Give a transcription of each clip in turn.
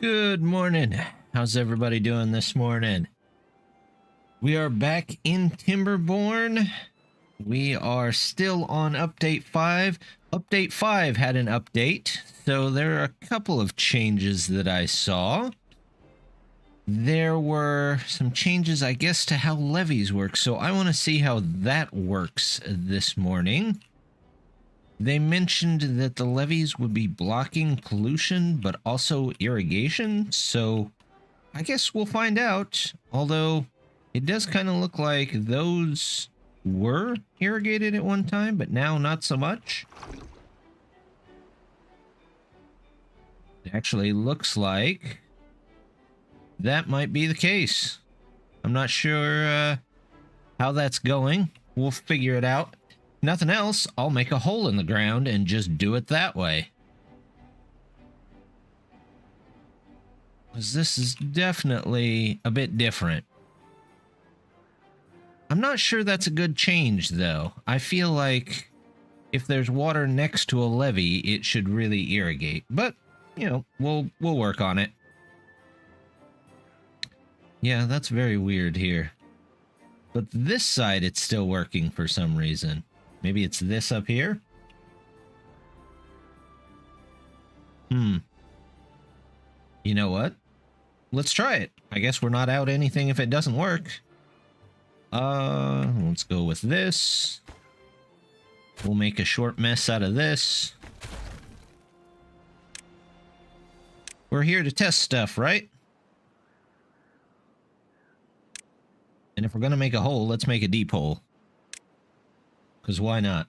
Good morning. How's everybody doing this morning? We are back in Timberborn. We are still on Update 5. Update 5 had an update, so there are a couple of changes that I saw. There were some changes, I guess, to how levees work, so I want to see how that works this morning. They mentioned that the levees would be blocking pollution, but also irrigation, so I guess we'll find out. Although, it does kind of look like those were irrigated at one time, but now not so much. It actually looks like that might be the case. I'm not sure how that's going. We'll figure it out. Nothing else, I'll make a hole in the ground and just do it that way. Because this is definitely a bit different. I'm not sure that's a good change, though. I feel like if there's water next to a levee, it should really irrigate. But, you know, we'll work on it. Yeah, that's very weird here. But this side, it's still working for some reason. Maybe it's this up here? You know what? Let's try it. I guess we're not out anything if it doesn't work. Let's go with this. We'll make a short mess out of this. We're here to test stuff, right? And if we're gonna make a hole, let's make a deep hole. Because why not?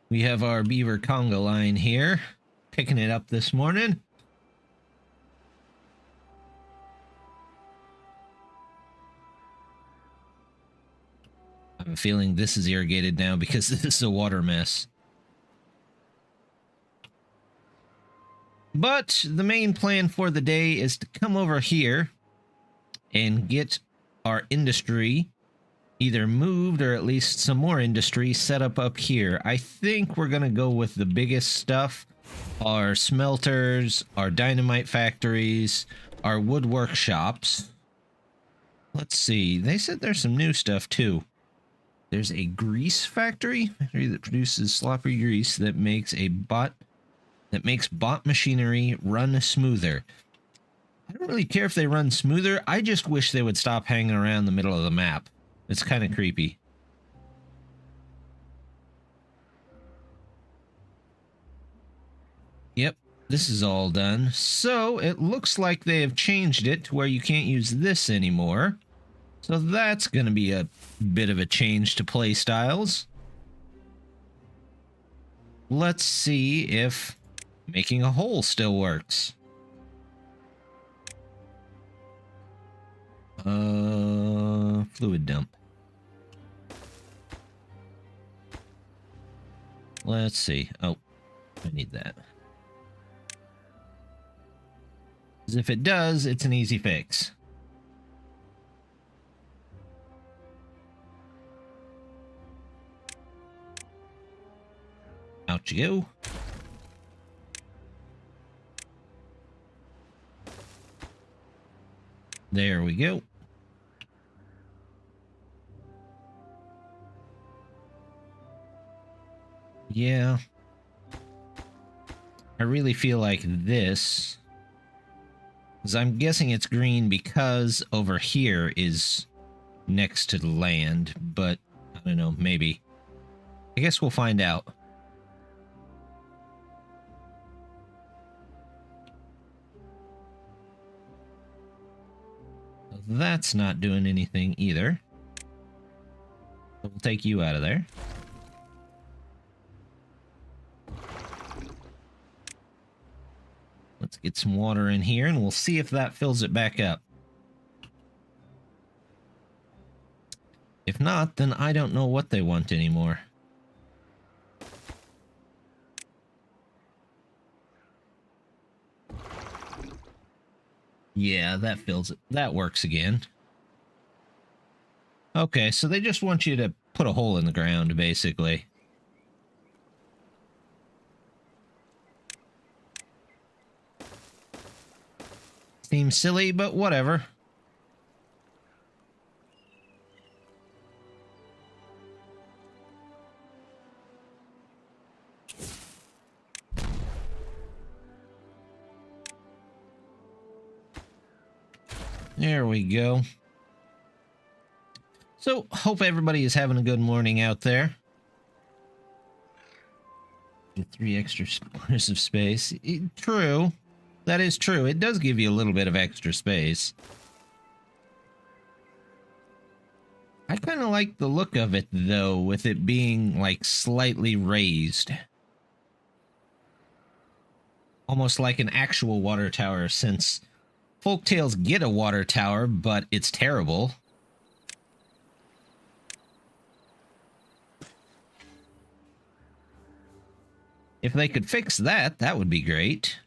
We have our beaver conga line here, picking it up this morning. I have a feeling this is irrigated now because this is a water mess. But the main plan for the day is to come over here and get our industry either moved or at least some more industry set up here. I think we're going to go with the biggest stuff. Our smelters, our dynamite factories, our wood workshops. Let's see. They said there's some new stuff too. There's a grease factory that produces sloppy grease that makes bot machinery run smoother. I don't really care if they run smoother. I just wish they would stop hanging around the middle of the map. It's kind of creepy. Yep, this is all done. So it looks like they have changed it to where you can't use this anymore. So that's going to be a bit of a change to play styles. Let's see if making a hole still works. Fluid dump. Let's see. Oh, I need that. Because if it does, it's an easy fix. Out you go. There we go. Yeah. I really feel like this, because I'm guessing it's green because over here is next to the land, but I don't know, maybe. I guess we'll find out. That's not doing anything either. We'll take you out of there. Let's get some water in here and we'll see if that fills it back up. If not, then I don't know what they want anymore. Yeah, that fills it. That works again. Okay, so they just want you to put a hole in the ground, basically. Seems silly, but whatever. There we go. So, hope everybody is having a good morning out there. 3 extra squares of space. True. That is true. It does give you a little bit of extra space. I kind of like the look of it, though, with it being, like, slightly raised. Almost like an actual water tower, since Folktales get a water tower, but it's terrible. If they could fix that, that would be great.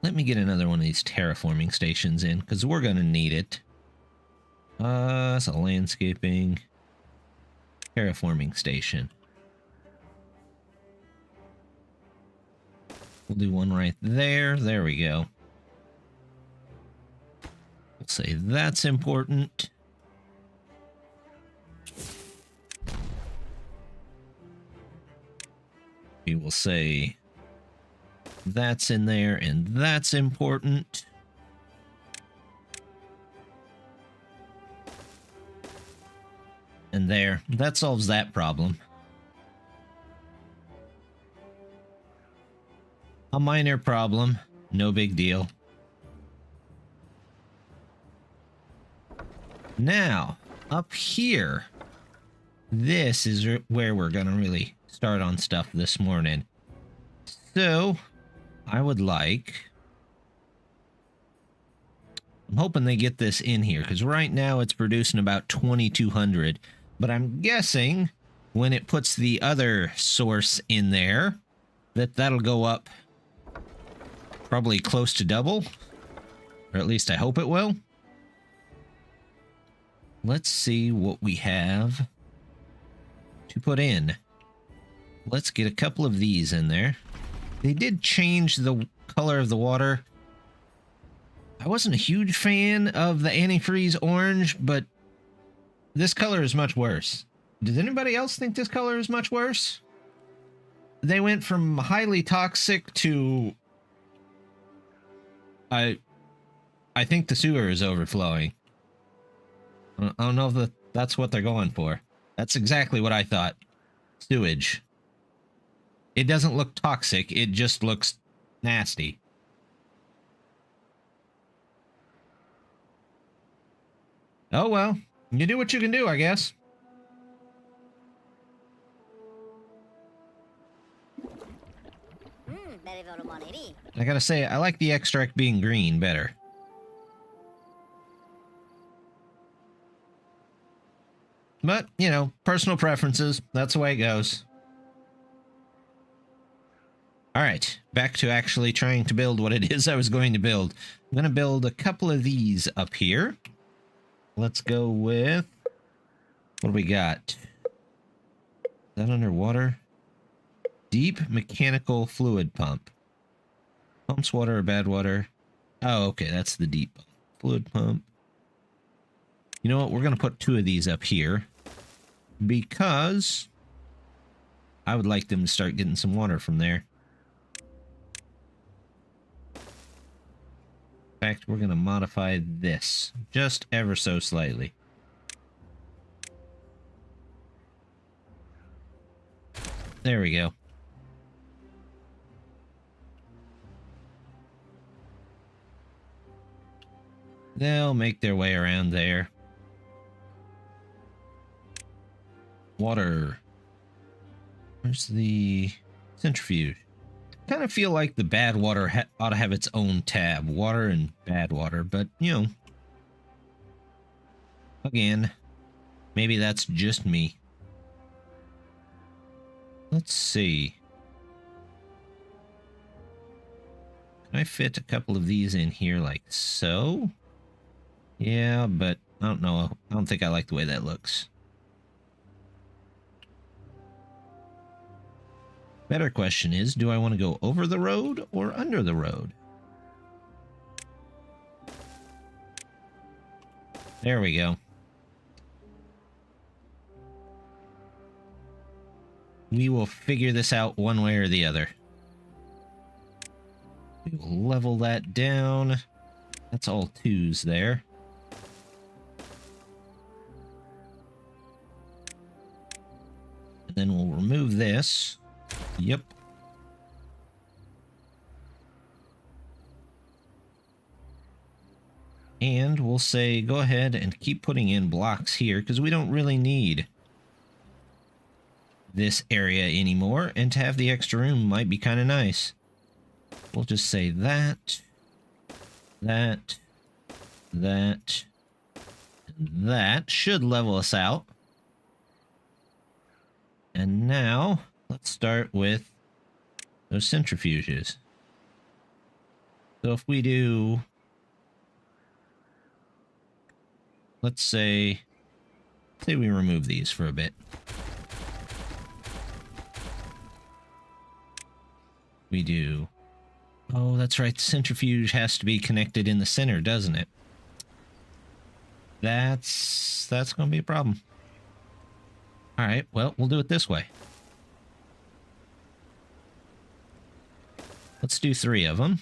Let me get another one of these terraforming stations in, because we're going to need it. It's a landscaping terraforming station. We'll do one right there. There we go. We'll say that's important. We will say that's in there and that's important. And there, that solves that problem. A minor problem, no big deal. Now, up here, this is where we're gonna really start on stuff this morning. So, I would like... I'm hoping they get this in here, because right now it's producing about 2,200. But I'm guessing when it puts the other source in there, that'll go up probably close to double. Or at least I hope it will. Let's see what we have to put in. Let's get a couple of these in there. They did change the color of the water. I wasn't a huge fan of the antifreeze orange, but this color is much worse. Does anybody else think this color is much worse? They went from highly toxic to... I think the sewer is overflowing. I don't know if that's what they're going for. That's exactly what I thought. Sewage. It doesn't look toxic, it just looks nasty. Oh well, you do what you can do, I guess. I gotta say, I like the extract being green better. But, you know, personal preferences, that's the way it goes. Alright, back to actually trying to build what it is I was going to build. I'm going to build a couple of these up here. Let's go with... what do we got? Is that underwater? Deep mechanical fluid pump. Pumps water or BadWater? Oh, okay, that's the deep fluid pump. You know what? We're going to put 2 of these up here. Because I would like them to start getting some water from there. In fact, we're going to modify this just ever so slightly. There we go. They'll make their way around there. Water. Where's the centrifuge? Kind of feel like the BadWater ought to have its own tab. Water and BadWater, but, you know. Again, maybe that's just me. Let's see. Can I fit a couple of these in here like so? Yeah, but I don't know. I don't think I like the way that looks. Better question is, do I want to go over the road or under the road? There we go. We will figure this out one way or the other. We will level that down. That's all twos there. And then we'll remove this. Yep. And we'll say, go ahead and keep putting in blocks here because we don't really need this area anymore. And to have the extra room might be kind of nice. We'll just say that, that, that, and that should level us out. And now let's start with those centrifuges. So if we do, let's say we remove these for a bit. We do. Oh, that's right. The centrifuge has to be connected in the center, doesn't it? That's going to be a problem. All right, well, we'll do it this way. Let's do 3 of them.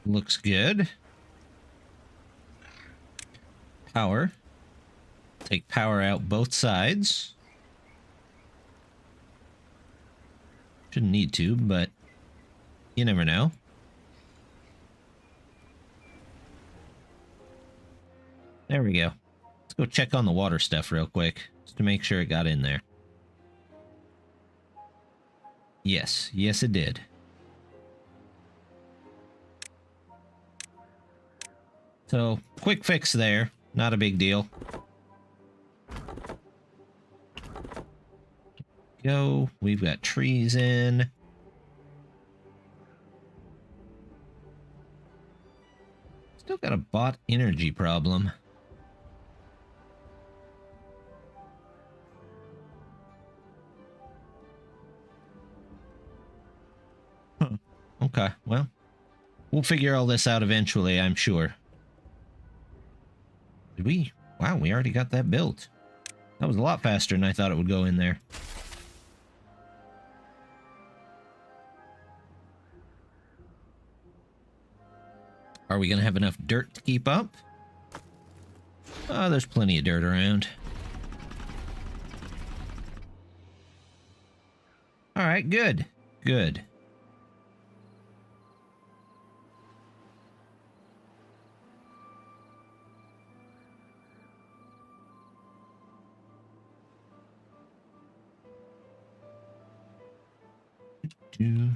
Looks good. Power. Take power out both sides. Shouldn't need to, but you never know. There we go. Let's go check on the water stuff real quick, just to make sure it got in there. Yes, yes it did. So, quick fix there. Not a big deal. Go. We've got trees in. Still got a bot energy problem. Huh. Okay, well, we'll figure all this out eventually, I'm sure. Did we? Wow, we already got that built. That was a lot faster than I thought it would go in there. Are we going to have enough dirt to keep up? Oh, there's plenty of dirt around. All right, good. Good.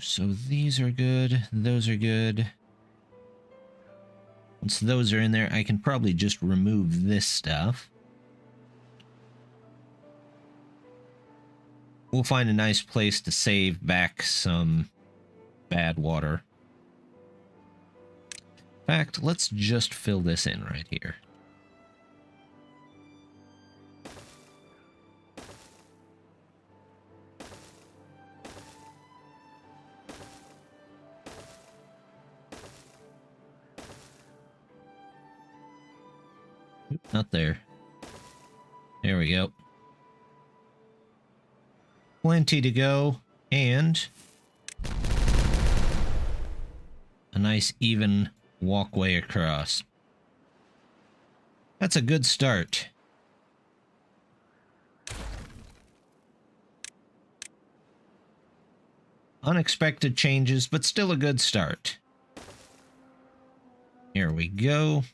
So these are good. Those are good. Once those are in there, I can probably just remove this stuff. We'll find a nice place to save back some BadWater. In fact, let's just fill this in right here. Not there. There we go. Plenty to go, and a nice even walkway across. That's a good start. Unexpected changes, but still a good start. Here we go.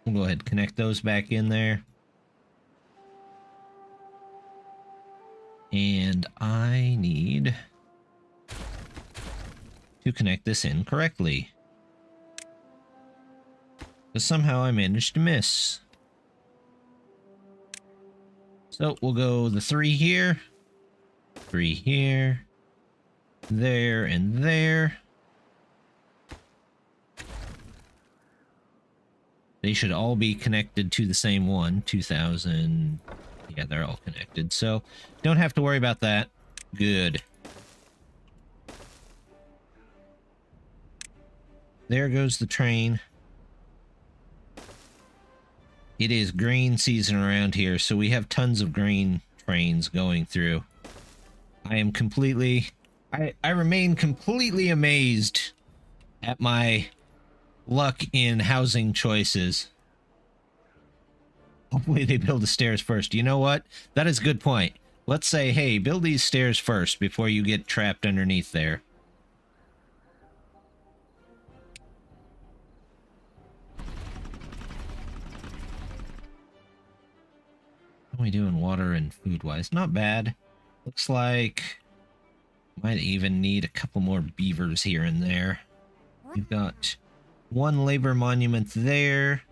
We'll go ahead and connect those back in there. And I need to connect this in correctly. Because somehow I managed to miss. So we'll go the 3 here, 3 here, there, and there. They should all be connected to the same one. 2000. Yeah, they're all connected. So don't have to worry about that. Good. There goes the train. It is grain season around here, so we have tons of grain trains going through. I am completely... I remain completely amazed at my luck in housing choices. Hopefully they build the stairs first. You know what? That is a good point. Let's say, hey, build these stairs first before you get trapped underneath there. How are we doing water and food-wise? Not bad. Looks like might even need a couple more beavers here and there. We've got one labor monument there.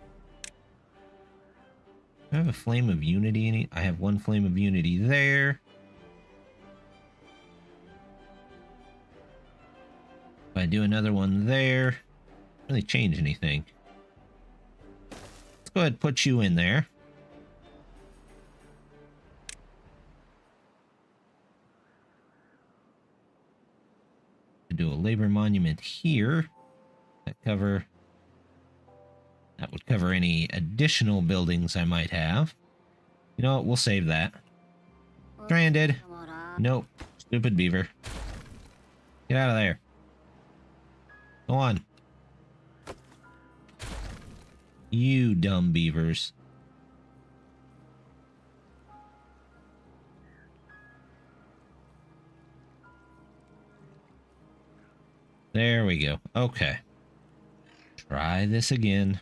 Do I have a flame of unity? I have one flame of unity there. If I do another one there, doesn't really change anything. Let's go ahead and put you in there. Do a labor monument here. That would cover any additional buildings I might have. You know what? We'll save that. Stranded. Nope. Stupid beaver. Get out of there. Go on. You dumb beavers. There we go. Okay. Try this again.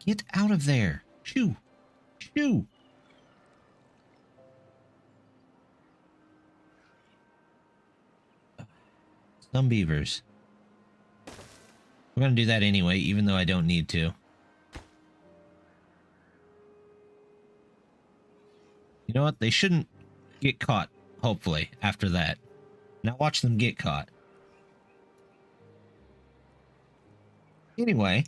Get out of there. Shoo. Shoo. Some beavers. We're going to do that anyway, even though I don't need to. You know what? They shouldn't get caught, hopefully, after that. Now watch them get caught. Anyway.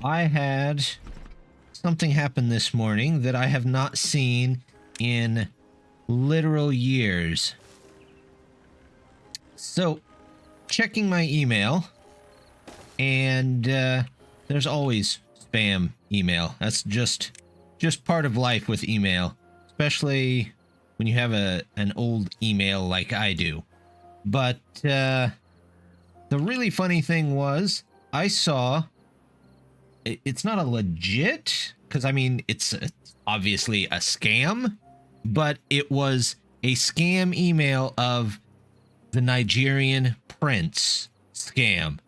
I had something happen this morning that I have not seen in literal years. So, checking my email, and there's always spam email. That's just part of life with email, especially when you have an old email like I do. But the really funny thing was, I saw it's not a legit, because I mean it's obviously a scam, but it was a scam email of the Nigerian prince scam.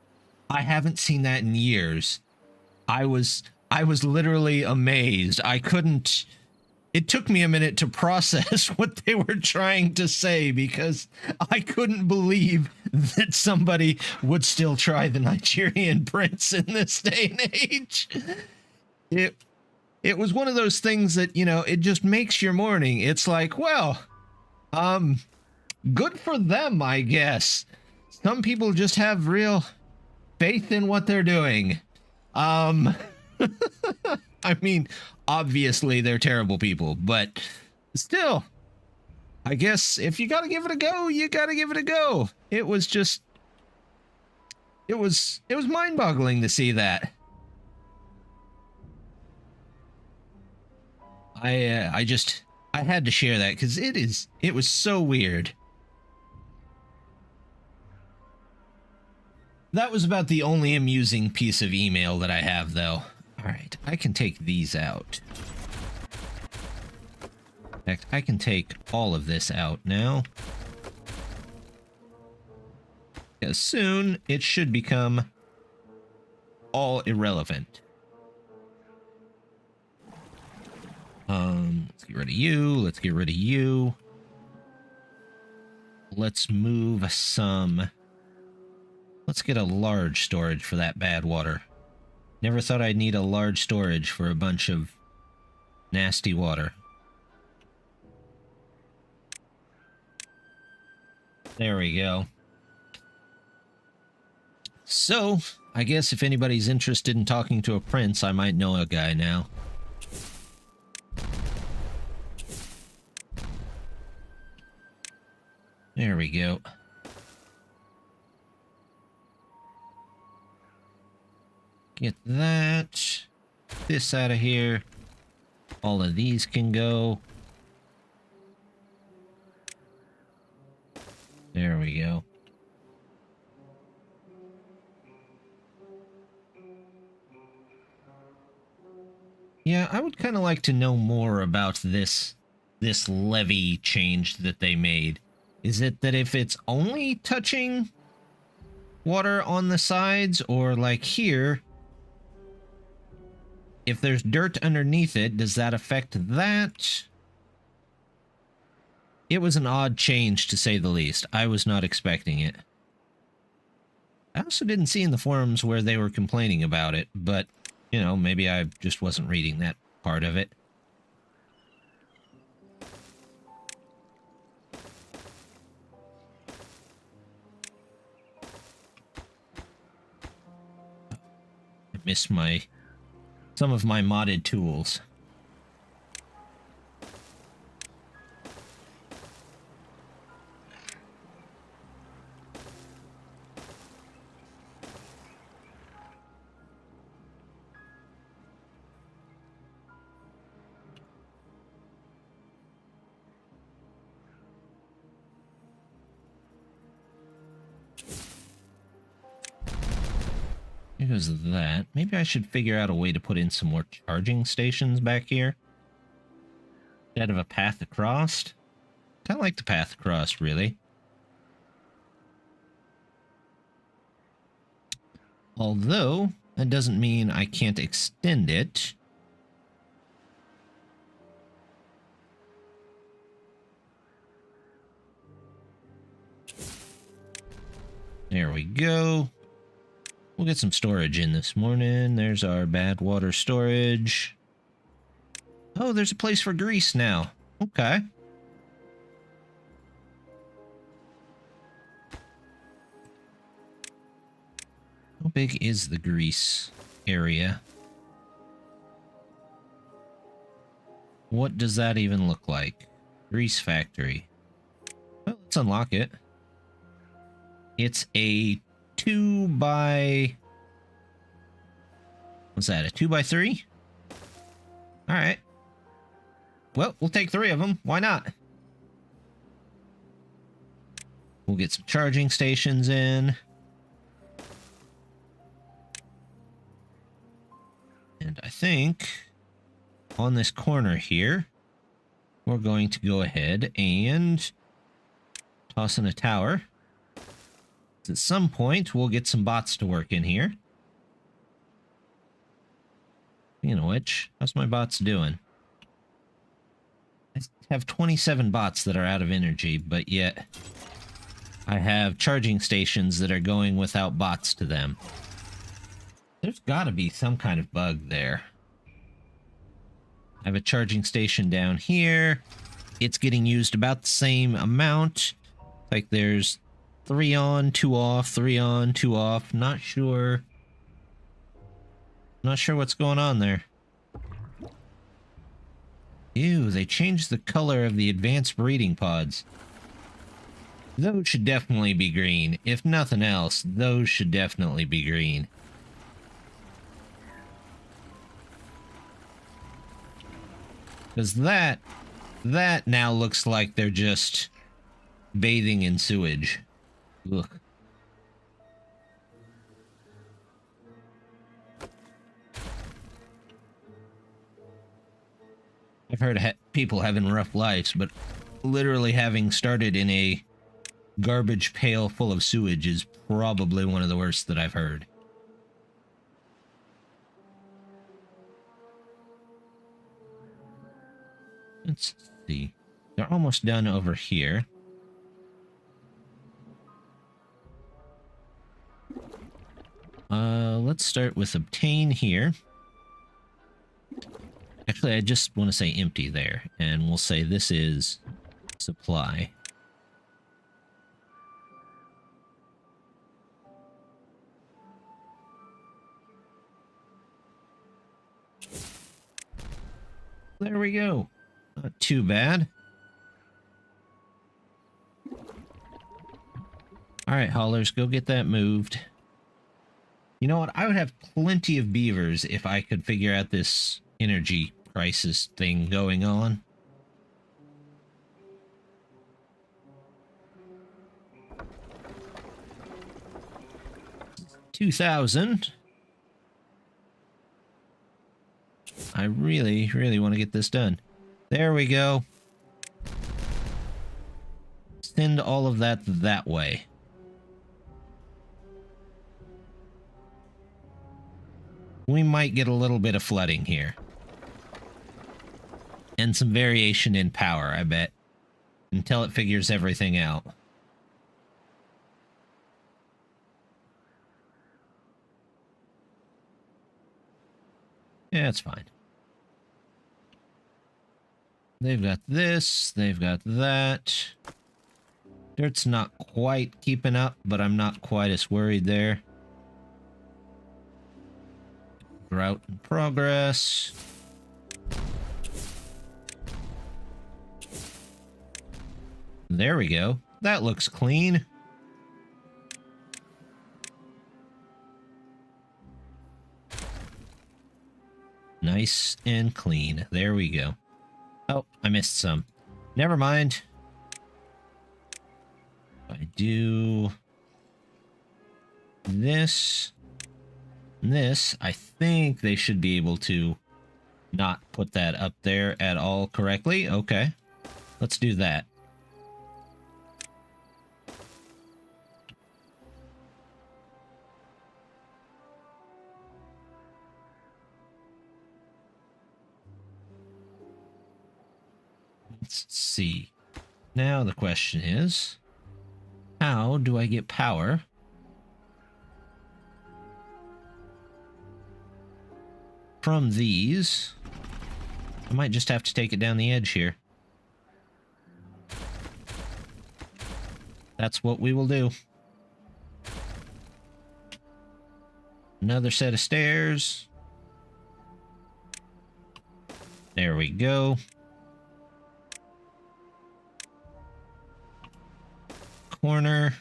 I haven't seen that in years. I was literally amazed. I couldn't... It took me a minute to process what they were trying to say, because I couldn't believe that somebody would still try the Nigerian prince in this day and age. It was one of those things that, you know, it just makes your morning. It's like, well, good for them, I guess. Some people just have real faith in what they're doing. I mean, obviously they're terrible people, but still, I guess if you gotta give it a go, you gotta give it a go. It was just, it was mind-boggling to see that. I had to share that because it was so weird. That was about the only amusing piece of email that I have, though. Alright, I can take these out. In fact, I can take all of this out now. Because soon, it should become all irrelevant. Let's get rid of you. Let's get rid of you. Let's move some... Let's get a large storage for that BadWater. Never thought I'd need a large storage for a bunch of nasty water. There we go. So, I guess if anybody's interested in talking to a prince, I might know a guy now. There we go. Get that. This out of here. All of these can go. There we go. Yeah, I would kind of like to know more about this levee change that they made. Is it that if it's only touching water on the sides, or like here, if there's dirt underneath it, does that affect that? It was an odd change, to say the least. I was not expecting it. I also didn't see in the forums where they were complaining about it, but, you know, maybe I just wasn't reading that part of it. I miss some of my modded tools. Here's that. Maybe I should figure out a way to put in some more charging stations back here instead of a path across. Kind of like the path across, really. Although, that doesn't mean I can't extend it. There we go. We'll get some storage in this morning. There's our BadWater storage. Oh, there's a place for grease now. Okay. How big is the grease area? What does that even look like? Grease factory. Well, let's unlock it. It's a 2 by... What's that, a 2x3? Alright. Well, we'll take 3 of them. Why not? We'll get some charging stations in. And I think on this corner here, we're going to go ahead and toss in a tower. At some point, we'll get some bots to work in here. Speaking of which, how's my bots doing? I have 27 bots that are out of energy, but yet I have charging stations that are going without bots to them. There's got to be some kind of bug there. I have a charging station down here. It's getting used about the same amount. Like there's 3 on, 2 off, 3 on, 2 off. Not sure. Not sure what's going on there. Ew, they changed the color of the advanced breeding pods. Those should definitely be green. If nothing else, those should definitely be green. Because that now looks like they're just bathing in sewage. Ugh. I've heard people having rough lives, but literally having started in a garbage pail full of sewage is probably one of the worst that I've heard. Let's see. They're almost done over here. Let's start with obtain here. Actually, I just want to say empty there, and we'll say this is supply. There we go. Not too bad. All right, haulers, go get that moved. You know what? I would have plenty of beavers if I could figure out this energy crisis thing going on. $2,000. I really, really want to get this done. There we go. Send all of that way. We might get a little bit of flooding here. And some variation in power, I bet. Until it figures everything out. Yeah, it's fine. They've got this, they've got that. Dirt's not quite keeping up, but I'm not quite as worried there. Drought in progress. There we go. That looks clean. Nice and clean. There we go. Oh, I missed some. Never mind. I do this and this. I think they should be able to not put that up there at all correctly. Okay. Let's do that. Let's see. Now the question is, how do I get power from these? I might just have to take it down the edge here. That's what we will do. Another set of stairs. There we go. Corner.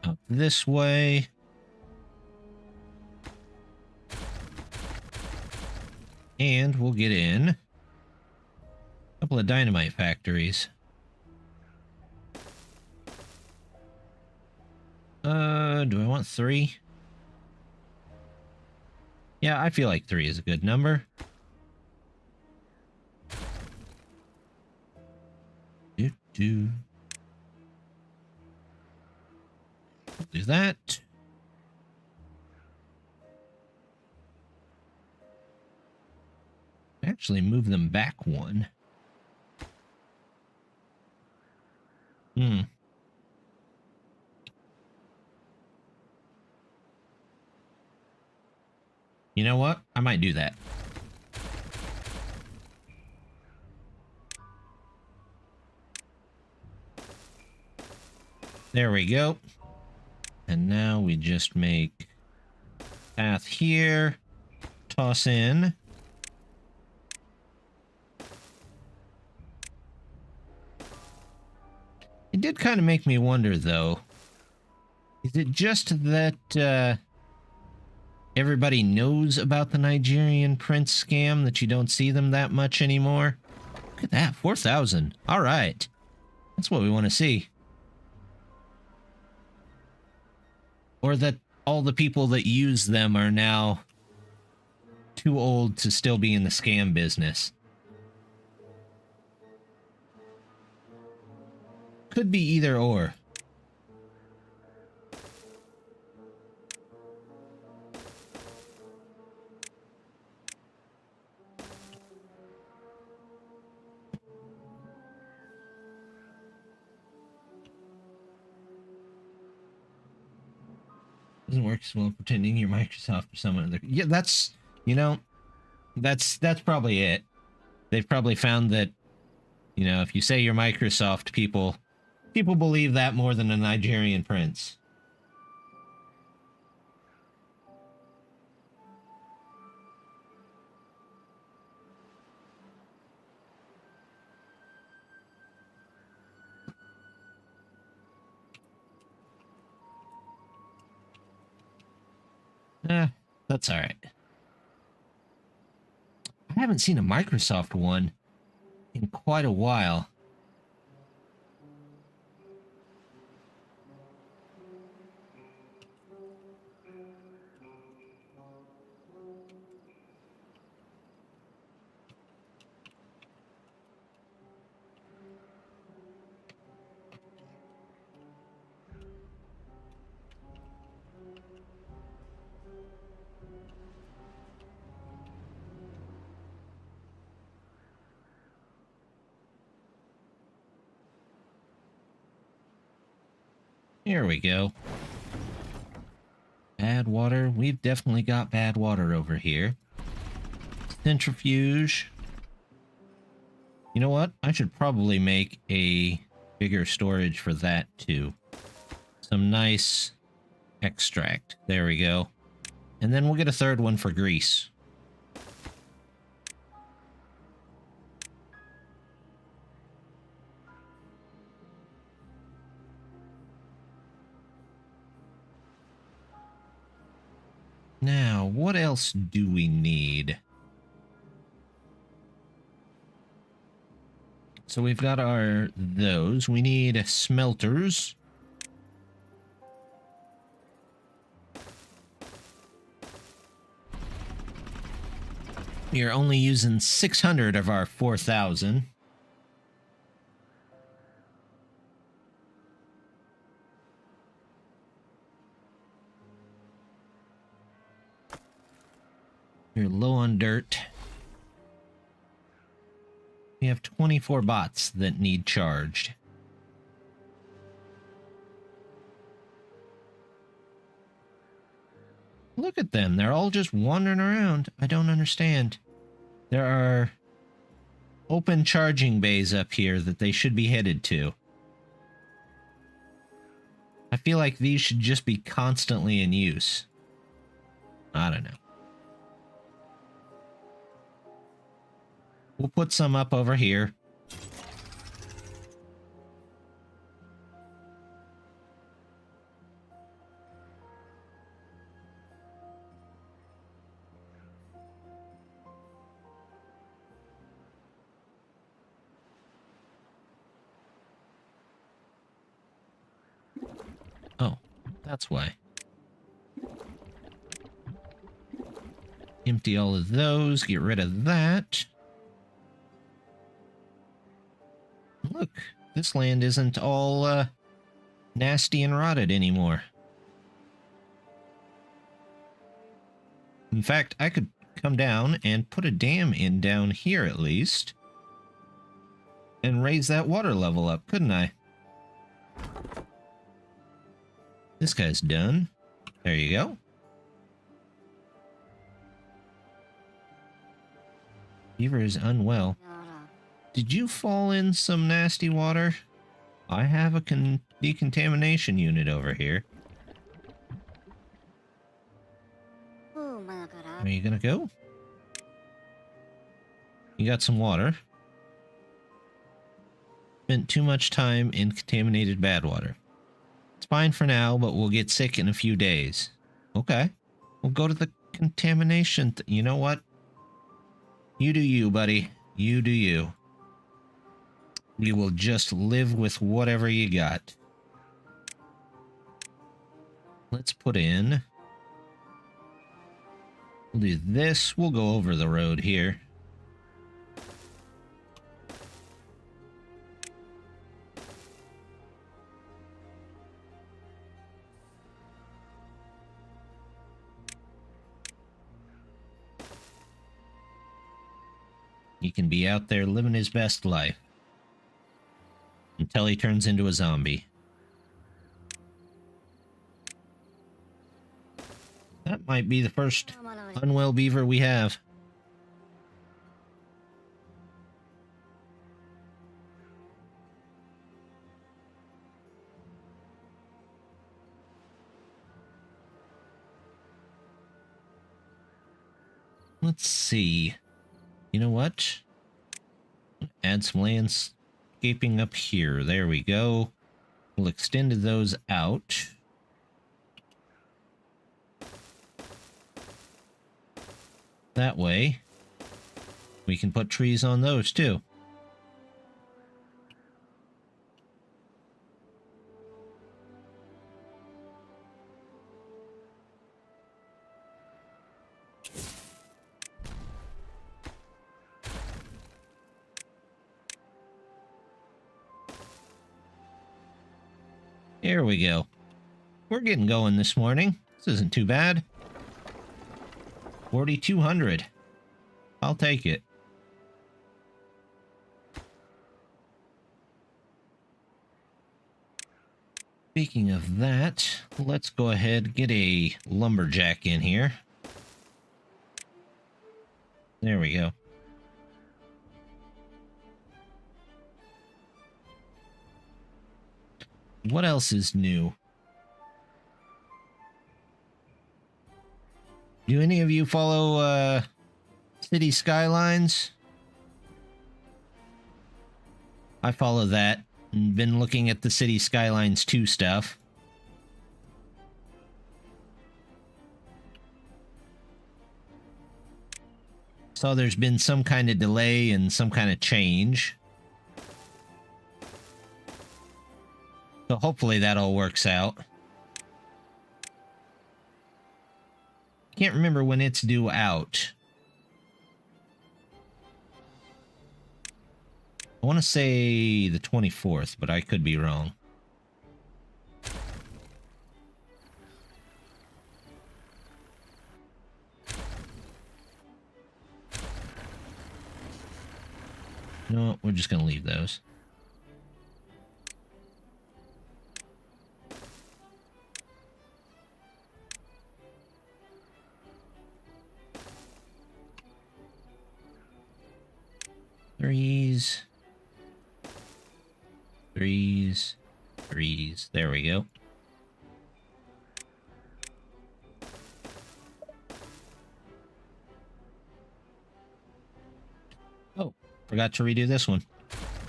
Up this way. And we'll get in a couple of dynamite factories. Do I want 3? Yeah, I feel like 3 is a good number. Do that. Actually move them back 1. You know what? I might do that. There we go. And now we just make path here. Toss in. It did kind of make me wonder, though. Is it just that everybody knows about the Nigerian prince scam, that you don't see them that much anymore? Look at that, 4,000. All right. That's what we want to see. Or that all the people that use them are now too old to still be in the scam business. Could be either or. Doesn't work as well pretending you're Microsoft or someone other. Yeah, that's, you know, that's probably it. They've probably found that, you know, if you say you're Microsoft, people believe that more than a Nigerian prince. Eh, that's all right. I haven't seen a Microsoft one in quite a while. Here we go. BadWater. We've definitely got BadWater over here. Centrifuge. You know what? I should probably make a bigger storage for that too. Some nice extract. There we go. And then we'll get a third one for grease. Now, what else do we need? So we've got those. We need smelters. We are only using 600 of our 4,000. We're low on dirt. We have 24 bots that need charged. Look at them. They're all just wandering around. I don't understand. There are open charging bays up here that they should be headed to. I feel like these should just be constantly in use. I don't know. We'll put some up over here. Oh, that's why. Empty all of those, get rid of that. Look, this land isn't all nasty and rotted anymore. In fact, I could come down and put a dam in down here at least. And raise that water level up, couldn't I? This guy's done. There you go. Beaver is unwell. Did you fall in some nasty water? I have a decontamination unit over here. Are you gonna go? You got some water. Spent too much time in contaminated BadWater. It's fine for now, but we'll get sick in a few days. Okay. We'll go to the contamination. You know what? You do you, buddy. You do you. We will just live with whatever you got. Let's put in. We'll do this. We'll go over the road here. He can be out there living his best life. Until he turns into a zombie. That might be the first unwell beaver we have. Let's see. You know what? Add some landscaping up here. There we go. We'll extend those out. That way, we can put trees on those too. Here we go. We're getting going this morning. This isn't too bad. 4,200. I'll take it. Speaking of that, let's go ahead and get a lumberjack in here. There we go. What else is new? Do any of you follow City Skylines? I follow that and been looking at the City Skylines 2 stuff. Saw there's been some kind of delay and some kind of change. So hopefully that all works out. Can't remember when it's due out. I want to say the 24th, but I could be wrong. You know what? We're just going to leave those. Threes. Threes. Threes. There we go. Oh, forgot to redo this one.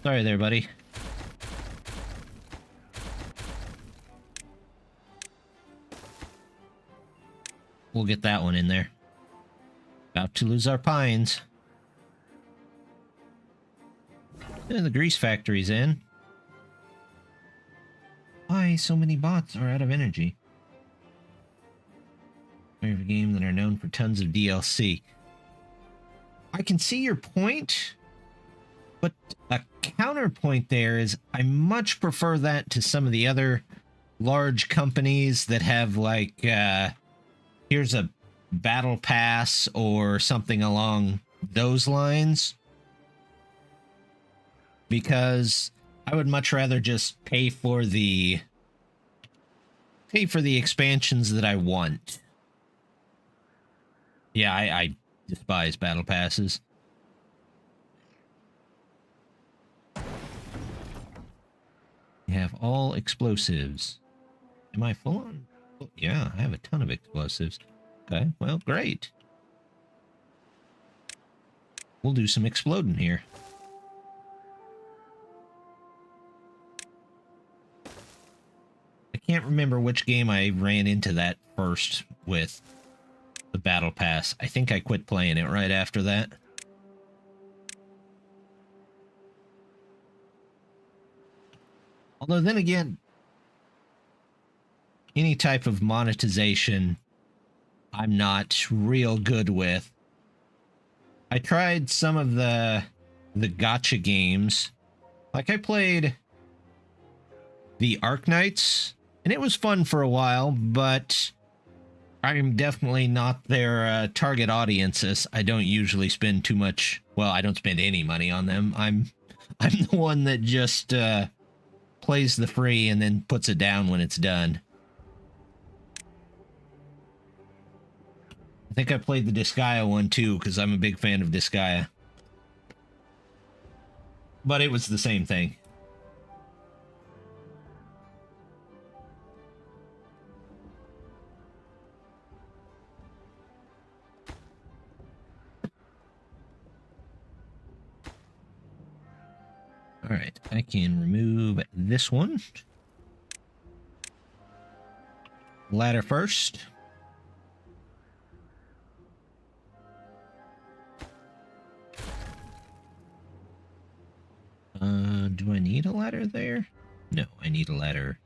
Sorry there, buddy. We'll get that one in there. About to lose our pines. And the grease factory's in. Why so many bots are out of energy? A game that are known for tons of DLC. I can see your point, but a counterpoint there is I much prefer that to some of the other large companies that have like, here's a battle pass or something along those lines. Because I would much rather just pay for the expansions that I want. Yeah, I despise battle passes. We have all explosives. Am I full on? Oh, yeah, I have a ton of explosives. Okay, well, great. We'll do some exploding here. Can't remember which game I ran into that first with the battle pass. I think I quit playing it right after that. Although then again, any type of monetization I'm not real good with. I tried some of the gacha games. Like I played the Arknights, and it was fun for a while, but I'm definitely not their target audiences. I don't usually spend too much. Well, I don't spend any money on them. I'm the one that just plays the free and then puts it down when it's done. I think I played the Disgaea one too, because I'm a big fan of Disgaea. But it was the same thing. All right, I can remove this one. Ladder first. Do I need a ladder there? No, I need a ladder.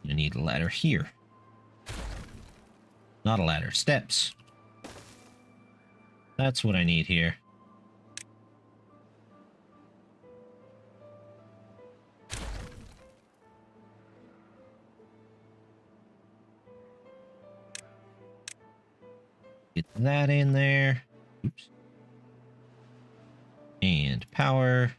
I need a ladder here. Not a ladder, steps. That's what I need here. Get that in there. Oops. And power.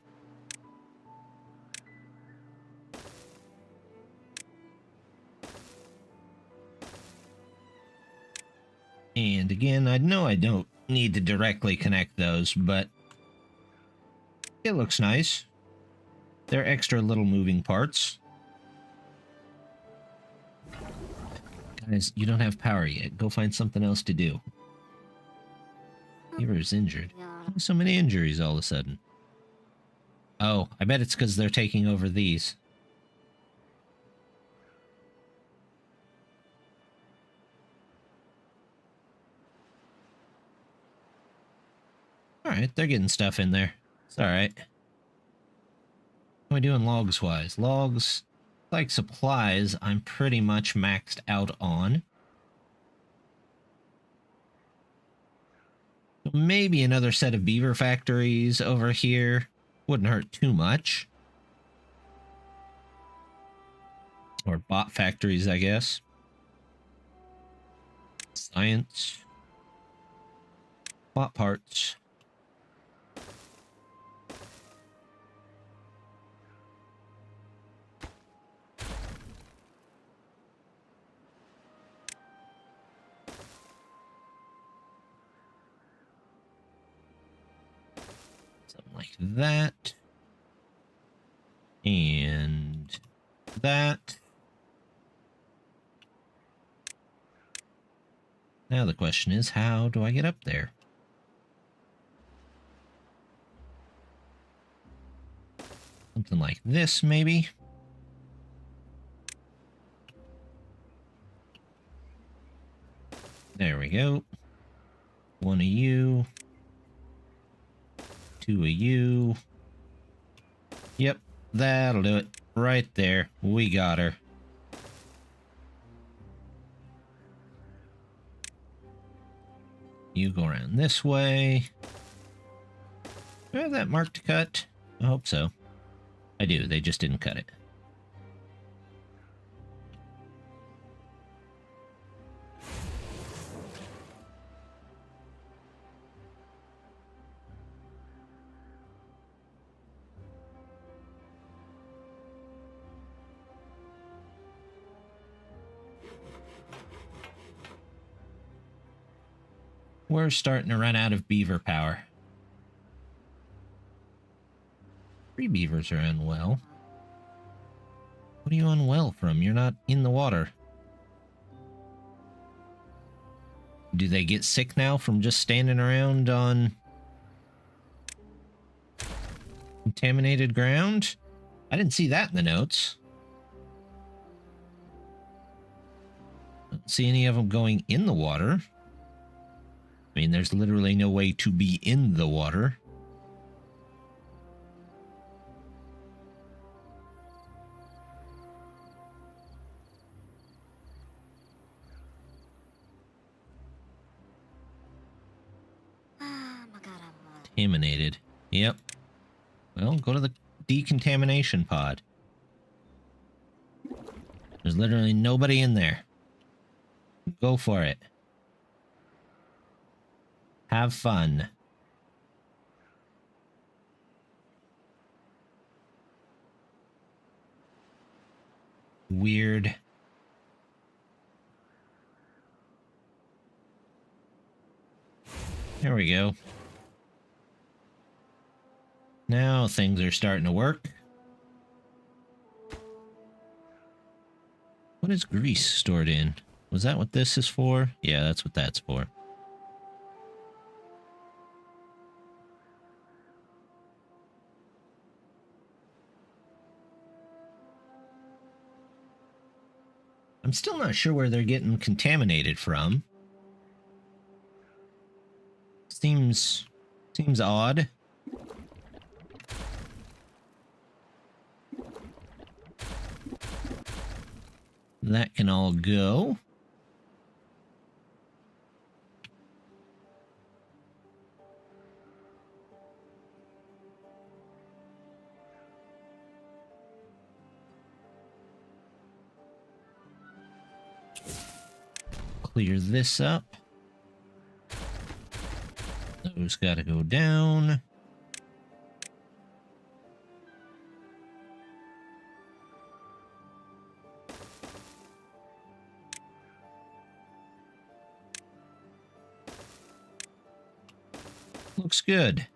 And again, I know I don't need to directly connect those, but it looks nice. They're extra little moving parts. Guys, you don't have power yet. Go find something else to do. Beaver's injured. Why so many injuries all of a sudden? Oh, I bet it's because they're taking over these. Alright, they're getting stuff in there. It's alright. What am I doing logs-wise? Logs, like supplies, I'm pretty much maxed out on. Maybe another set of beaver factories over here. Wouldn't hurt too much. Or bot factories, I guess. Science. Bot parts. Like that. And that. Now the question is, how do I get up there? Something like this, maybe? There we go. One of you. Two of you. Yep, that'll do it. Right there. We got her. You go around this way. Do I have that mark to cut? I hope so. I do. They just didn't cut it. We're starting to run out of beaver power. 3 beavers are unwell. What are you unwell from? You're not in the water. Do they get sick now from just standing around on contaminated ground? I didn't see that in the notes. I don't see any of them going in the water. I mean, there's literally no way to be in the water. Contaminated. Yep. Well, go to the decontamination pod. There's literally nobody in there. Go for it. Have fun. Weird. There we go. Now things are starting to work. What is grease stored in? Was that what this is for? Yeah, that's what that's for. I'm still not sure where they're getting contaminated from. Seems Seems odd. That can all go. Clear this up. Those gotta go down. Looks good.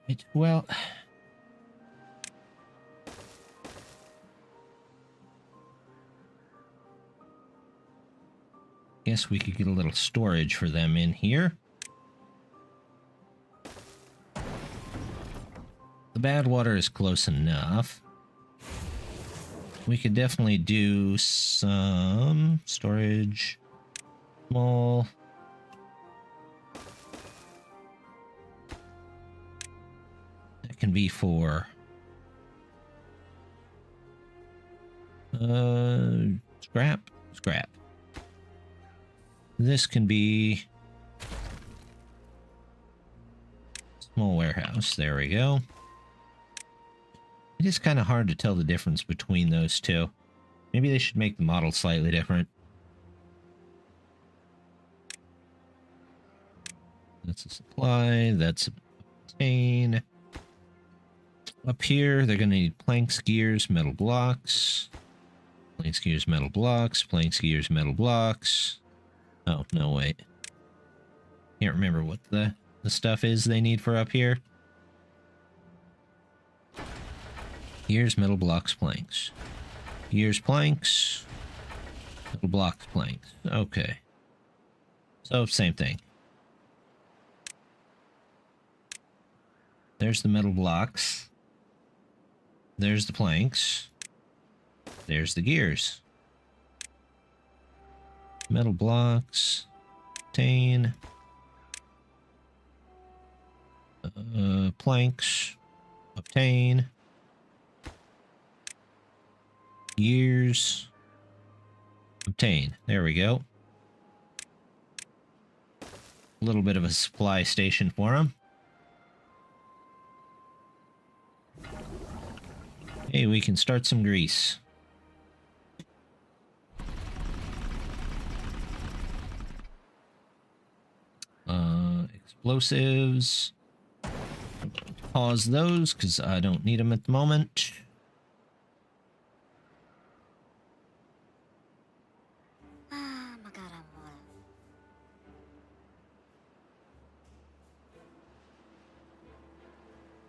Right, well, guess we could get a little storage for them in here. The BadWater is close enough. We could definitely do some storage. Small. That can be for scrap. This can be small warehouse. There we go. It is kind of hard to tell the difference between those two. Maybe they should make the model slightly different. That's a supply. That's a obtain. Up here, they're going to need planks, gears, metal blocks. Planks, gears, metal blocks. Planks, gears, metal blocks. Oh, no, wait. Can't remember what the stuff is they need for up here. Gears, metal blocks, planks. Gears, planks. Metal blocks, planks. Okay. So, same thing. There's the metal blocks. There's the planks. There's the gears. Metal blocks. Obtain. Planks. Obtain. Gears. Obtain. There we go. A little bit of a supply station for them. Hey, we can start some grease. Explosives. Pause those because I don't need them at the moment.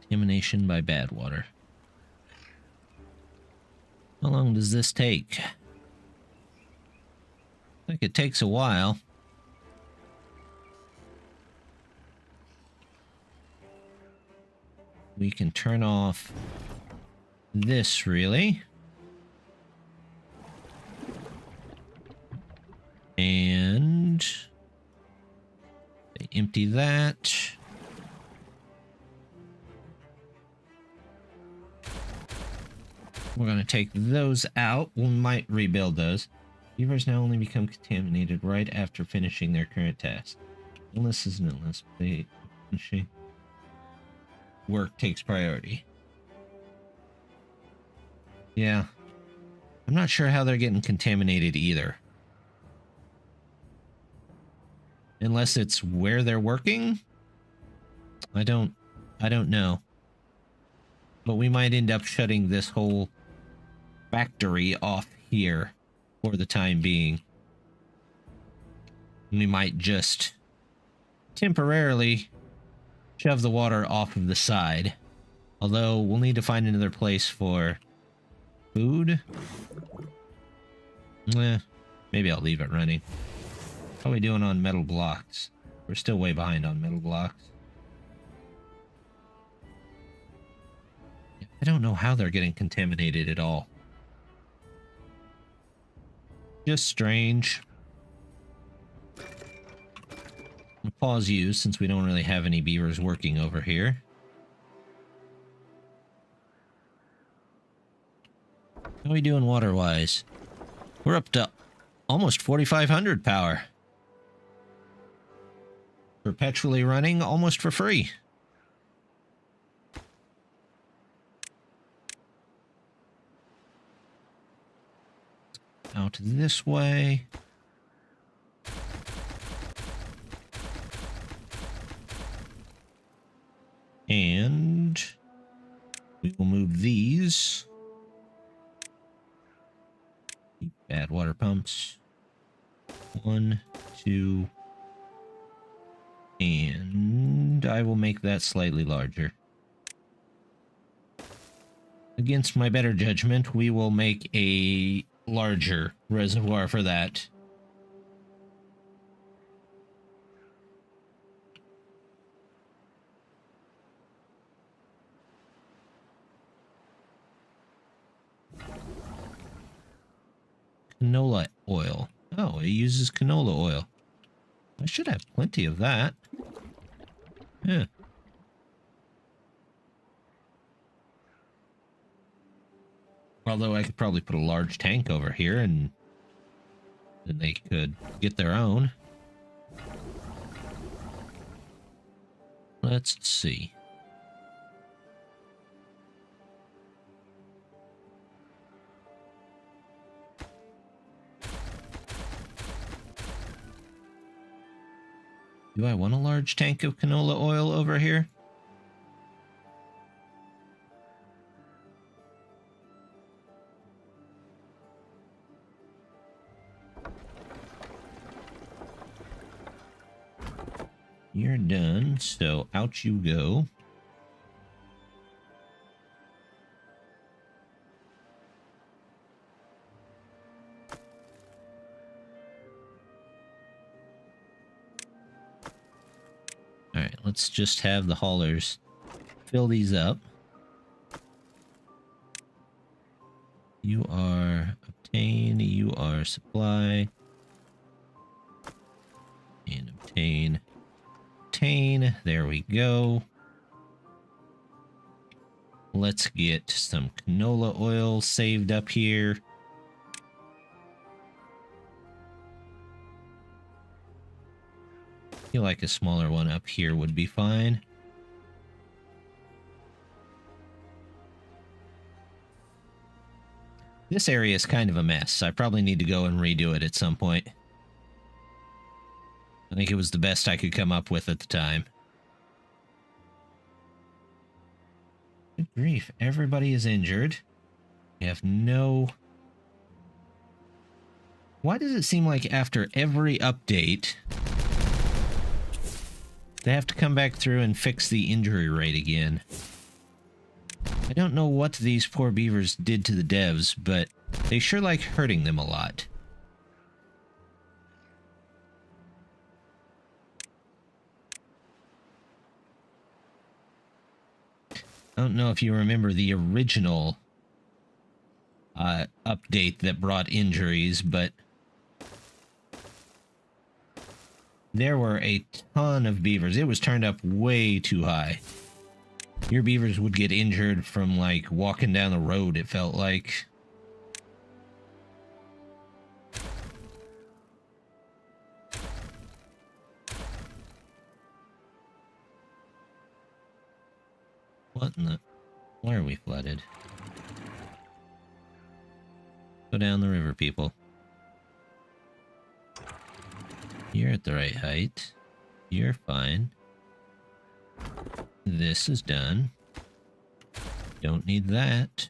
Contamination by BadWater. How long does this take? I think it takes a while. We can turn off this, really. And empty that. We're going to take those out. We might rebuild those. Beavers now only become contaminated right after finishing their current task. Illness is an illness. Finishing work takes priority. Yeah. I'm not sure how they're getting contaminated either. Unless it's where they're working? I don't know. But we might end up shutting this whole factory off here for the time being. We might just temporarily shove the water off of the side. Although we'll need to find another place for food. Maybe I'll leave it running. How are we doing on metal blocks? We're still way behind on metal blocks. I don't know how they're getting contaminated at all. Just strange. I'll pause you since we don't really have any beavers working over here. How are we doing water-wise? We're up to almost 4,500 power. Perpetually running almost for free. Out this way. And we will move these. Bad water pumps. 1, 2. And I will make that slightly larger. Against my better judgment, we will make a larger reservoir for that. Canola oil. Oh, it uses canola oil. I should have plenty of that. Yeah. Although I could probably put a large tank over here and then they could get their own. Let's see. Do I want a large tank of canola oil over here? You're done, so out you go. Alright, let's just have the haulers fill these up. You are obtain, you are supply. And obtain. Obtain, there we go. Let's get some canola oil saved up here. I feel like a smaller one up here would be fine. This area is kind of a mess. I probably need to go and redo it at some point. I think it was the best I could come up with at the time. Good grief, everybody is injured. We have no... Why does it seem like after every update, they have to come back through and fix the injury rate again? I don't know what these poor beavers did to the devs, but they sure like hurting them a lot. I don't know if you remember the original update that brought injuries, but there were a ton of beavers. It was turned up way too high. Your beavers would get injured from, like, walking down the road, it felt like. What in the... Why are we flooded? Go down the river, people. You're at the right height. You're fine. This is done. Don't need that.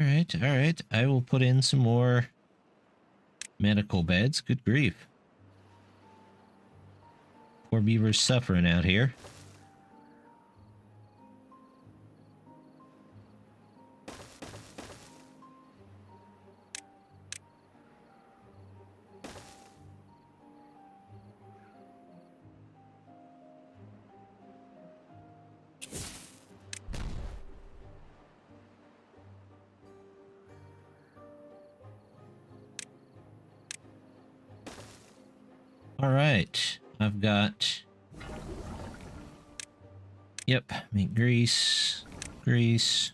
Alright, alright. I will put in some more medical beds. Good grief. Poor beavers suffering out here. All right, I've got... Yep, make grease, grease,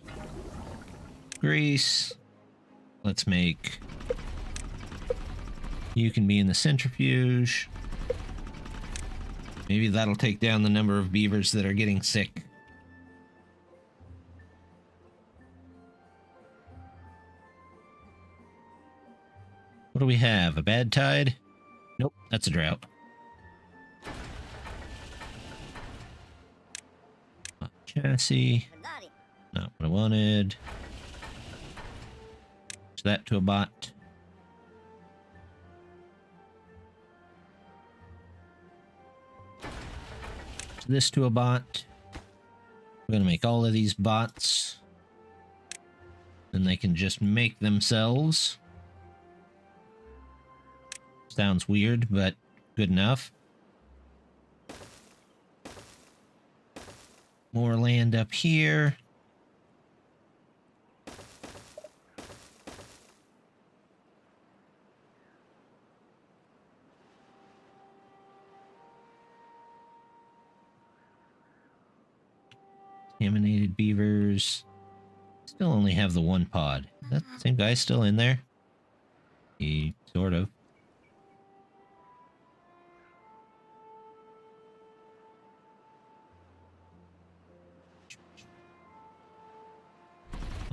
grease. Let's make... You can be in the centrifuge. Maybe that'll take down the number of beavers that are getting sick. What do we have? A bad tide? Nope, that's a drought. Chassis. Not what I wanted. Switch that to a bot. Switch this to a bot. We're going to make all of these bots. Then they can just make themselves. Sounds weird, but good enough. More land up here. Contaminated beavers. Still only have the one pod. Is that the same guy still in there? He sort of.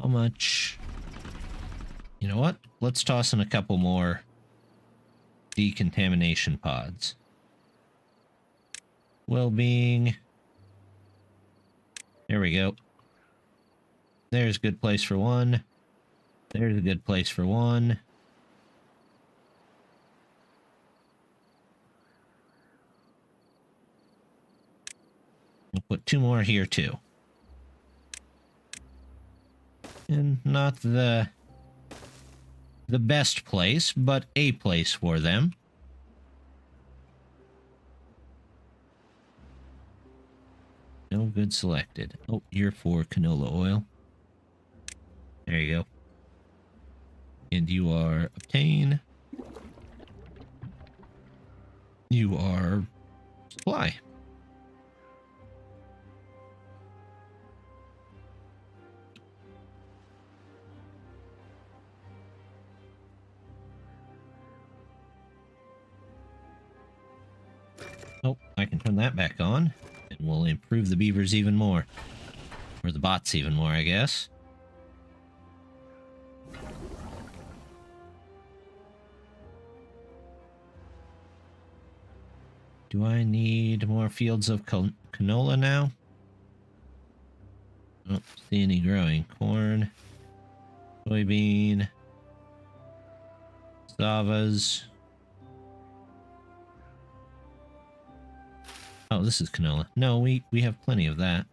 How much? You know what? Let's toss in a couple more decontamination pods. Well-being. There we go. There's a good place for one. There's a good place for one. We'll put two more here too. And not the best place, but a place for them. No good selected. Oh, you're for canola oil. There you go. And you are obtain. You are supply. Oh, I can turn that back on, and we'll improve the beavers even more. Or the bots even more, I guess. Do I need more fields of canola now? I don't see any growing. Corn, soybean, savas. Oh, this is canola. No, we have plenty of that.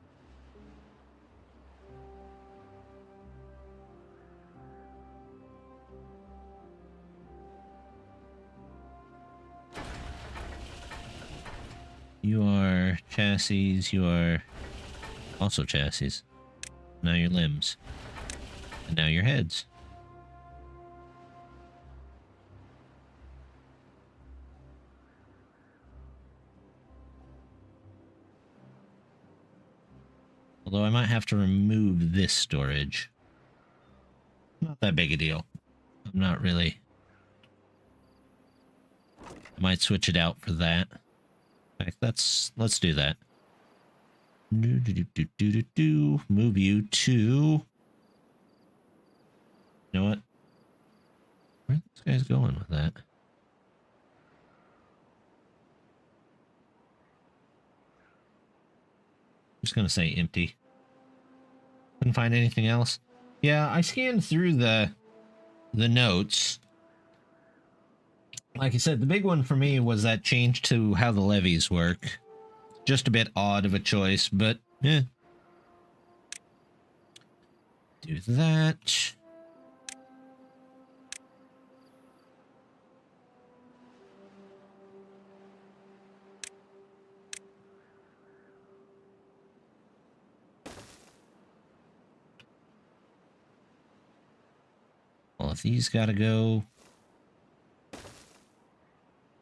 You are chassis, you are also chassis. Now your limbs. And now your heads. Although I might have to remove this storage. Not that big a deal. I'm not really... I might switch it out for that. In fact, let's do that. Move you to... You know what? Where are this guy's going with that? I'm just gonna say empty. Couldn't find anything else. Yeah, I scanned through the notes. Like I said, the big one for me was that change to how the levies work. Just a bit odd of a choice, but eh. Do that. Well, if these gotta go...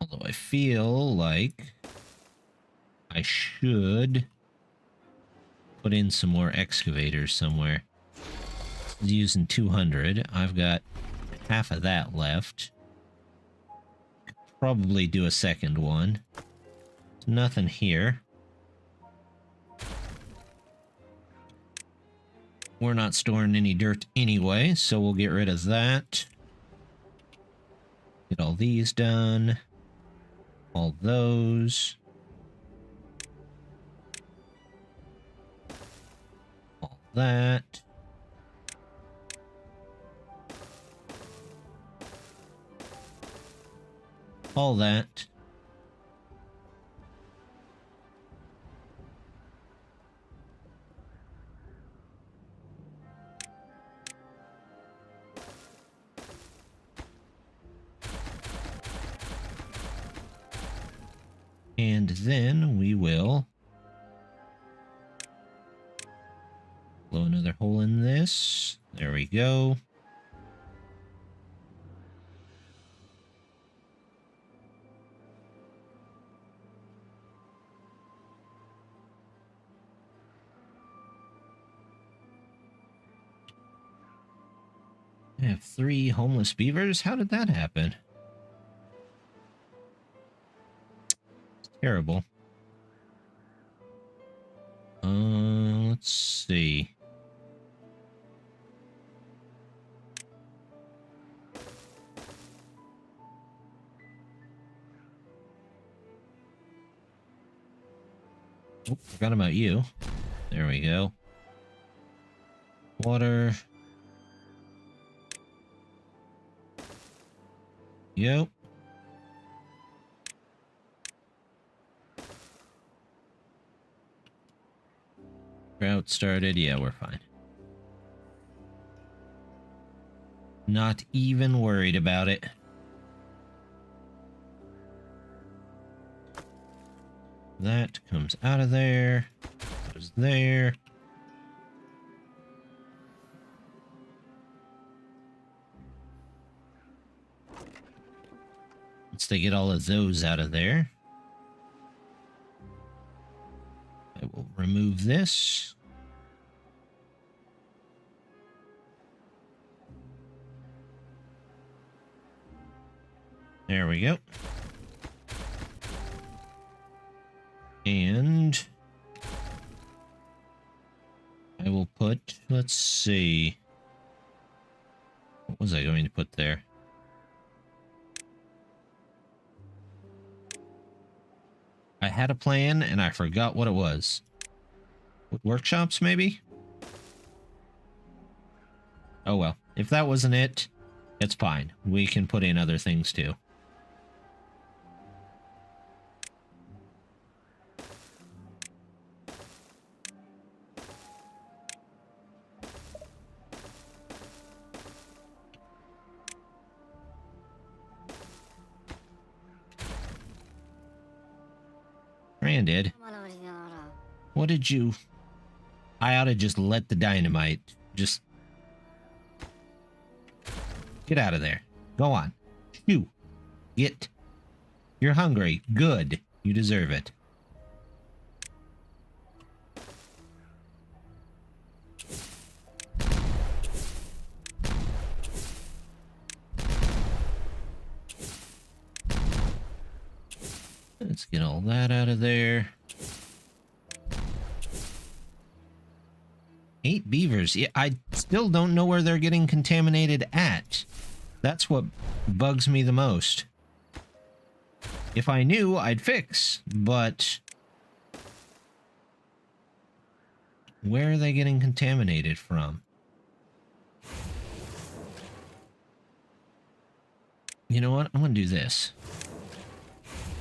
Although So I feel like I should put in some more excavators somewhere. Using 200. I've got half of that left. Probably do a second one. There's nothing here. We're not storing any dirt anyway, so we'll get rid of that. Get all these done. All those. All that. All that. And then we will blow another hole in this. There we go. I have 3 homeless beavers? How did that happen? It's terrible. Let's see. Oh, forgot about you. There we go. Water. Yep. Drought started. Yeah, we're fine. Not even worried about it. That comes out of there. Goes there. Once they get all of those out of there, I will remove this. There we go. And I will put, let's see. What was I going to put there? I had a plan and I forgot what it was. Workshops, maybe? Oh well. If that wasn't it, it's fine. We can put in other things too. Branded. What did you... I ought to just let the dynamite just... Get out of there. Go on. Shoo. Get. You're hungry. Good. You deserve it. Let's get all that out of there. 8 beavers. Yeah, I still don't know where they're getting contaminated at. That's what bugs me the most. If I knew, I'd fix, but where are they getting contaminated from? You know what? I'm going to do this.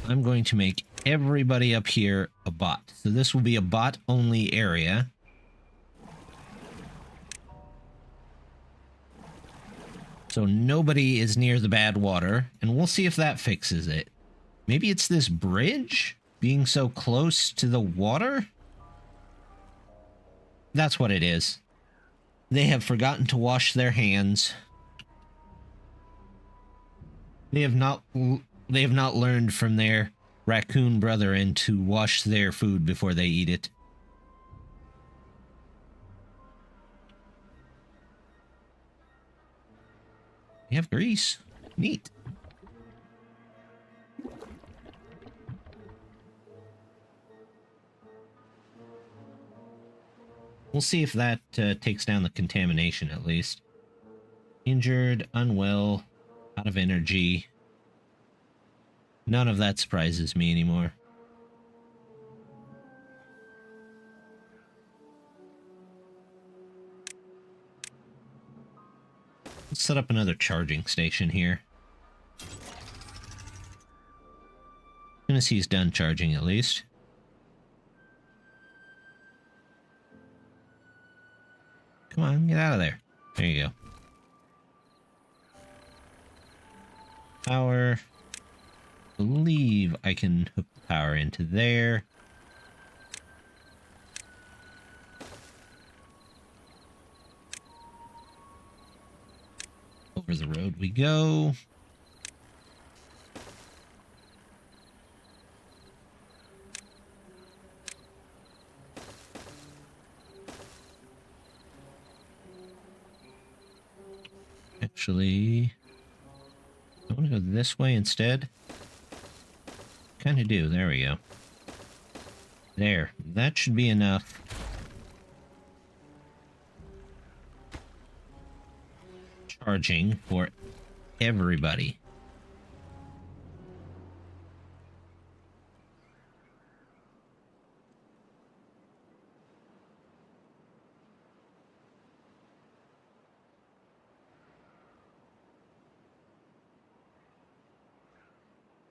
I'm going to make everybody up here a bot. So this will be a bot-only area. So nobody is near the bad water, and we'll see if that fixes it. Maybe it's this bridge being so close to the water? That's what it is. They have forgotten to wash their hands. They have not They have not learned from their raccoon brethren to wash their food before they eat it. We have grease. Neat. We'll see if that takes down the contamination at least. Injured, unwell, out of energy. None of that surprises me anymore. Let's set up another charging station here. As soon as he's done charging, at least. Come on, get out of there. There you go. Power. I believe I can hook the power into there. Over the road we go. Actually, I want to go this way instead. Kind of do. There we go. There. That should be enough. Charging for everybody.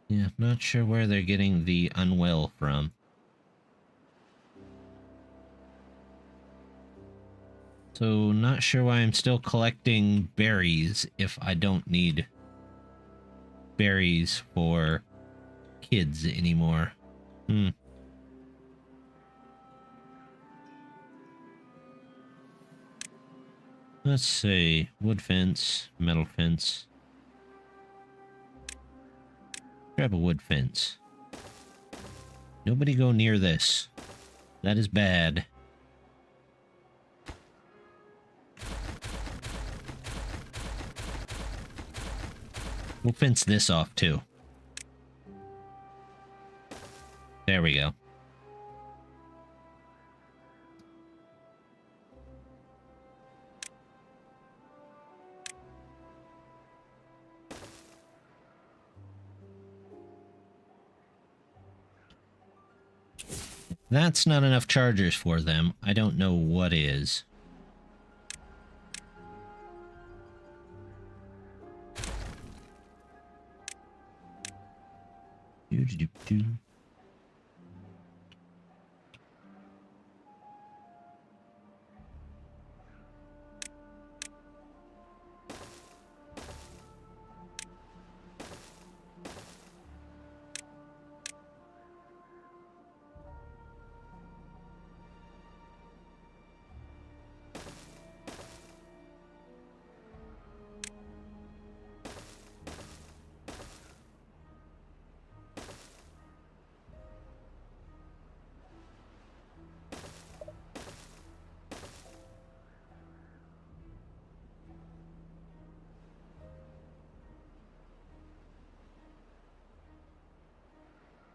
Yeah, not sure where they're getting the unwell from. So, not sure why I'm still collecting berries if I don't need berries for kids anymore. Let's see. Wood fence, metal fence. Grab a wood fence. Nobody go near this. That is bad. We'll fence this off too. There we go. That's not enough chargers for them. I don't know what is. Do-do-do-do.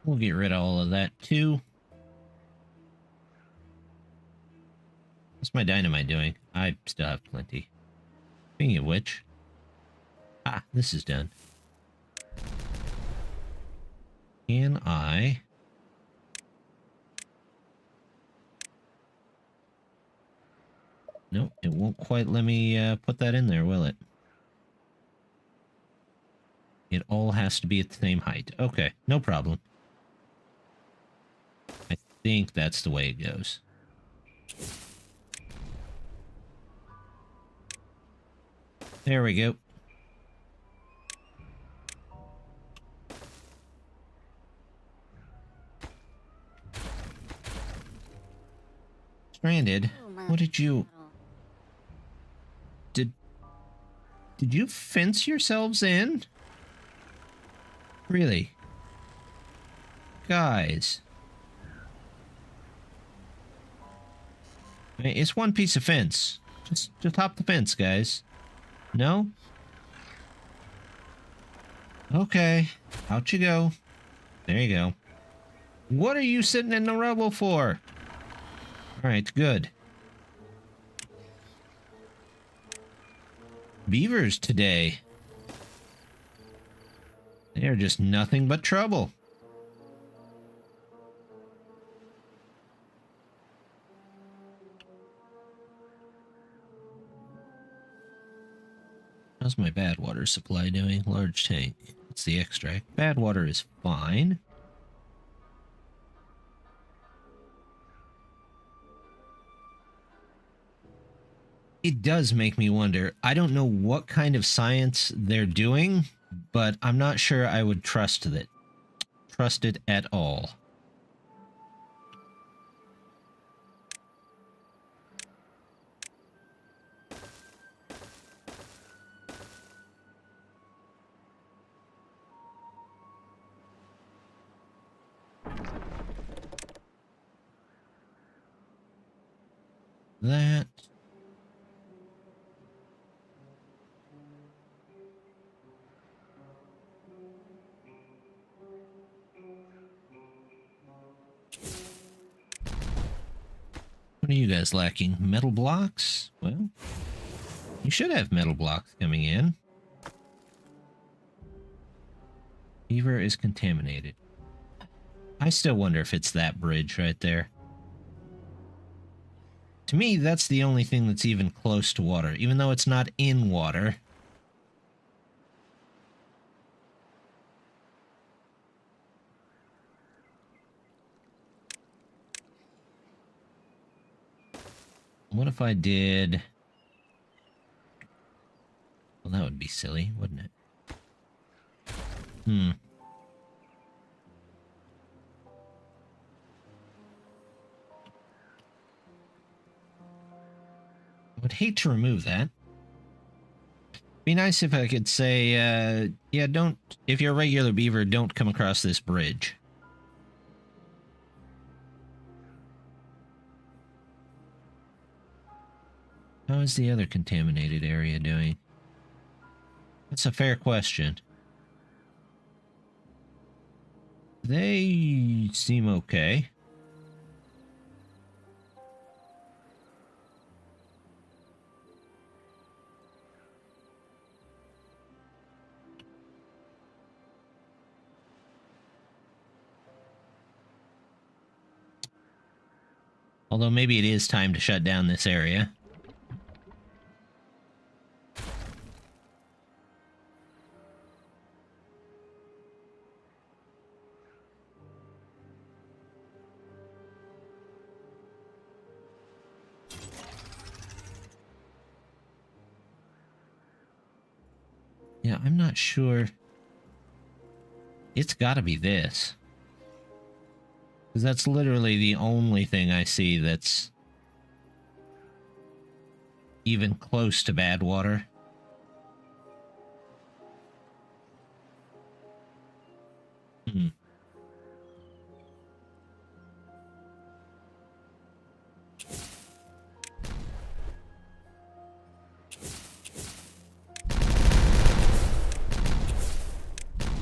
We'll get rid of all of that too. What's my dynamite doing? I still have plenty. Speaking of which... Ah, this is done. Can I... Nope, it won't quite let me put that in there, will it? It all has to be at the same height. Okay, no problem. I think that's the way it goes. There we go. Stranded? What did you... Did you fence yourselves in? Really? Guys. It's one piece of fence. Just hop the fence, guys. No? Okay. Out you go. There you go. What are you sitting in the rubble for? Alright, good. Beavers today. They are just nothing but trouble. How's my BadWater supply doing? Large tank. It's the extract. BadWater is fine. It does make me wonder. I don't know what kind of science they're doing, but I'm not sure I would trust it. Trust it at all. That. What are you guys lacking? Metal blocks? Well, you should have metal blocks coming in. Beaver is contaminated. I still wonder if it's that bridge right there. To me, that's the only thing that's even close to water, even though it's not in water. What if I did... Well, that would be silly, wouldn't it? I would hate to remove that. Be nice if I could say, yeah, don't... If you're a regular beaver, don't come across this bridge. How is the other contaminated area doing? That's a fair question. They seem okay. Although maybe it is time to shut down this area. Yeah, I'm not sure. It's got to be this. Because that's literally the only thing I see that's even close to BadWater.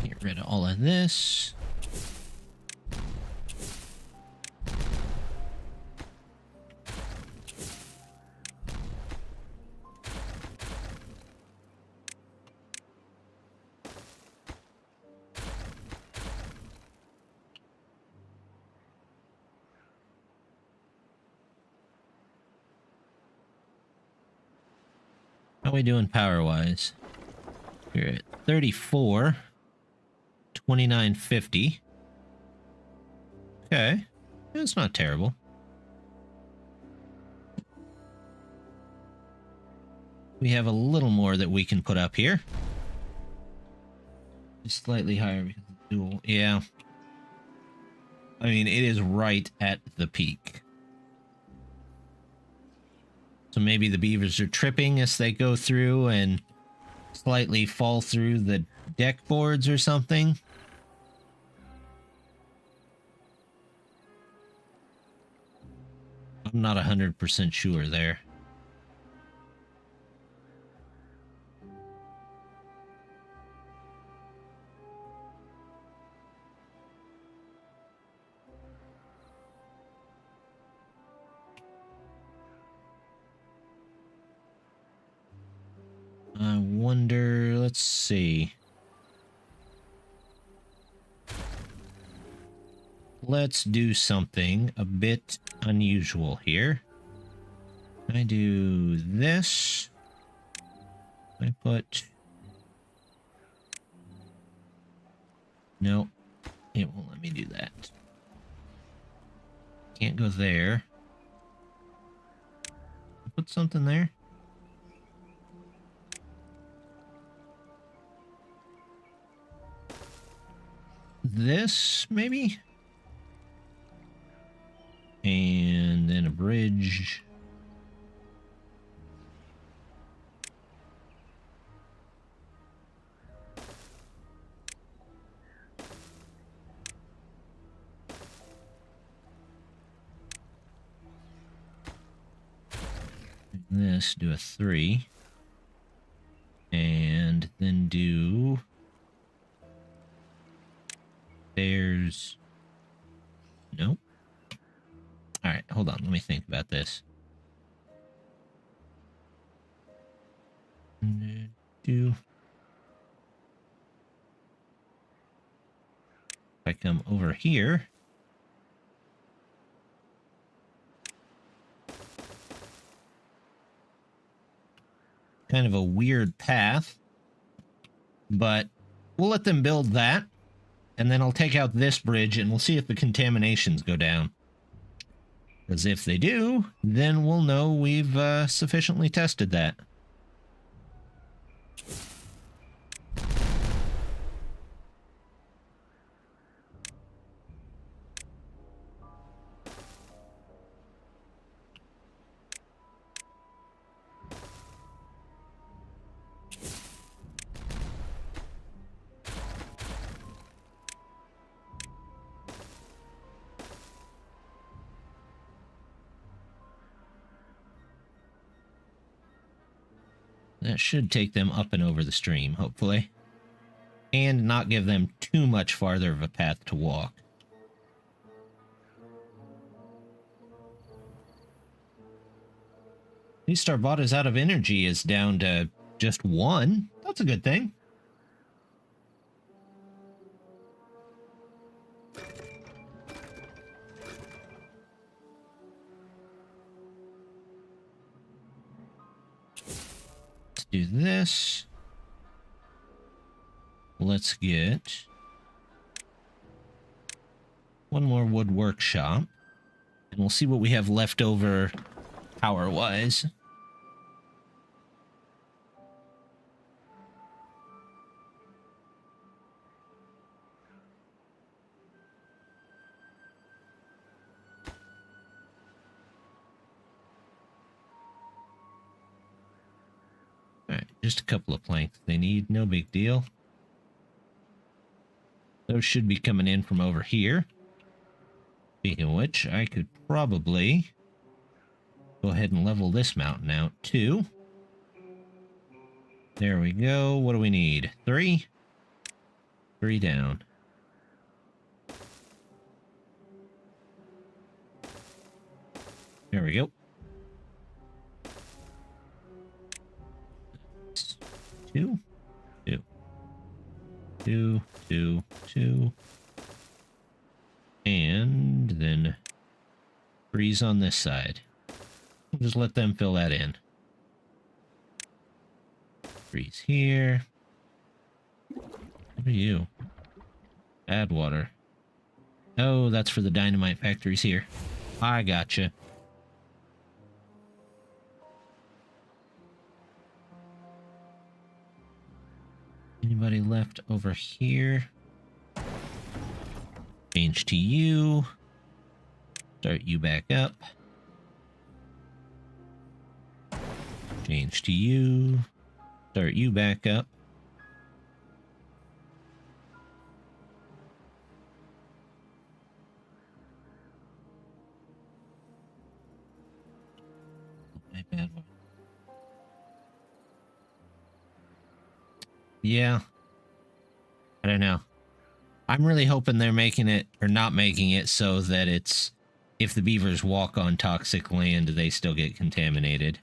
Get rid of all of this. How are we doing power-wise? We're at 34. 2950. Okay. It's not terrible. We have a little more that we can put up here. Just slightly higher because it's dual. Yeah. I mean, it is right at the peak. So maybe the beavers are tripping as they go through and slightly fall through the deck boards or something. I'm not 100% sure there. I wonder, let's see. Let's do something a bit unusual here. I do this. I put... No, it won't let me do that. Can't go there. Put something there. This, maybe? And then a bridge. This, do a 3. And then do... There's... Nope. Alright, hold on. Let me think about this. Do... If I come over here... Kind of a weird path, but we'll let them build that, and then I'll take out this bridge and we'll see if the contaminations go down. Because if they do, then we'll know we've sufficiently tested that. That should take them up and over the stream, hopefully. And not give them too much farther of a path to walk. At least our bot is out of energy is down to just 1. That's a good thing. Let's do this. Let's get 1 more wood workshop. And we'll see what we have left over power-wise. Alright, just a couple of planks they need, no big deal. Those should be coming in from over here. Speaking of which, I could probably go ahead and level this mountain out too. There we go. What do we need? 3? 3 down. There we go. 2, 2, 2, 2, 2. And then freeze on this side. We'll just let them fill that in. Freeze here. What are you? BadWater. Oh, that's for the dynamite factories here. I gotcha. Anybody left over here? Change to you. Start you back up. Change to you. Start you back up. Yeah, I don't know. I'm really hoping they're making it, or not making it, so that it's, if the beavers walk on toxic land, they still get contaminated.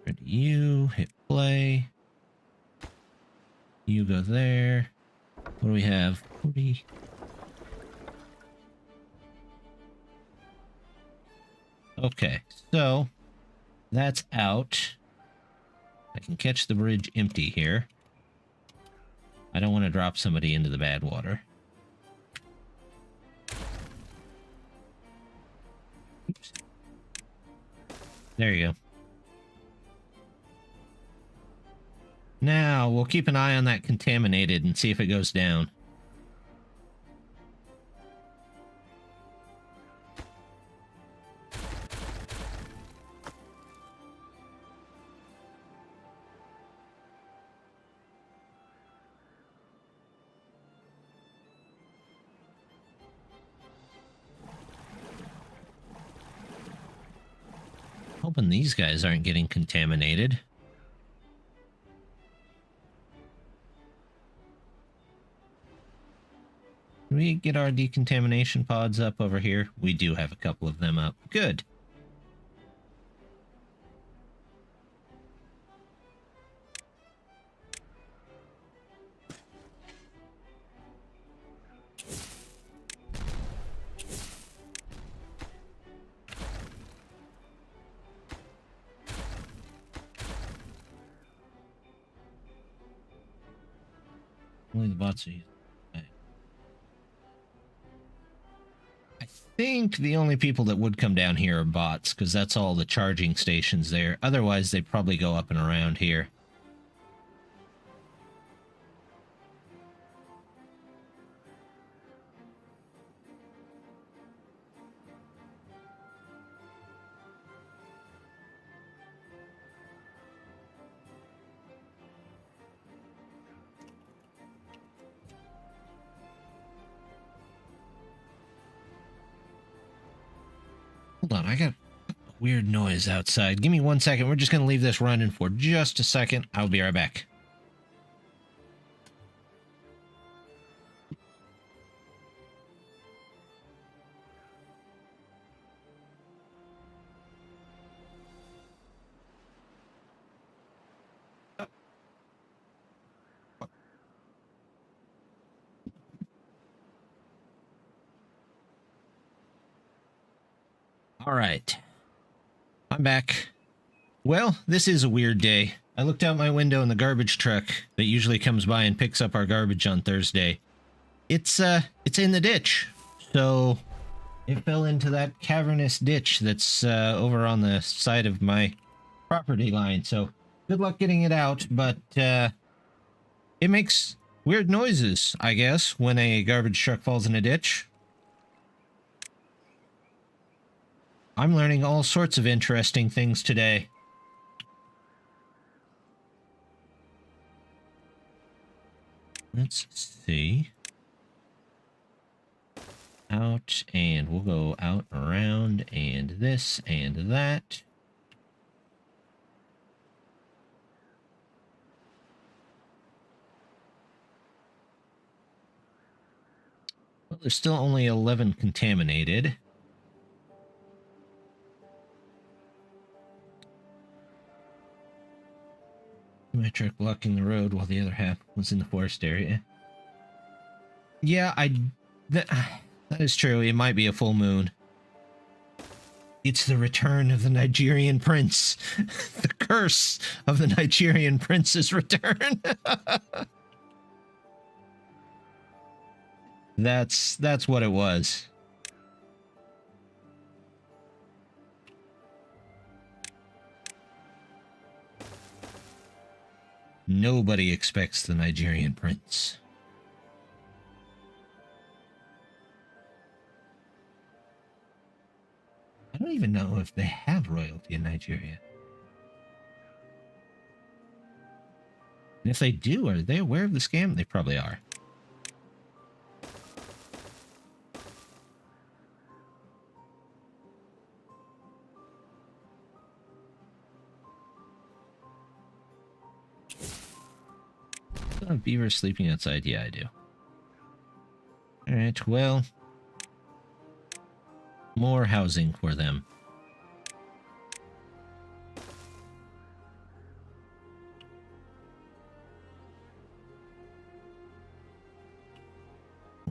Turn to you, hit play. You go there. What do we have? 40. Okay, so that's out. I can catch the bridge empty here. I don't want to drop somebody into the BadWater. Oops. There you go. Now, we'll keep an eye on that contaminated and see if it goes down. Hoping these guys aren't getting contaminated. Can we get our decontamination pods up over here? We do have a couple of them up. Good. Only the bots are using. I think the only people that would come down here are bots, because that's all the charging stations there. Otherwise, they'd probably go up and around here. Hold on, I got a weird noise outside. Give me 1 second. We're just going to leave this running for just a second. I'll be right back. All right. I'm back. Well, this is a weird day. I looked out my window and the garbage truck that usually comes by and picks up our garbage on Thursday. It's in the ditch. So it fell into that cavernous ditch that's over on the side of my property line. So good luck getting it out, but it makes weird noises, I guess, when a garbage truck falls in a ditch. I'm learning all sorts of interesting things today. Let's see. Out, and we'll go out and around, and this, and that. Well, there's still only 11 contaminated. My truck blocking the road while the other half was in the forest area. Yeah, that is true. It might be a full moon. It's the return of the Nigerian prince. The curse of the Nigerian prince's return. That's what it was. Nobody expects the Nigerian prince. I don't even know if they have royalty in Nigeria. And if they do, are they aware of the scam? They probably are. Beavers sleeping outside? Yeah, I do. Alright, well, more housing for them.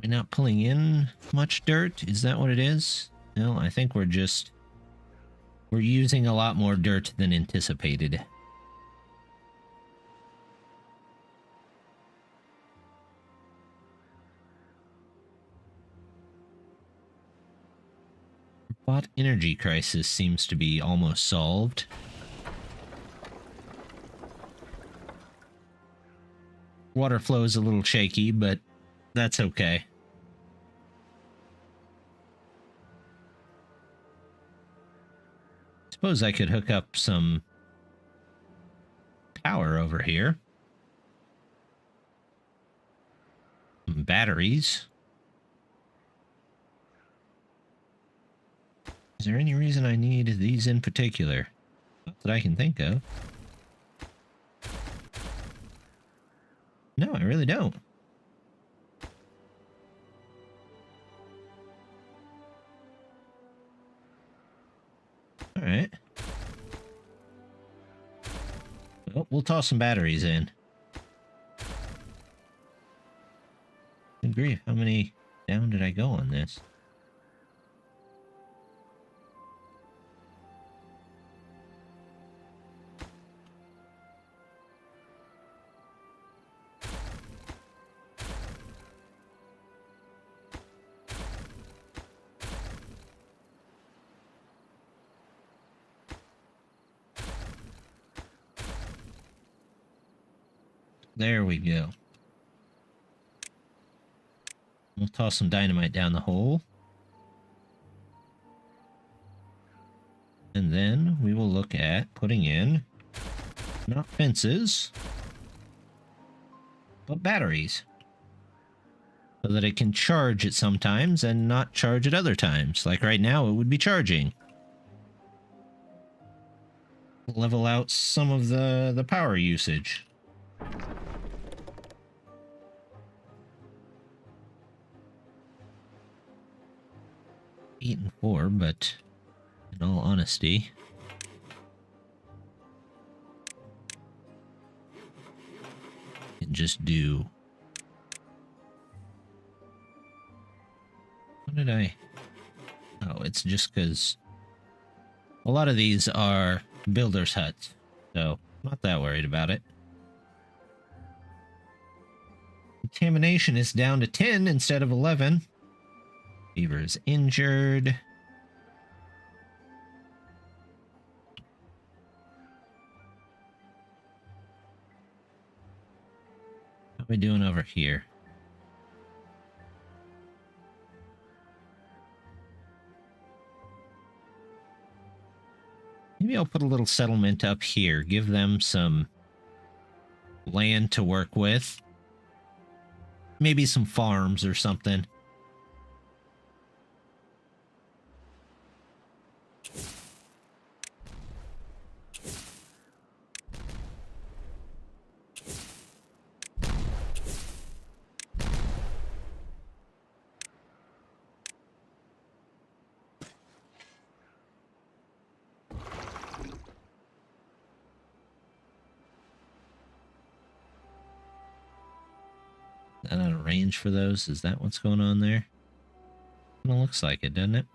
We're not pulling in much dirt? Is that what it is? No, I think we're using a lot more dirt than anticipated. Bot energy crisis seems to be almost solved. Water flow is a little shaky, but that's okay. Suppose I could hook up some power over here. Some batteries. Is there any reason I need these in particular? Not that I can think of. No, I really don't. Alright. Well, we'll toss some batteries in. Good grief, how many down did I go on this? There we go. We'll toss some dynamite down the hole. And then we will look at putting in, not fences, but batteries. So that it can charge at some times and not charge at other times. Like right now, it would be charging. Level out some of the power usage. 8 and 4, but in all honesty, you can just do. What did I? Oh, it's just because a lot of these are builders' huts, so not that worried about it. Contamination is down to 10 instead of 11. Beaver is injured. How are we doing over here? Maybe I'll put a little settlement up here. Give them some land to work with. Maybe some farms or something. Is that out of range for those? Is that what's going on there? It looks like it, doesn't it?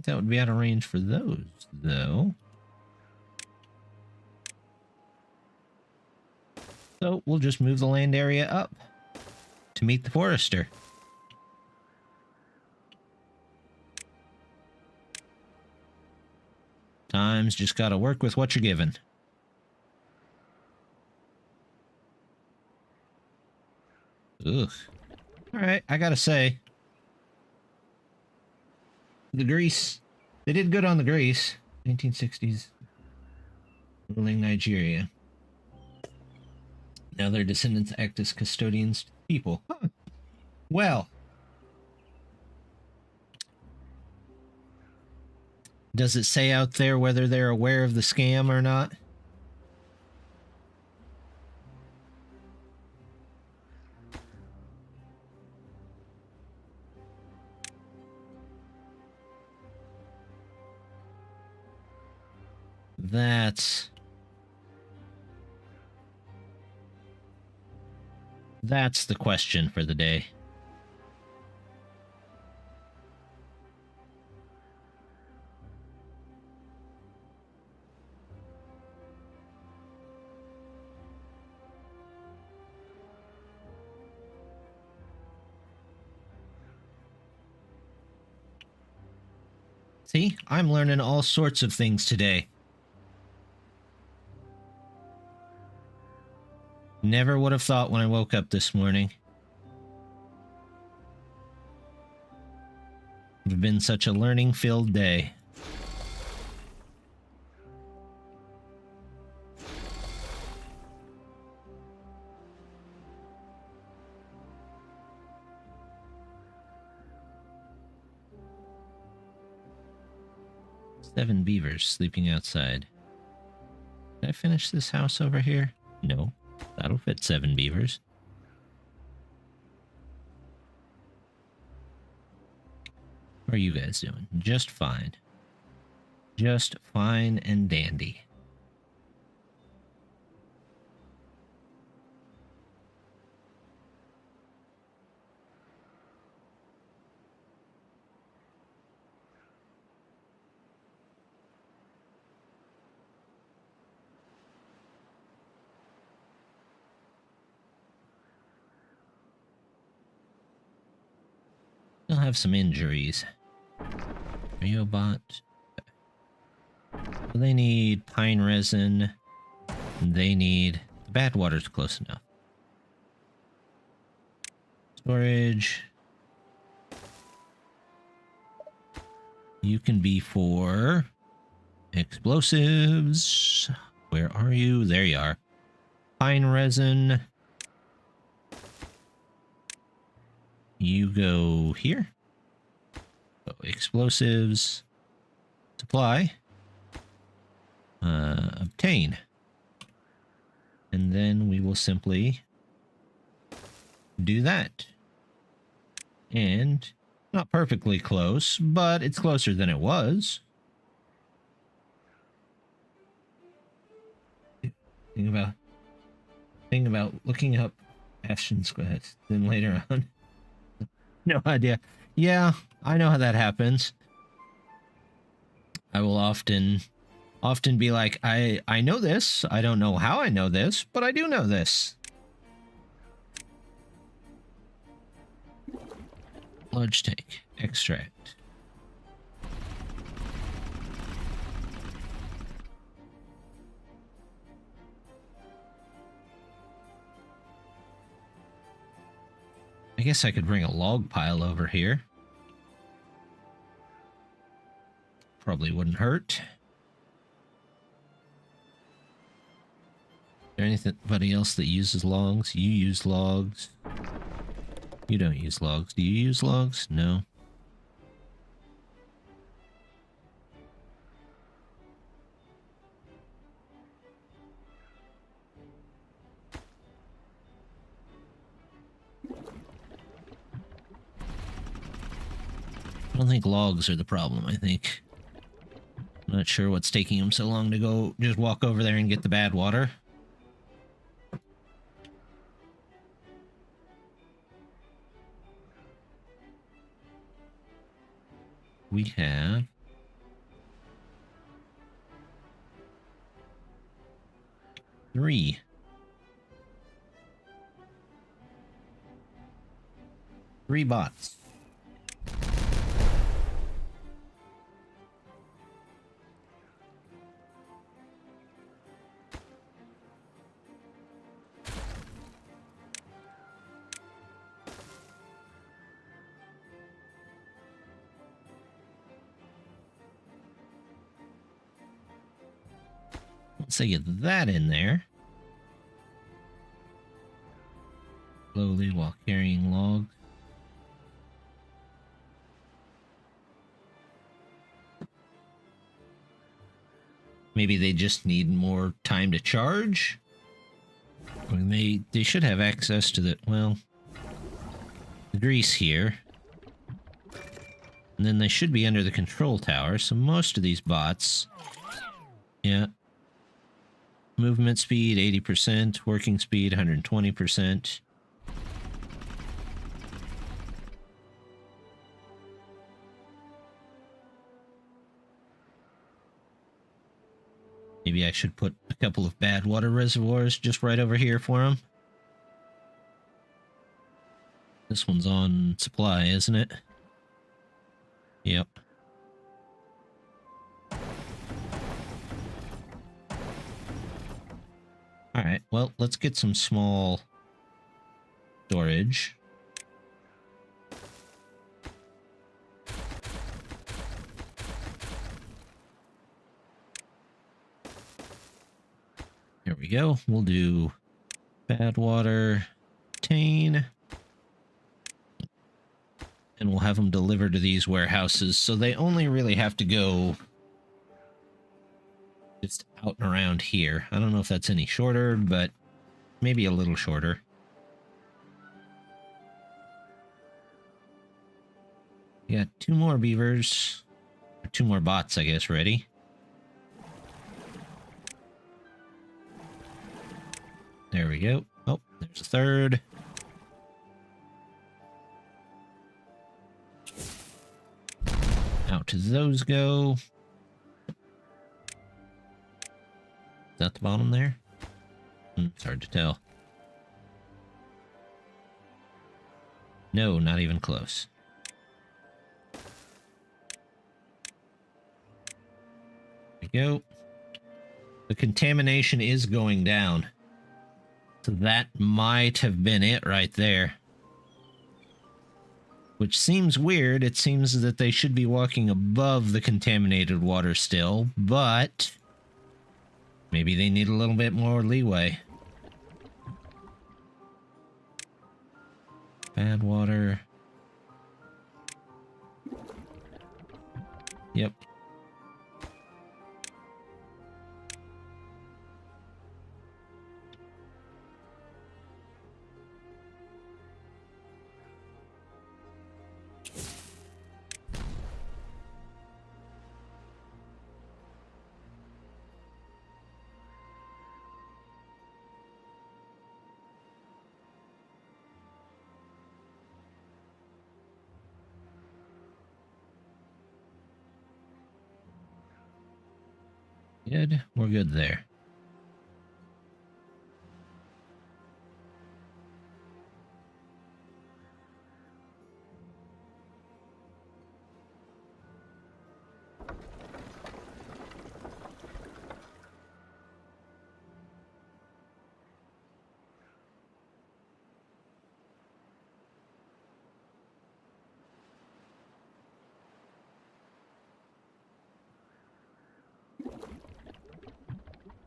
That would be out of range for those, though. So we'll just move the land area up to meet the forester. Times just gotta work with what you're given. Ugh. Alright, I gotta say, the grease, they did good on the grease. 1960s. ruling Nigeria. Now their descendants act as custodians to the people. Huh. Well, does it say out there whether they're aware of the scam or not? That's the question for the day. See, I'm learning all sorts of things today. Never would have thought when I woke up this morning. It's been such a learning-filled day. Seven beavers sleeping outside. Did I finish this house over here? No. That'll fit 7 beavers. How are you guys doing? Just fine. Just fine and dandy. They'll have some injuries. Are you a bot? Well, they need pine resin. They need... The BadWater's close enough. Storage. You can be for... explosives. Where are you? There you are. Pine resin. You go here. Go explosives. Supply. Obtain. And then we will simply do that. And not perfectly close, but it's closer than it was. Think about looking up Ashton Squads, then later on. No idea. Yeah, I know how that happens. I will often be like, I know this. I don't know how I know this, but I do know this. Large tank. Extract. I guess I could bring a log pile over here. Probably wouldn't hurt. Is there anybody else that uses logs? You use logs. You don't use logs. Do you use logs? No. I don't think logs are the problem, I think. I'm not sure what's taking them so long to go just walk over there and get the BadWater. We have... three bots. once they get that in there, slowly while carrying logs. Maybe they just need more time to charge. I mean, they should have access to the, well, the grease here. And then they should be under the control tower, so most of these bots, yeah. Movement speed, 80%, working speed, 120%. Maybe I should put a couple of BadWater reservoirs just right over here for them. This one's on supply, isn't it? Yep. Alright, well, let's get some small storage. There we go. We'll do BadWater, Tane, and we'll have them delivered to these warehouses, so they only really have to go just out and around here. I don't know if that's any shorter, but maybe a little shorter. We got 2 more beavers, or 2 more bots, I guess, ready. There we go. Oh, there's a third. Out to those go. Is that the bottom there? It's hard to tell. No, not even close. There we go. The contamination is going down. So that might have been it right there. Which seems weird. It seems that they should be walking above the contaminated water still, but maybe they need a little bit more leeway. BadWater. Yep. Good. We're good there.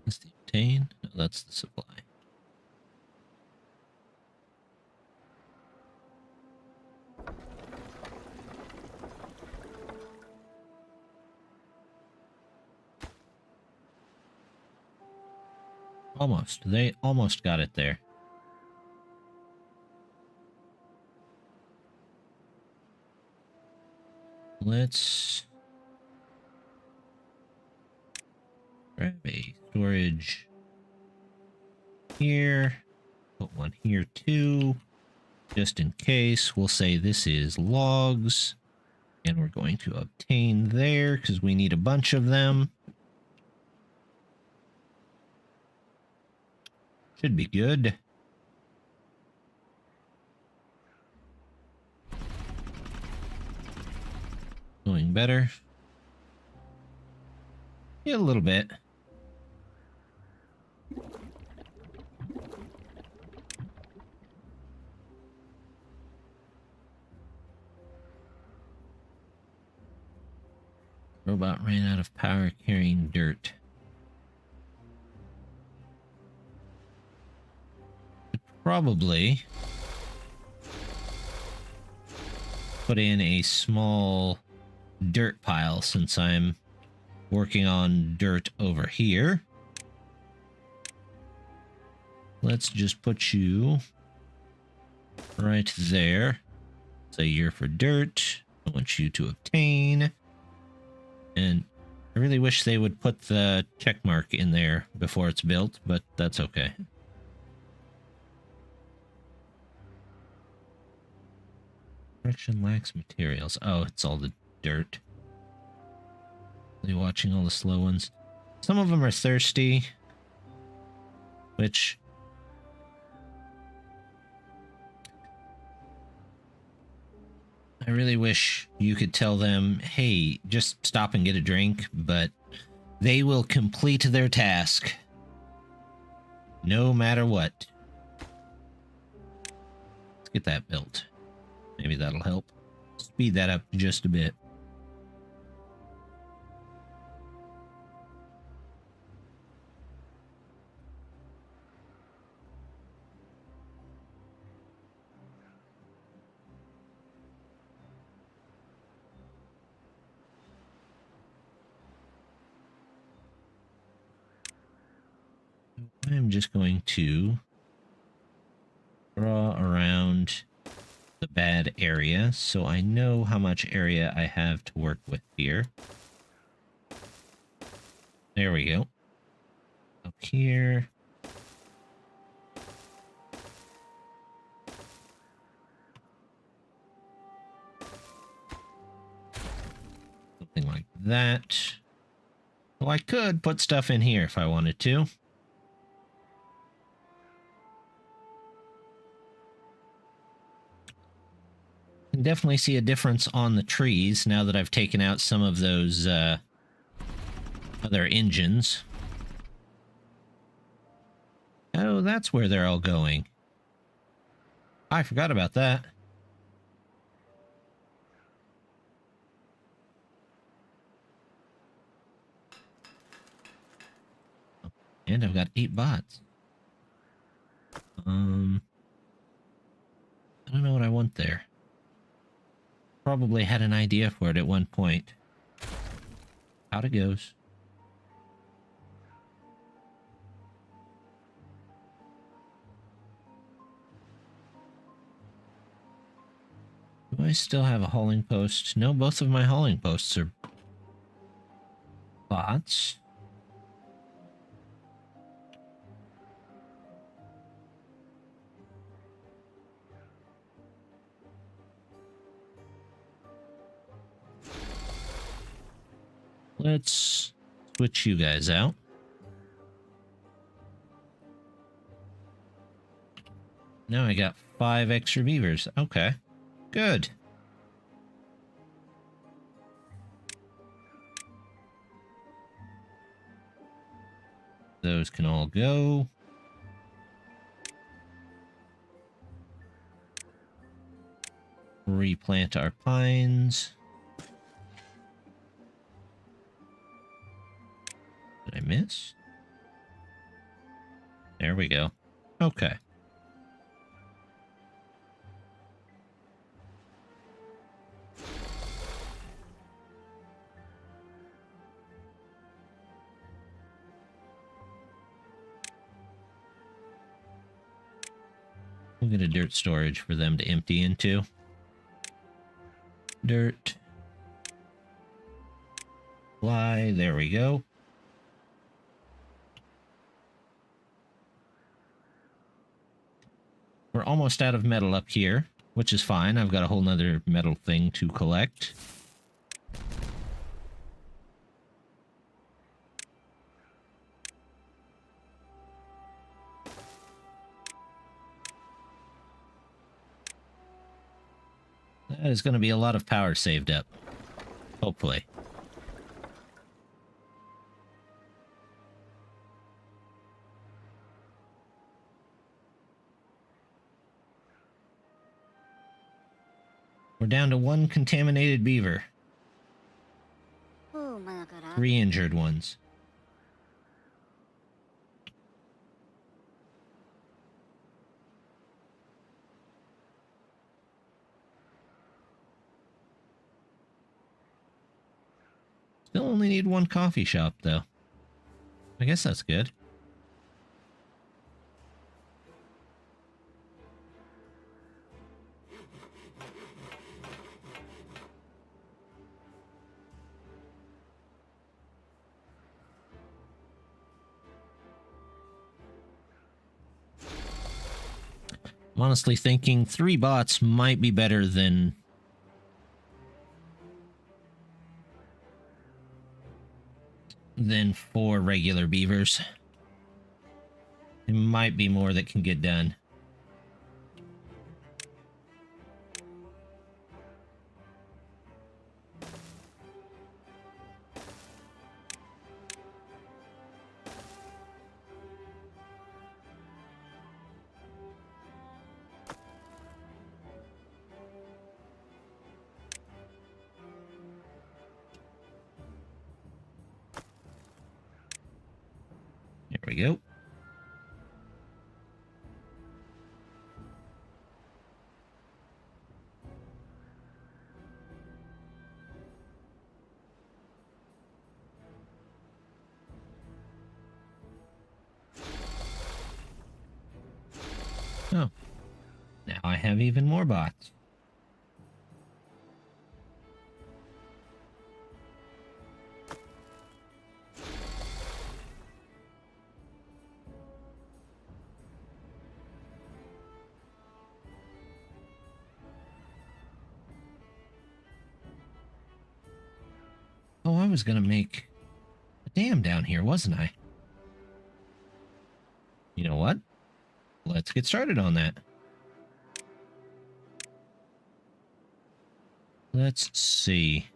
That's the obtain. No, that's the supply. Almost. They almost got it there. Let's grab a storage here. Put one here too. Just in case, we'll say this is logs. And we're going to obtain there because we need a bunch of them. Should be good. Going better. Yeah, a little bit. Robot ran out of power carrying dirt. probably put in a small dirt pile since I'm working on dirt over here. Let's just put you right there. Say you're for dirt. I want you to obtain. And I really wish they would put the check mark in there before it's built, but that's okay. Correction lacks materials. Oh, it's all the dirt. Are you watching all the slow ones? Some of them are thirsty, which I really wish you could tell them, hey, just stop and get a drink, but they will complete their task no matter what. Let's get that built. Maybe that'll help speed that up just a bit. I'm just going to draw around the bad area so I know how much area I have to work with here. There we go. Up here. Something like that. Well, I could put stuff in here if I wanted to. Can definitely see a difference on the trees now that I've taken out some of those other engines. Oh, that's where they're all going. I forgot about that. And I've got 8 bots. I don't know what I want there. Probably had an idea for it at one point. Out it goes. Do I still have a hauling post? No, both of my hauling posts are bots. Let's switch you guys out. Now I got 5 extra beavers. Okay, good. Those can all go. Replant our pines. Did I miss? There we go. Okay. We'll get a dirt storage for them to empty into. Dirt. Fly. There we go. We're almost out of metal up here, which is fine. I've got a whole nother metal thing to collect. That is going to be a lot of power saved up. Hopefully. We're down to 1 contaminated beaver. 3 injured ones. Still only need one coffee shop, though. I guess that's good. I'm honestly thinking 3 bots might be better than than 4 regular beavers. It might be more that can get done. There we go. Oh, now I have even more bots. Oh, I was gonna make a dam down here, wasn't I? You know what? Let's get started on that. Let's see.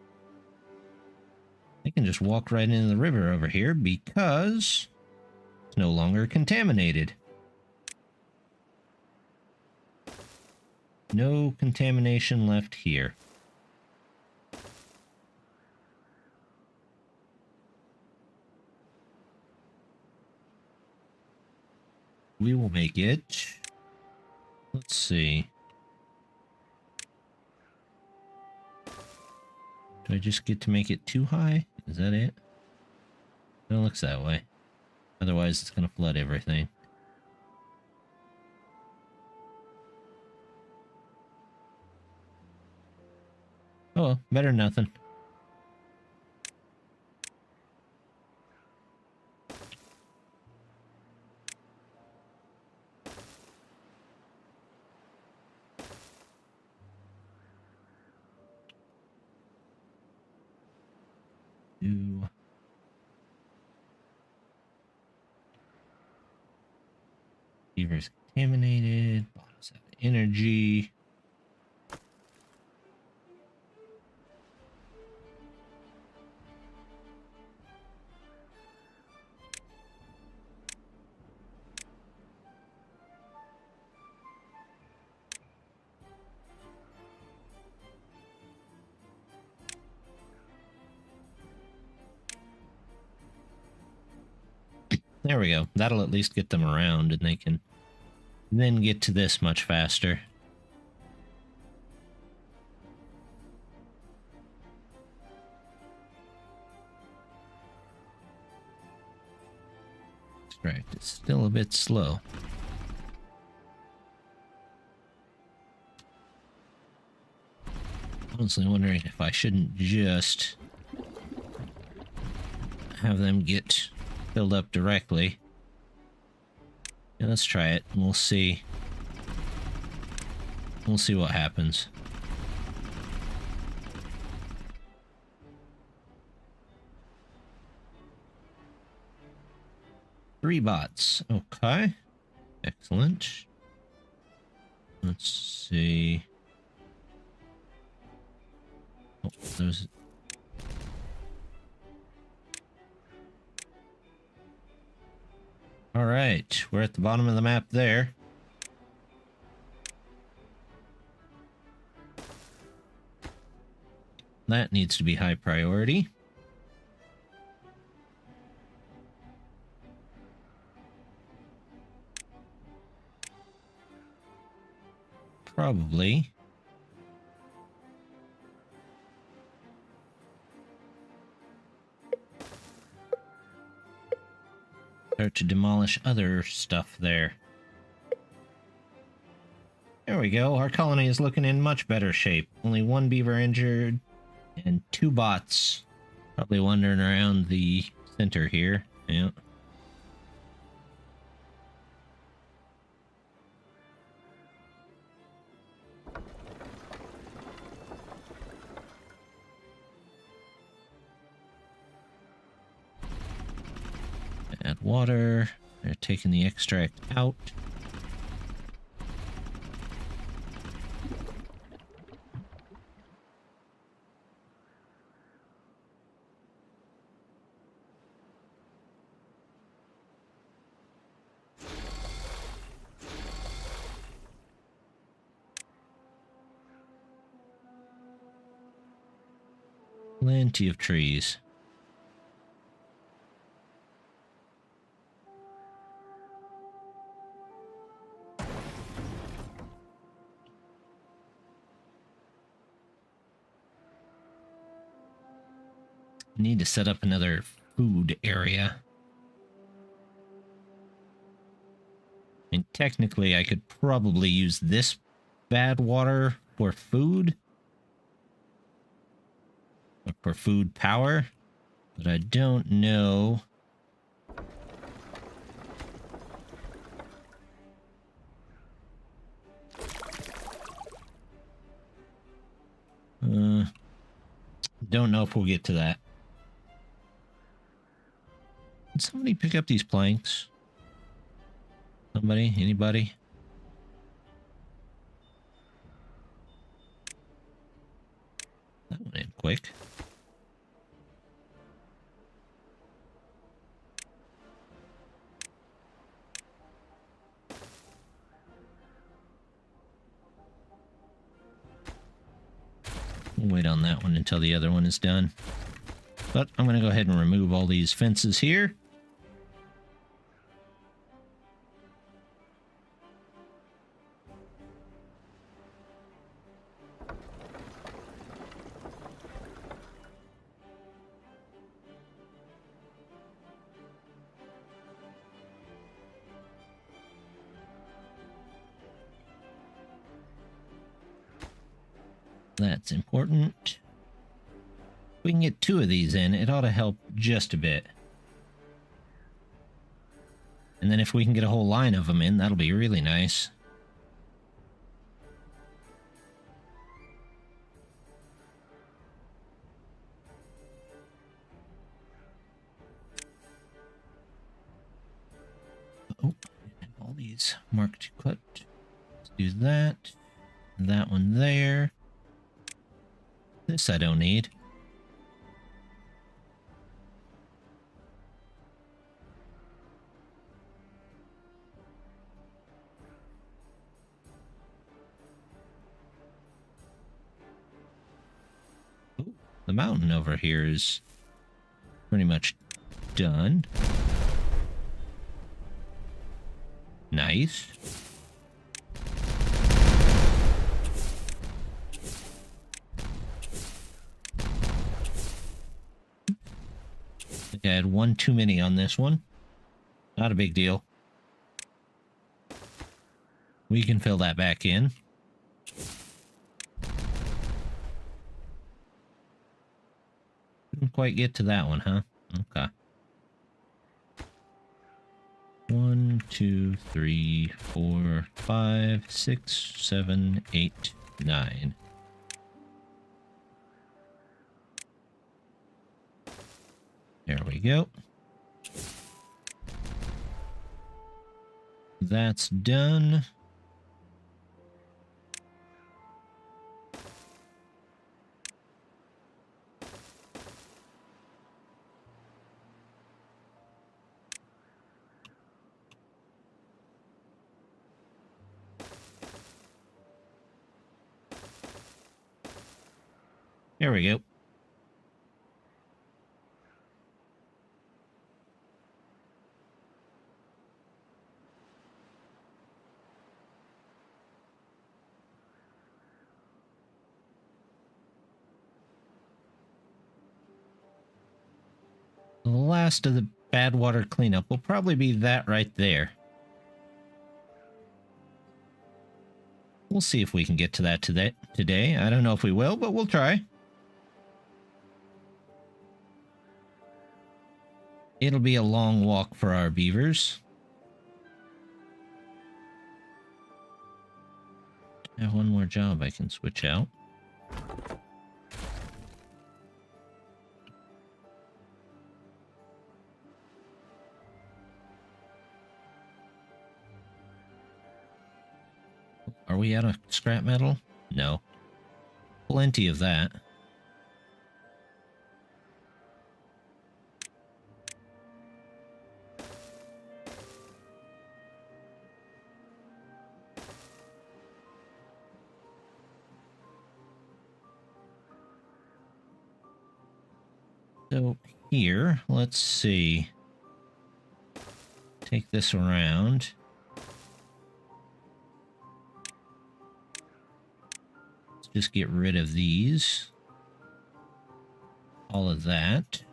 I can just walk right into the river over here because it's no longer contaminated. No contamination left here. We will make it. Let's see. Do I just get to make it too high? Is that it? It looks that way. Otherwise, it's going to flood everything. Oh, well, better than nothing. Beaver's contaminated. Bottoms have energy. There we go. That'll at least get them around and they can then get to this much faster. Extract is still a bit slow. Honestly wondering if I shouldn't just have them get filled up directly. Yeah, let's try it and we'll see. We'll see what happens. Three bots. Okay. Excellent. Let's see. Oh, there's... All right, we're at the bottom of the map there. That needs to be high priority. Probably. Start to demolish other stuff there. There we go. Our colony is looking in much better shape. Only one beaver injured and 2 bots probably wandering around the center here. Yeah. Add water. They're taking the extract out. Plenty of trees. Need to set up another food area. And technically, I could probably use this BadWater for food. Or for food power. But I don't know. Don't know if we'll get to that. Did somebody pick up these planks? Somebody? Anybody? That went in quick. We'll wait on that one until the other one is done. But I'm going to go ahead and remove all these fences here. That's important. If we can get 2 of these in, it ought to help just a bit. And then if we can get a whole line of them in, that'll be really nice. Oh, all these marked to cut. Let's do that. That one there. This I don't need. Ooh, the mountain over here is pretty much done. Nice. I had 1 too many on this one. Not a big deal. We can fill that back in. Didn't quite get to that one, huh? Okay. 1, 2, 3, 4, 5, 6, 7, 8, 9. There we go. That's done. There we go. The last of the BadWater cleanup will probably be that right there. We'll see if we can get to that today. I don't know if we will, but we'll try. It'll be a long walk for our beavers. I have one more job I can switch out. Are we out of scrap metal? No. Plenty of that. So here, let's see. Take this around. Let's just get rid of these. All of that.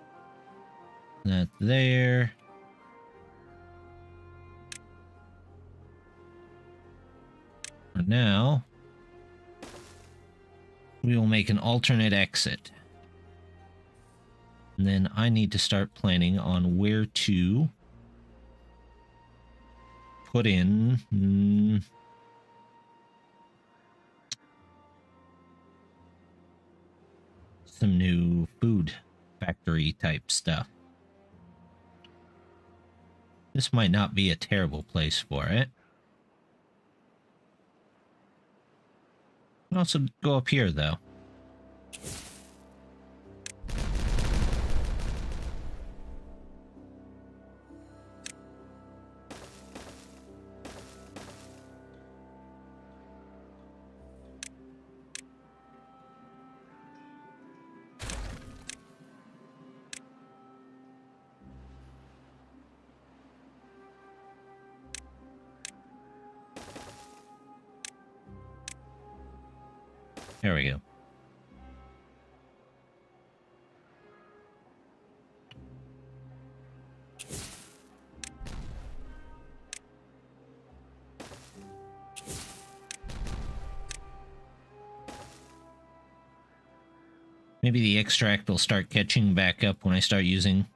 That there. For now, we will make an alternate exit. And then I need to start planning on where to put in some new food factory type stuff. This might not be a terrible place for it. I'll also go up here though. There we go. Maybe the extract will start catching back up when I start using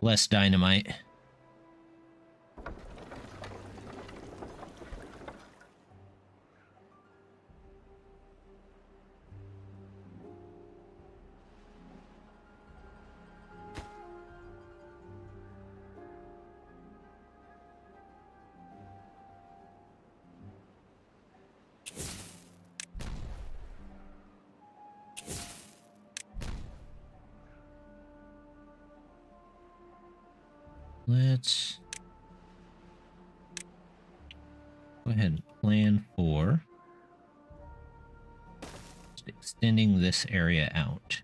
less dynamite. Let's go ahead and plan for just extending this area out.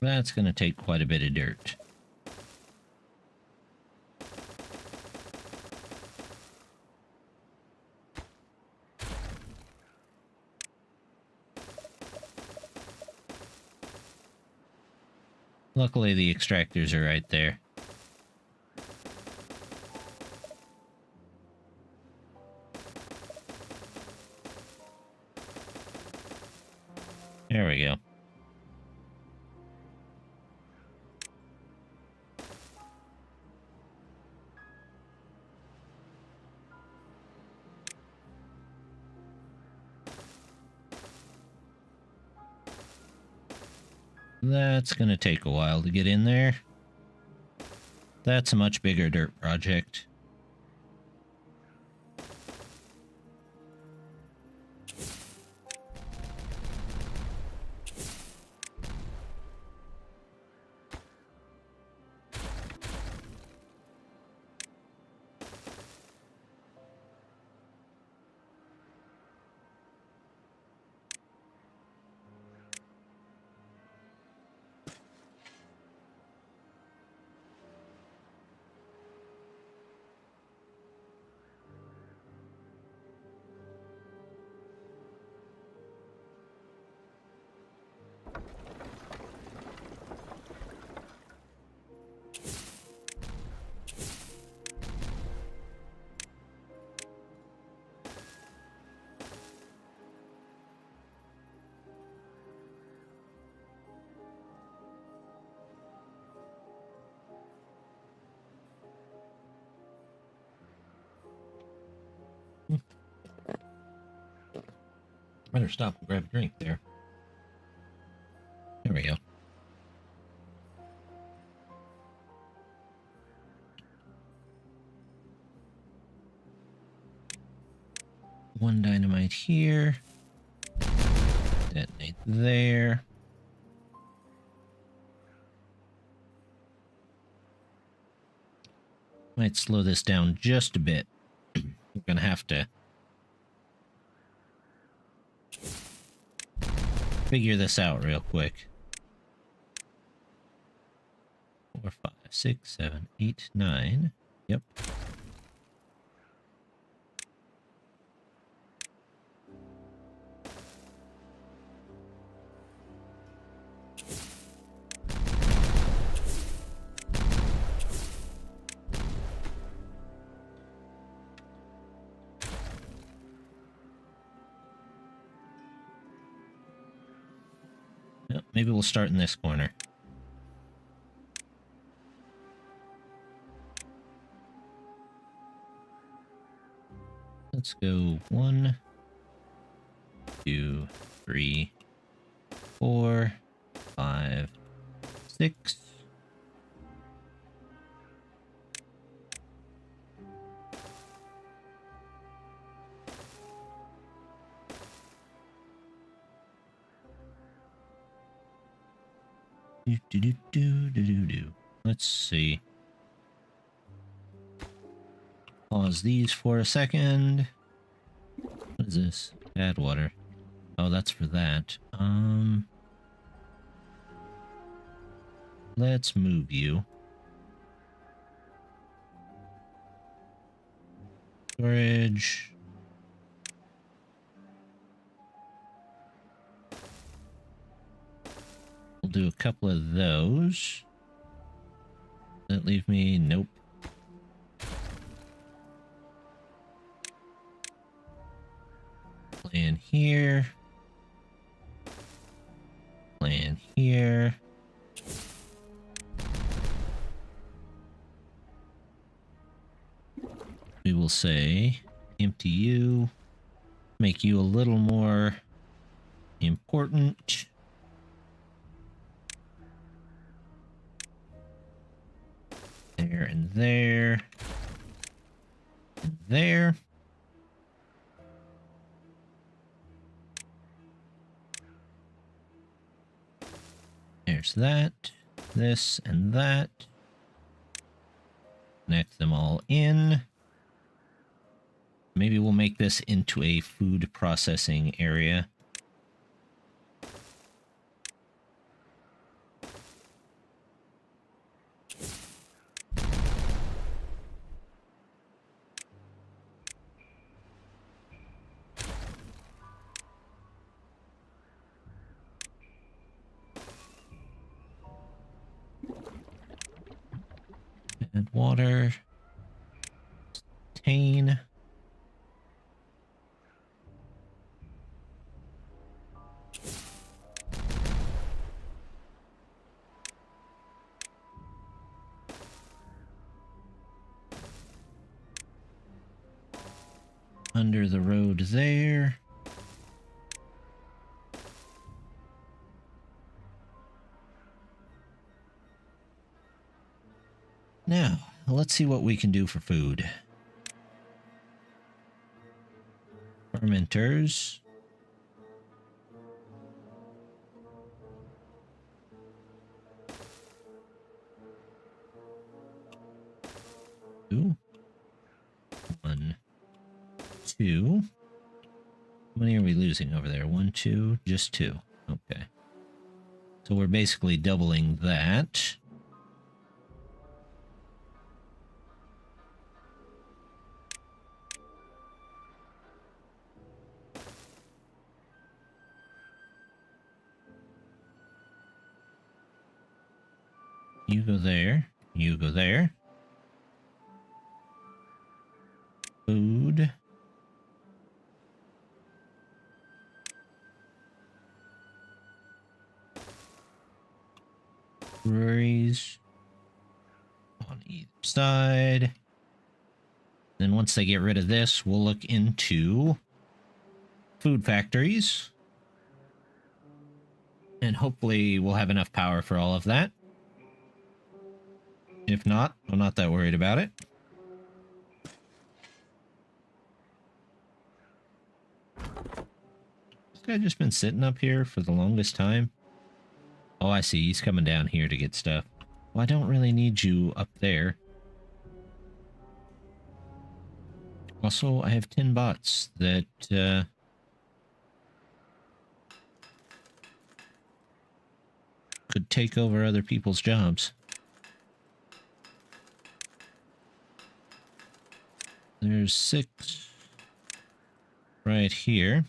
That's going to take quite a bit of dirt. Luckily, the extractors are right there. There we go. That's going to take a while to get in there. That's a much bigger dirt project. Better stop and grab a drink there. There we go. One dynamite here. Detonate there. Might slow this down just a bit. We're gonna have to figure this out real quick. 4, 5, 6, 7, 8, 9. Yep. Yep, maybe we'll start in this corner. Let's go 1, 2, 3, 4, 5, 6. Let's see. Pause these for a second. What is this? BadWater. Oh, that's for that. Let's move you. Storage. We'll do a couple of those. Does that leave me? Nope. Plan here. Plan here. We will say empty you. Make you a little more important. There and there. And there. There's that. This and that. Connect them all in. Maybe we'll make this into a food processing area. And water. Tain. Under the road there. Now, let's see what we can do for food. Fermenters. Two. 1, 2. How many are we losing over there? 1, 2, just 2. Okay. So we're basically doubling that. You go there. You go there. Food. Breweries. On either side. Then once they get rid of this, we'll look into food factories. And hopefully we'll have enough power for all of that. If not, I'm not that worried about it. This guy just been sitting up here for the longest time. Oh, I see. He's coming down here to get stuff. Well, I don't really need you up there. Also, I have 10 bots that, could take over other people's jobs. There's 6 right here.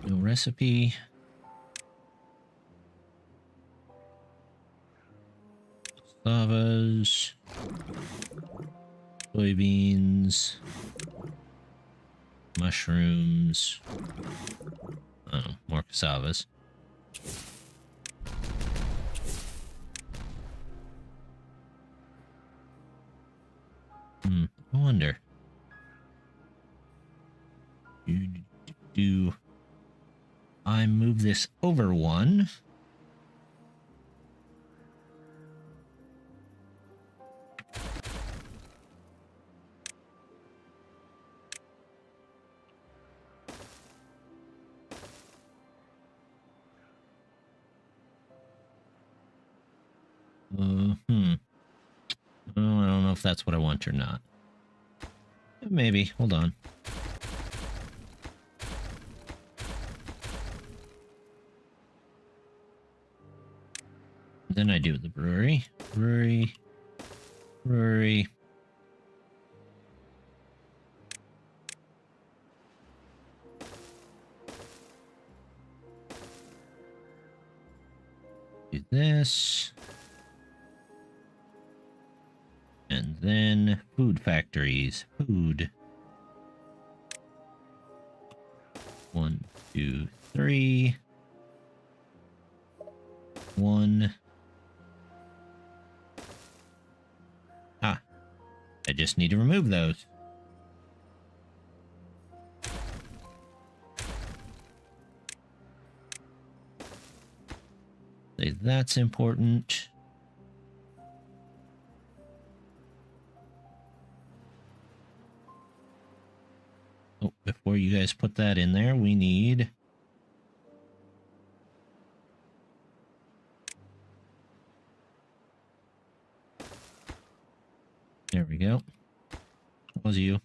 No recipe. Cassavas. Soybeans. Mushrooms. Oh, more cassavas. I wonder. Do I move this over one? Oh, I don't know if that's what I want or not. Maybe. Hold on. Then I do the brewery. Brewery. Do this. And then food factories. Food. 1, 2, 3. 1. Ah. I just need to remove those. Say that's important. Oh, before you guys put that in there, we need... There we go. That was you.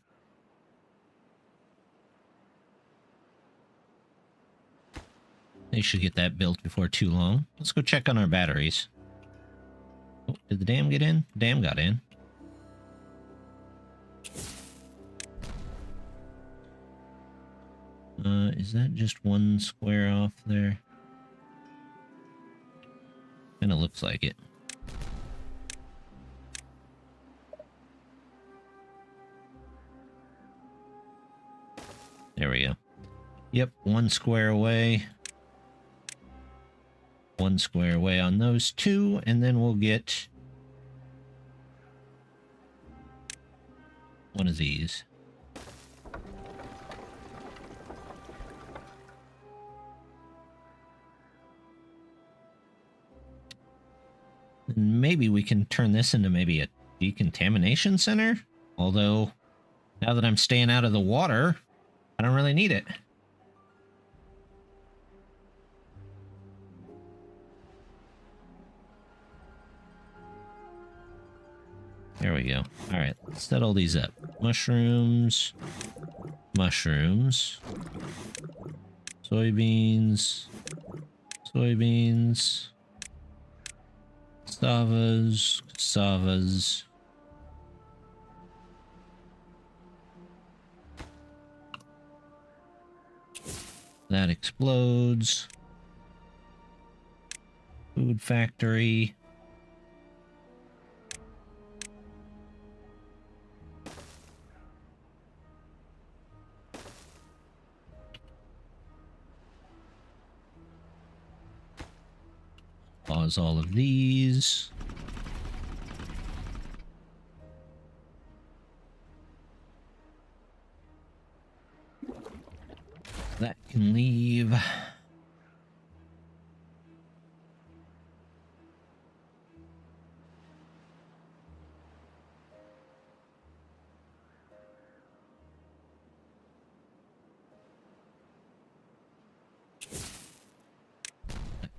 They should get that built before too long. Let's go check on our batteries. Oh, did the dam get in? The dam got in. Is that just one square off there? Kinda looks like it. There we go. Yep, one square away. One square away on those two, and then we'll get one of these. And maybe we can turn this into maybe a decontamination center. Although, now that I'm staying out of the water, I don't really need it. There we go. All right, let's settle these up. Mushrooms. Mushrooms. Soybeans. Soybeans. Cassavas. Cassavas. That explodes. Food factory. Pause all of these. That can leave. That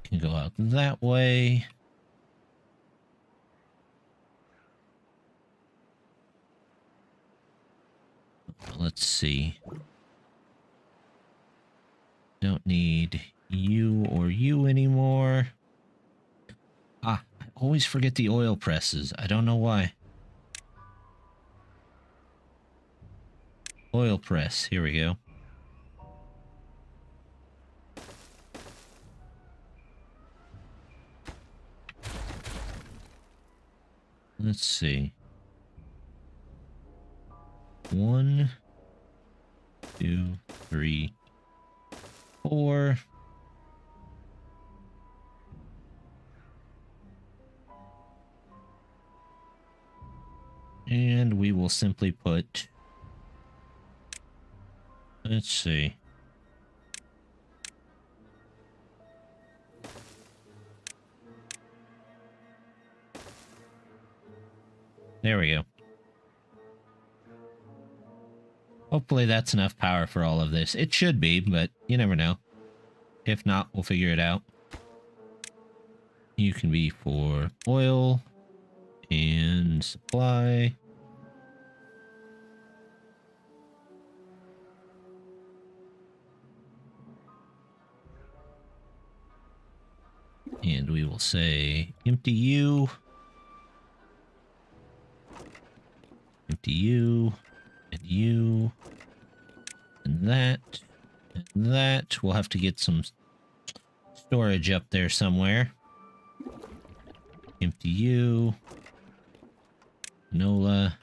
can go out that way. Let's see. Don't need you or you anymore. Ah, I always forget the oil presses. I don't know why. Oil press. Here we go. Let's see. 1, 2, 3, 4. And we will simply put, let's see. There we go. Hopefully that's enough power for all of this. It should be, but you never know. If not, we'll figure it out. You can be for oil and supply. And we will say empty you. Empty you. And you. And that. And that. We'll have to get some storage up there somewhere. Empty you. Nola.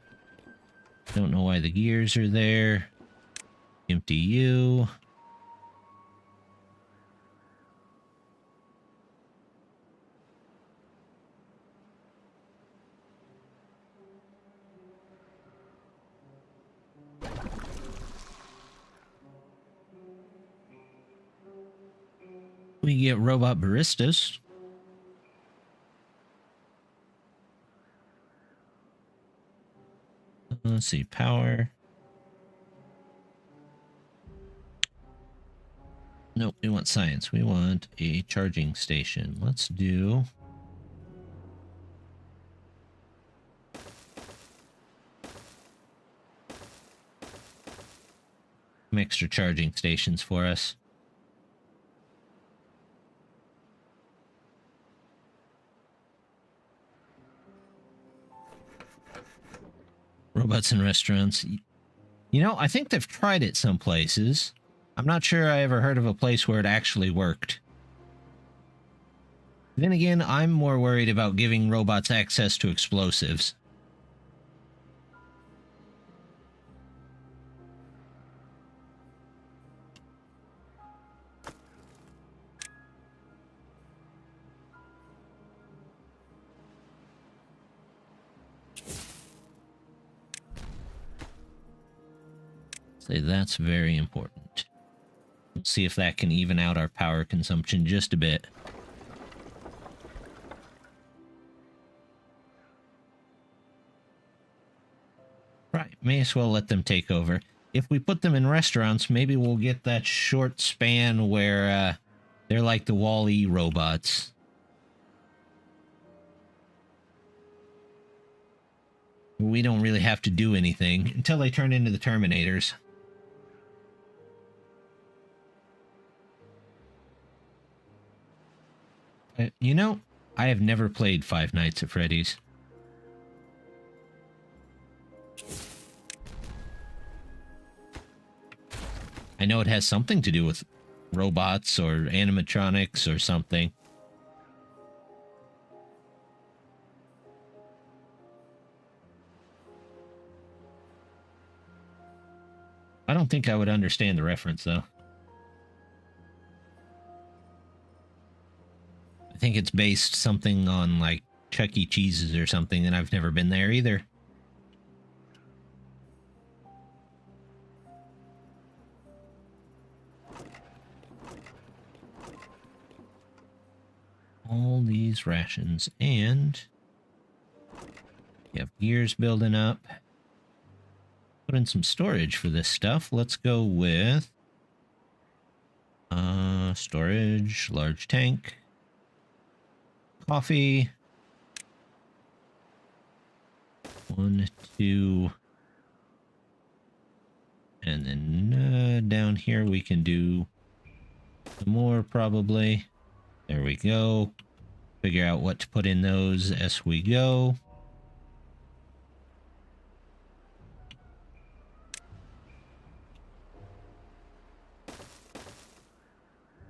Don't know why the gears are there. Empty you. We get robot baristas. Let's see, power. Nope, we want science. We want a charging station. Let's do... some extra charging stations for us. Robots in restaurants. You know, I think they've tried it some places. I'm not sure I ever heard of a place where it actually worked. Then again, I'm more worried about giving robots access to explosives. Say that's very important. Let's see if that can even out our power consumption just a bit. Right, may as well let them take over. If we put them in restaurants, maybe we'll get that short span where they're like the Wall-E robots. We don't really have to do anything until they turn into the Terminators. You know, I have never played Five Nights at Freddy's. I know it has something to do with robots or animatronics or something. I don't think I would understand the reference, though. I think it's based something on, like, Chuck E. Cheese's or something, and I've never been there either. all these rations, and you have gears building up. Put in some storage for this stuff. Let's go with storage, large tank, coffee, 1, 2, and then down here we can do some more probably. There we go. Figure out what to put in those as we go.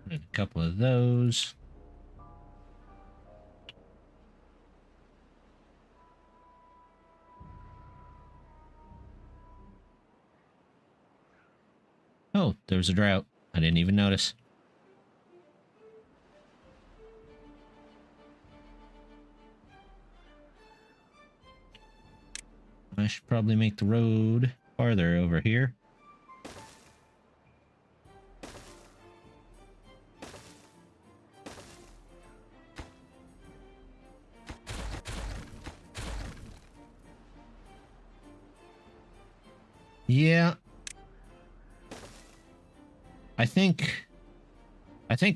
A couple of those. Oh, there was a drought. I didn't even notice. I should probably make the road farther over here. Yeah. I think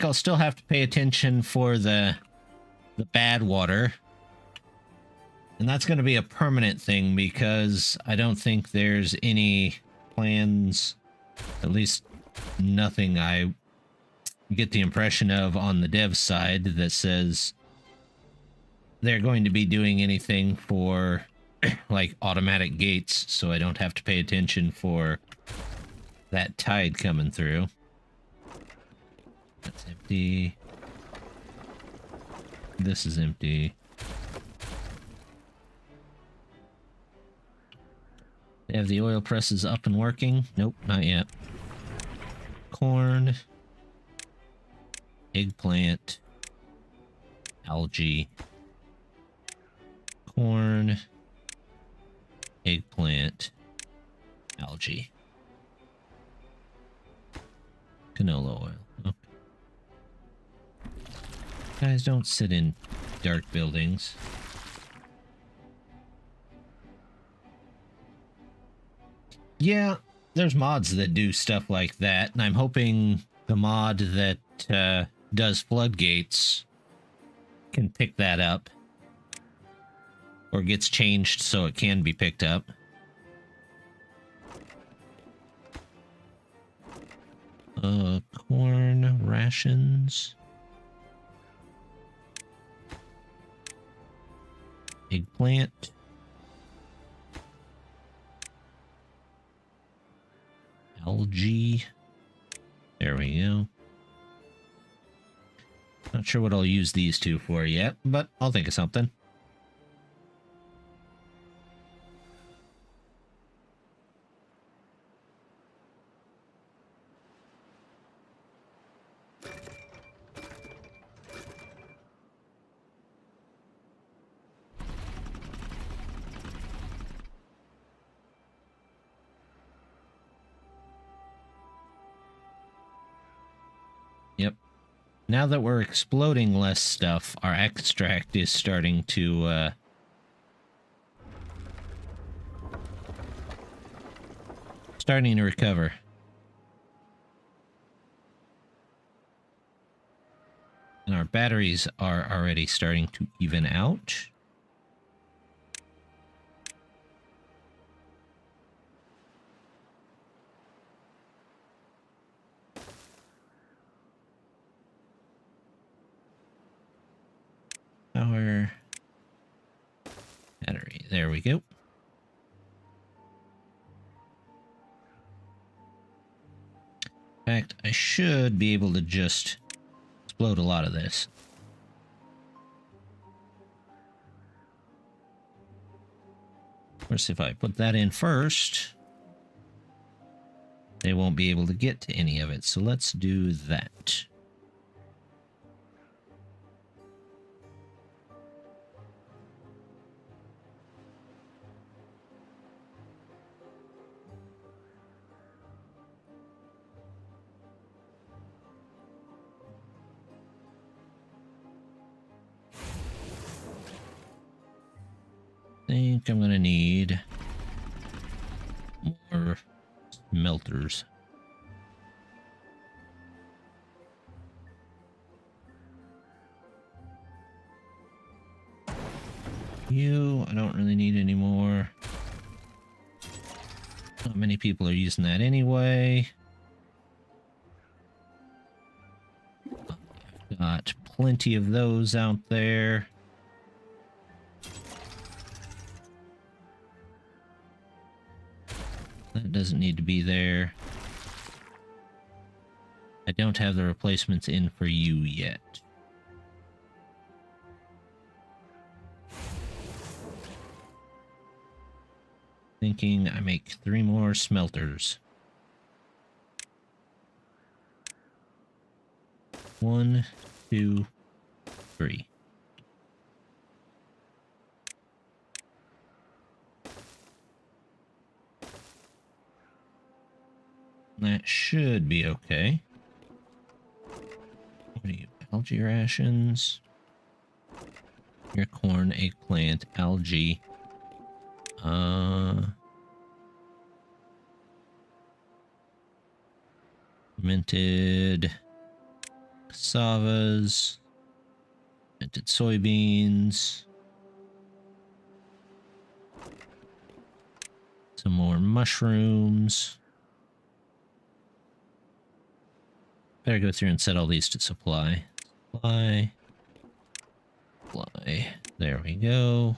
I'll still have to pay attention for the BadWater. And that's going to be a permanent thing because I don't think there's any plans, at least nothing I get the impression of on the dev side that says they're going to be doing anything for like automatic gates, so I don't have to pay attention for that tide coming through. That's empty. This is empty. They have the oil presses up and working? Nope, not yet. Corn. Eggplant. Algae. Corn. Eggplant. Algae. Canola oil. Okay. Guys, don't sit in dark buildings. Yeah, there's mods that do stuff like that, and I'm hoping the mod that does floodgates can pick that up. Or gets changed so it can be picked up. Corn rations. Eggplant. Algae. There we go. Not sure what I'll use these two for yet, but I'll think of something. Yep. Now that we're exploding less stuff, our extract is starting to recover. And our batteries are already starting to even out. Power. Battery. There we go. In fact, I should be able to just explode a lot of this. Of course, if I put that in first, they won't be able to get to any of it. So let's do that. I'm going to need more smelters. You, I don't really need any more. Not many people are using that anyway. I've got plenty of those out there. That doesn't need to be there. I don't have the replacements in for you yet. Thinking I make 3 more smelters. 1, 2, 3. That should be okay. What are you? Algae rations. Your corn, eggplant, algae. Fermented cassavas. Fermented soybeans. Some more mushrooms. Better go through and set all these to supply. Supply. Supply. There we go.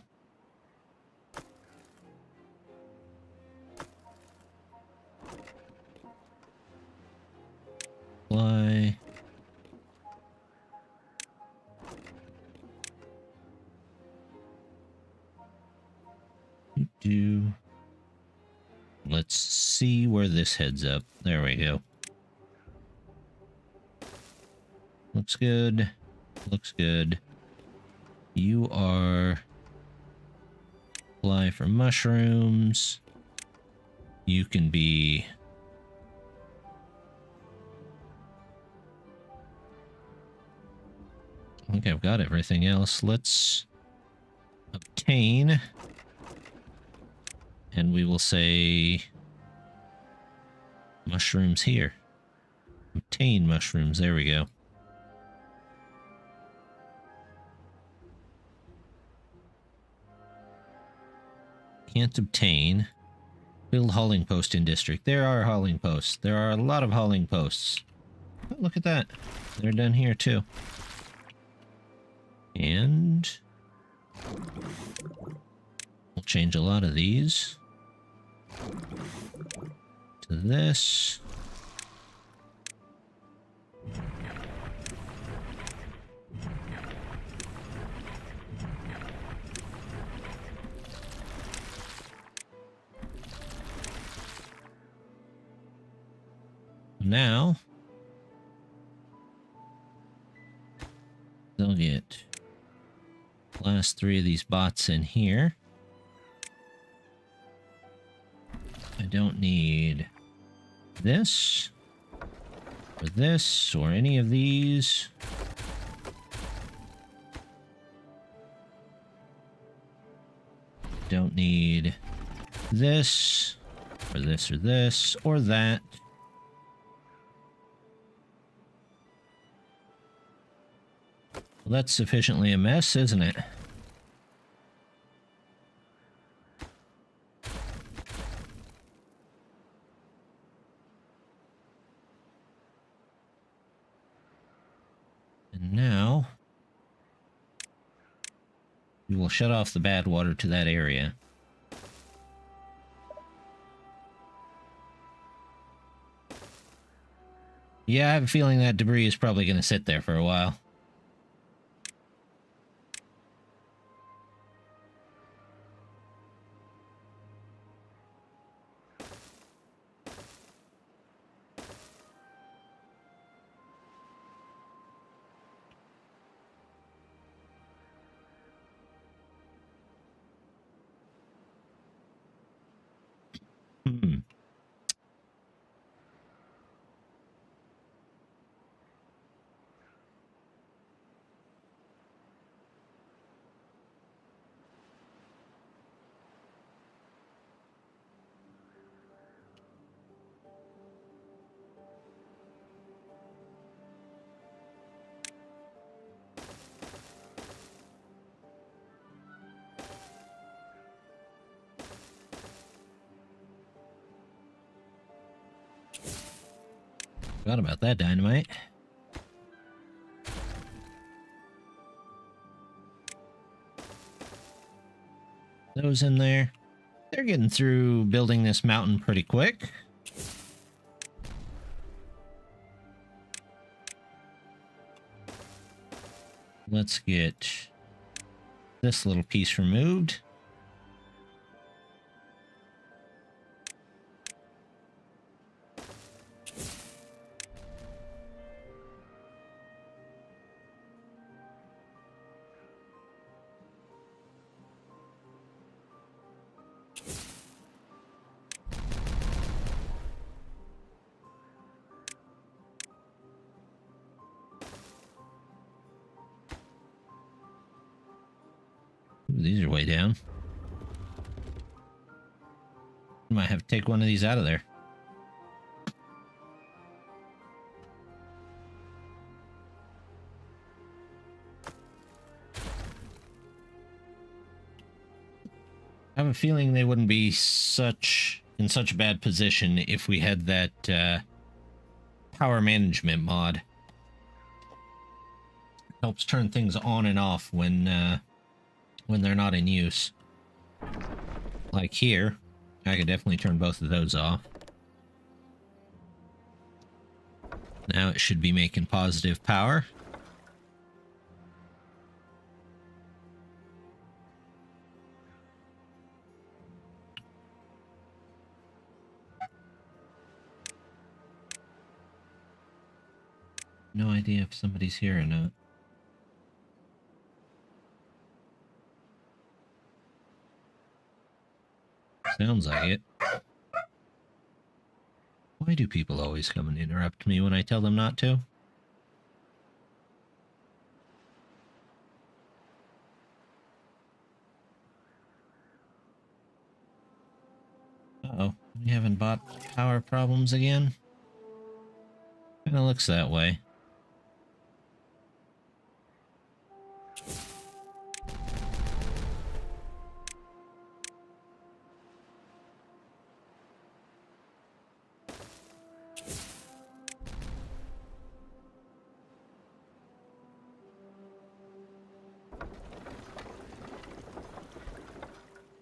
Supply. Let's see where this heads up. There we go. Looks good. Looks good. You are apply for mushrooms. You can be I think I've got everything else. Let's obtain. And we will say mushrooms here. Obtain mushrooms. There we go. Can't obtain. Build hauling post in district. There are hauling posts. There are a lot of hauling posts. Oh, look at that. They're done here too. And we'll change a lot of these to this. Now they'll get the last 3 of these bots in here. I don't need this or this or any of these. Don't need this or this or this or that. Well, that's sufficiently a mess, isn't it? And now we will shut off the bad water to that area. Yeah, I have a feeling that debris is probably going to sit there for a while. Forgot about that dynamite. Those in there. They're getting through building this mountain pretty quick. Let's get this little piece removed. Ooh, these are way down. Might have to take one of these out of there. I have a feeling they wouldn't be in such a bad position if we had that power management mod. Helps turn things on and off when they're not in use. Like here, I could definitely turn both of those off. Now it should be making positive power. No idea if somebody's here or not. Sounds like it. Why do people always come and interrupt me when I tell them not to? Uh-oh, we haven't bought power problems again? Kinda looks that way.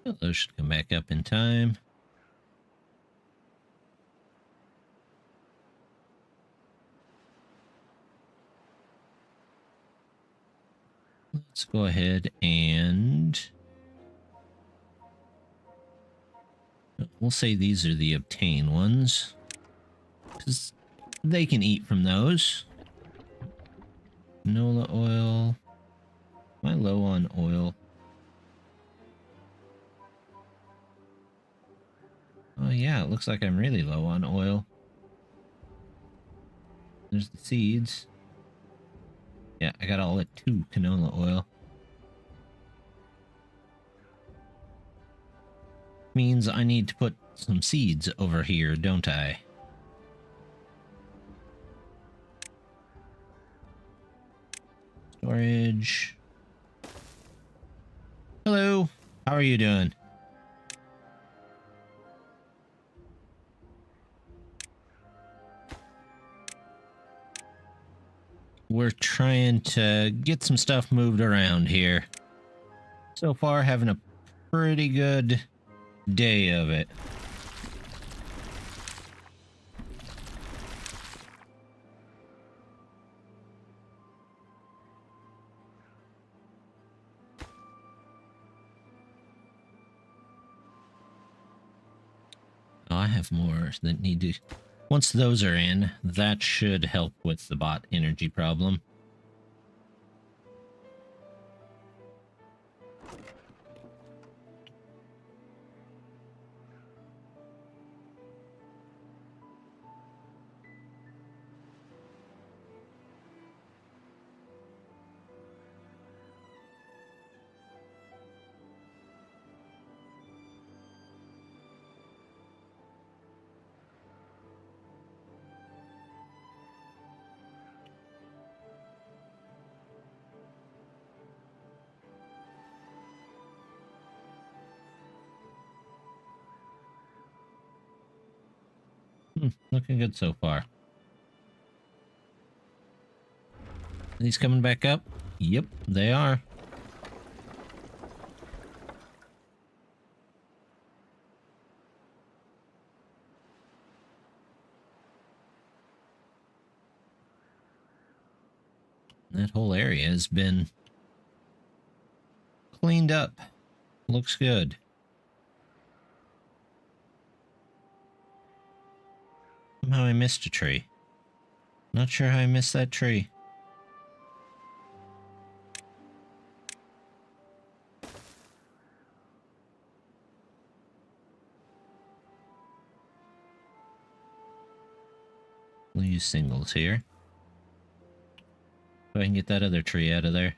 Well, those should come back up in time. Let's go ahead and we'll say these are the obtain ones, because they can eat from those. Canola oil. Am I low on oil? Oh yeah, it looks like I'm really low on oil. There's the seeds. Yeah, I got all at 2 canola oil. Means I need to put some seeds over here, don't I? Storage. Hello, how are you doing? We're trying to get some stuff moved around here. So far, having a pretty good day of it. Oh, I have more that need to... Once those are in, that should help with the bot energy problem. Looking good so far. these coming back up? Yep, they are. That whole area has been cleaned up. Looks good. Somehow I missed a tree. Not sure how I missed that tree. We'll use singles here. So I can get that other tree out of there.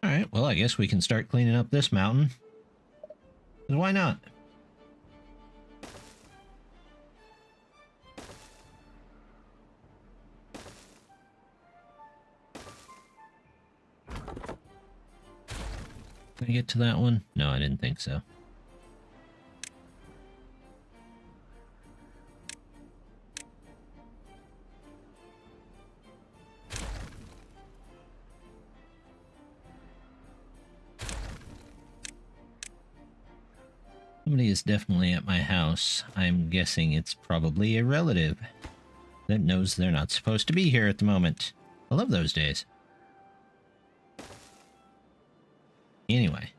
Alright, well I guess we can start cleaning up this mountain. Why not? Did I get to that one? No, I didn't think so. Somebody is definitely at my house. I'm guessing it's probably a relative that knows they're not supposed to be here at the moment. I love those days. Anyway.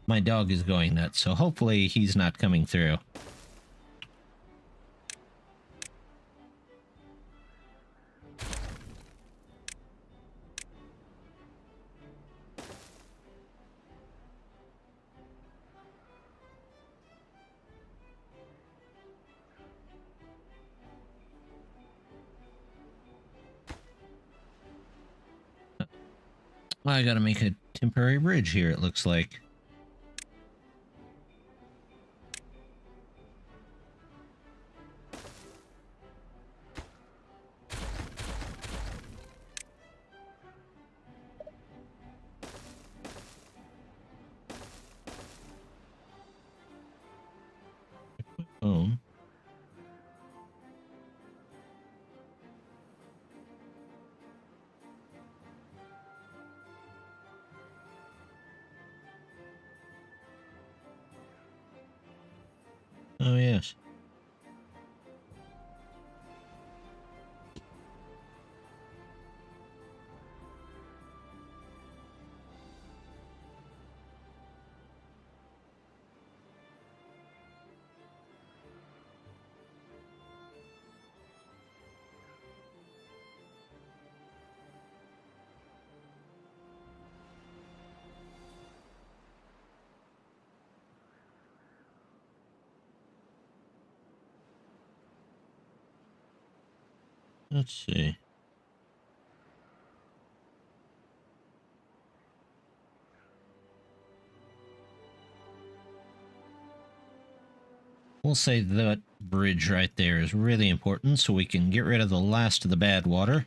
My dog is going nuts, so hopefully he's not coming through. Well, I gotta make a temporary bridge here, it looks like. Boom. Oh, yes. Let's see. We'll say that bridge right there is really important so we can get rid of the last of the bad water.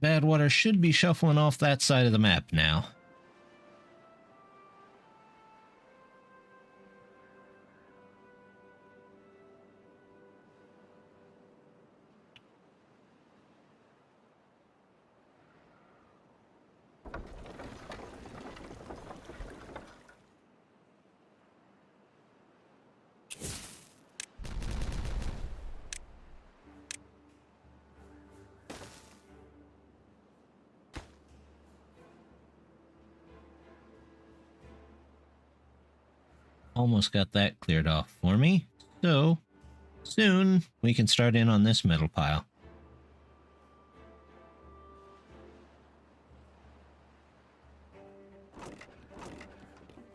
Bad water should be shuffling off that side of the map now. Almost got that cleared off for me. So, soon we can start in on this metal pile.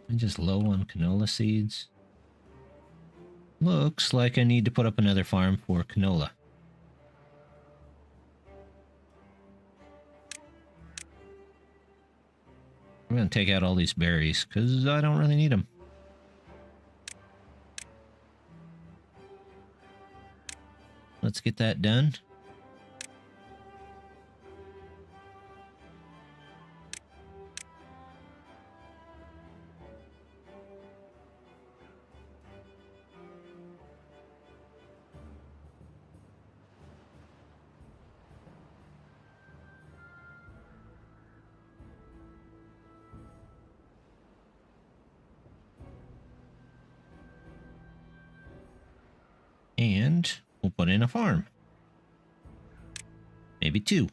I'm just low on canola seeds. Looks like I need to put up another farm for canola. I'm going to take out all these berries because I don't really need them. Let's get that done. And we'll put in a farm. Maybe two.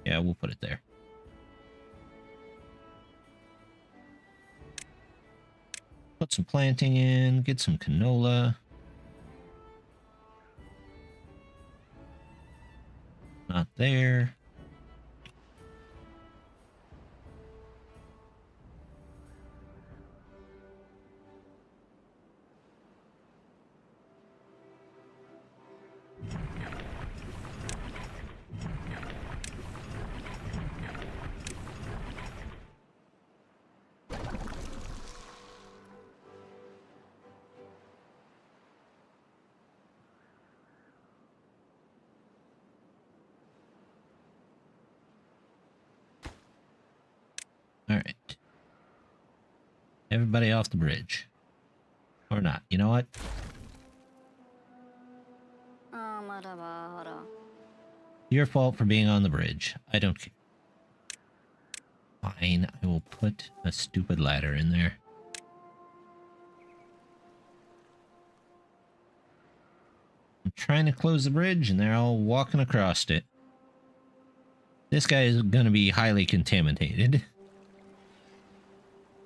Yeah, we'll put it there. Put some planting in, get some canola. Not there. All right. Everybody off the bridge. Or not. You know what? Your fault for being on the bridge. I don't care. Fine. I will put a stupid ladder in there. I'm trying to close the bridge and they're all walking across it. This guy is going to be highly contaminated.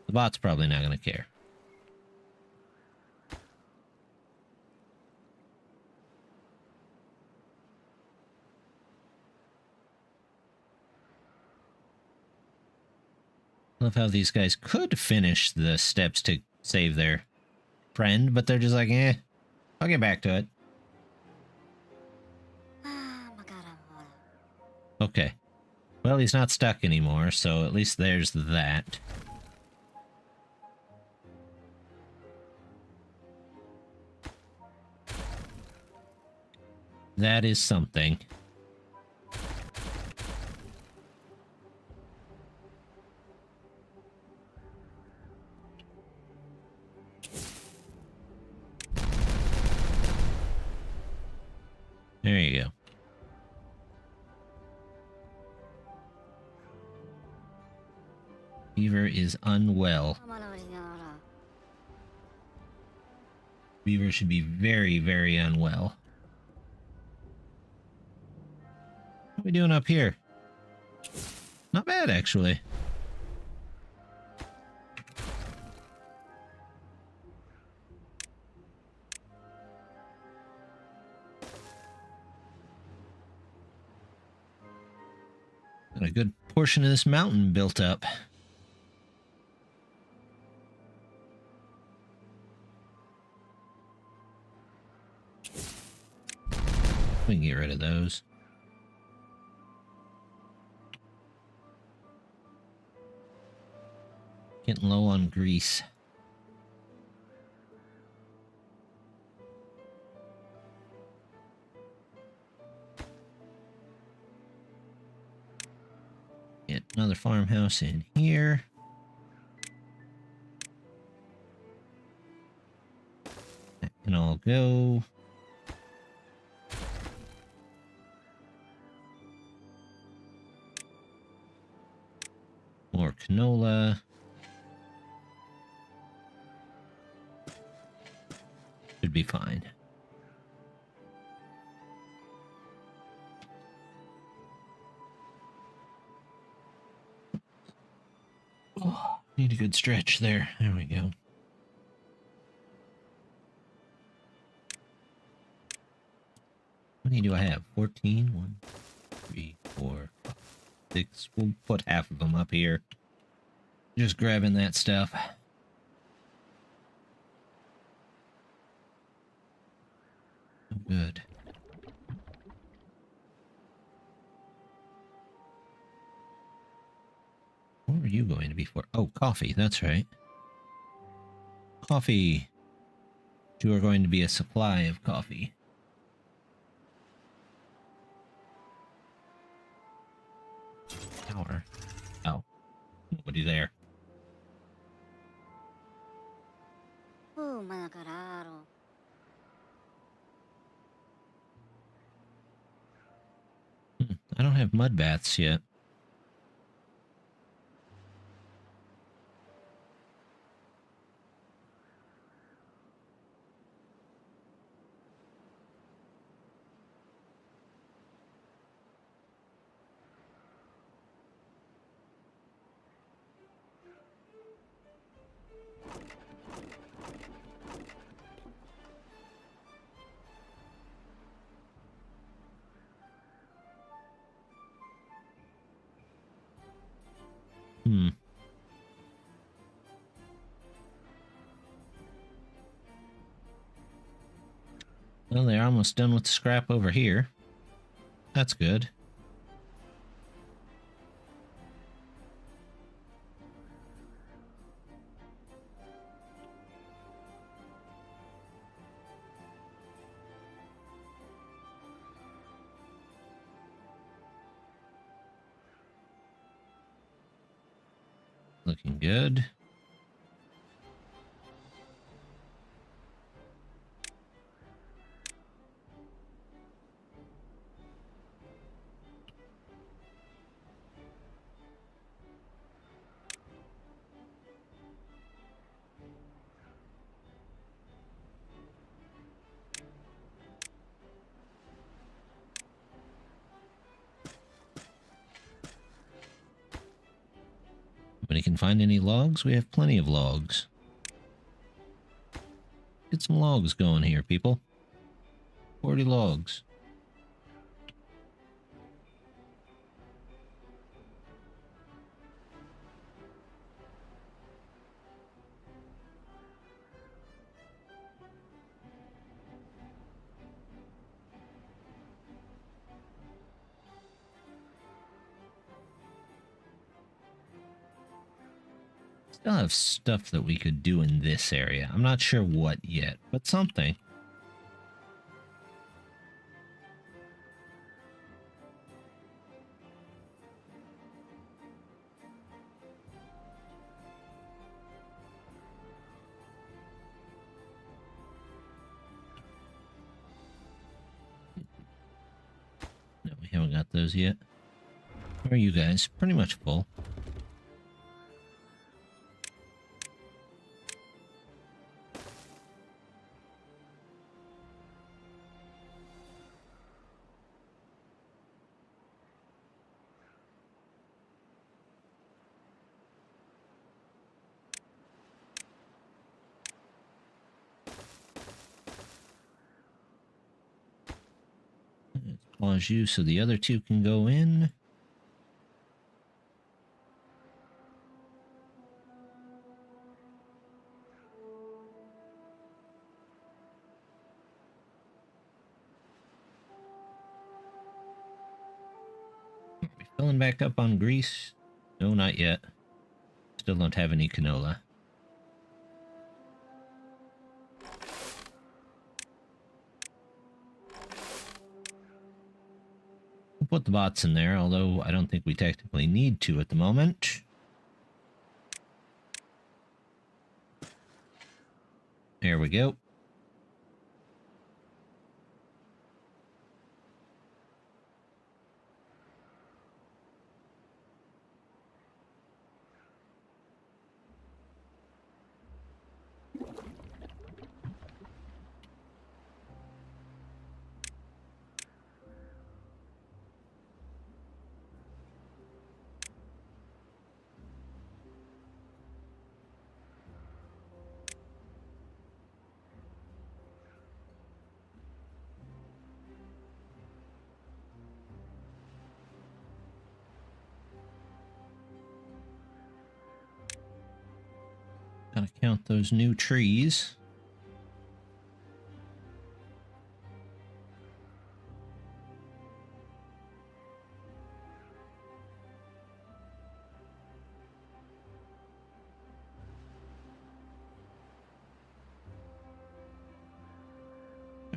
The bot's probably not going to care. Love how these guys could finish the steps to save their friend, but they're just like, eh, I'll get back to it. Okay. Well, he's not stuck anymore, so at least there's that. That is something. There you go. Beaver is unwell. Beaver should be very, very unwell. What are we doing up here? Not bad, actually. Got a good portion of this mountain built up. We can get rid of those. Getting low on grease. Get another farmhouse in here. That can all go. More canola. Should be fine. Oh, need a good stretch there. There we go. many do I have? 14? 1, 3, 4, 5, 6. We'll put half of them up here. Just grabbing that stuff. Oh, good. What are you going to be for? Oh, coffee. That's right. Coffee. You are going to be a supply of coffee. Power. Oh. Nobody there. Oh, mga kararo. I don't have mud baths yet. Well, they're almost done with the scrap over here. That's good. Looking good. Nobody can find any logs? We have plenty of logs. Get some logs going here, people. 40 logs. Still have stuff that we could do in this area. I'm not sure what yet, but something. No, we haven't got those yet. How are you guys? Pretty much full. Let's pause you so the other two can go in. Are we filling back up on grease? No, not yet. Still don't have any canola. We'll put the bots in there, although I don't think we technically need to at the moment. There we go. Gotta count those new trees.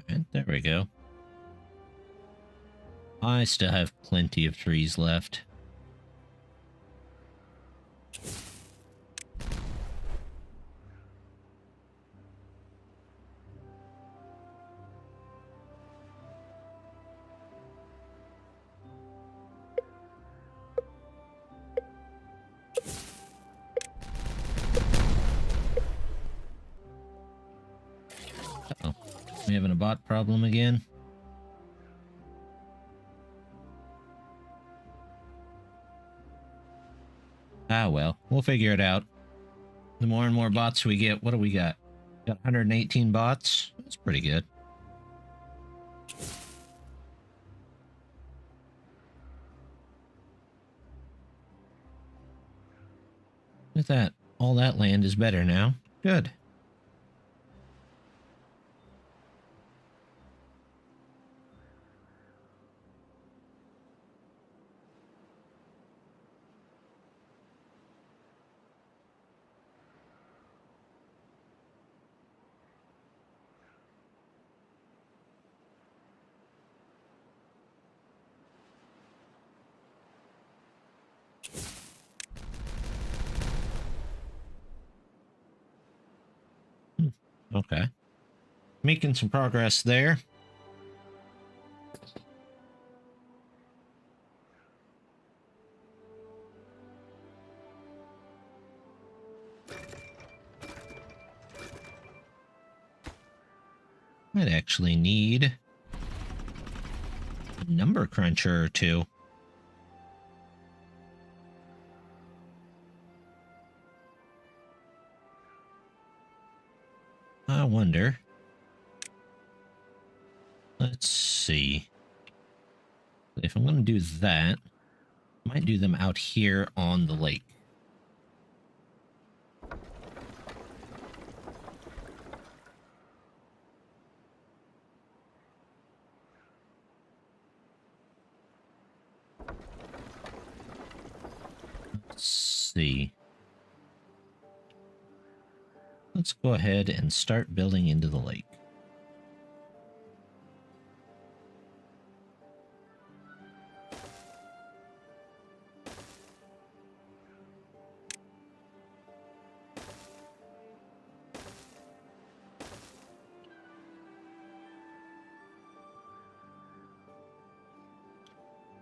And there we go. I still have plenty of trees left. Uh-oh. We having a bot problem again? Ah, well, we'll figure it out. The more and more bots we get, what do we got? Got 118 bots? That's pretty good. With that, all that land is better now. Good. Okay. Making some progress there. Might actually need a number cruncher or two. I wonder. Let's see. If I'm going to do that, I might do them out here on the lake. Let's see. Let's go ahead and start building into the lake.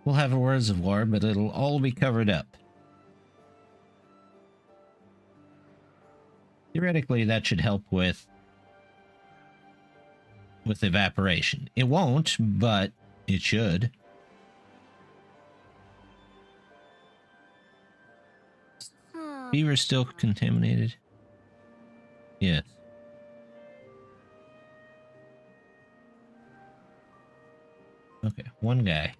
We'll have a reservoir, but it'll all be covered up. Theoretically, that should help with evaporation. It won't, but it should. Beaver still contaminated? Yes. Okay, one guy.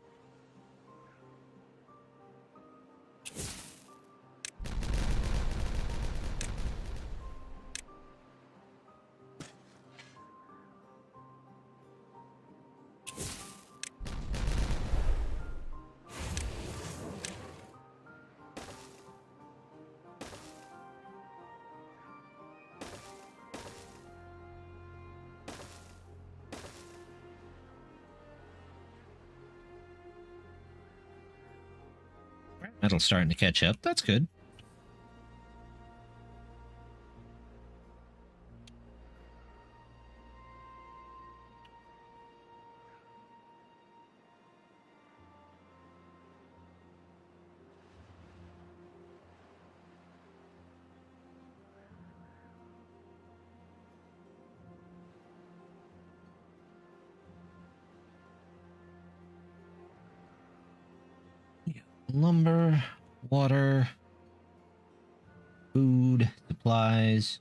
Metal's starting to catch up. That's good. Lumber, water, food, supplies.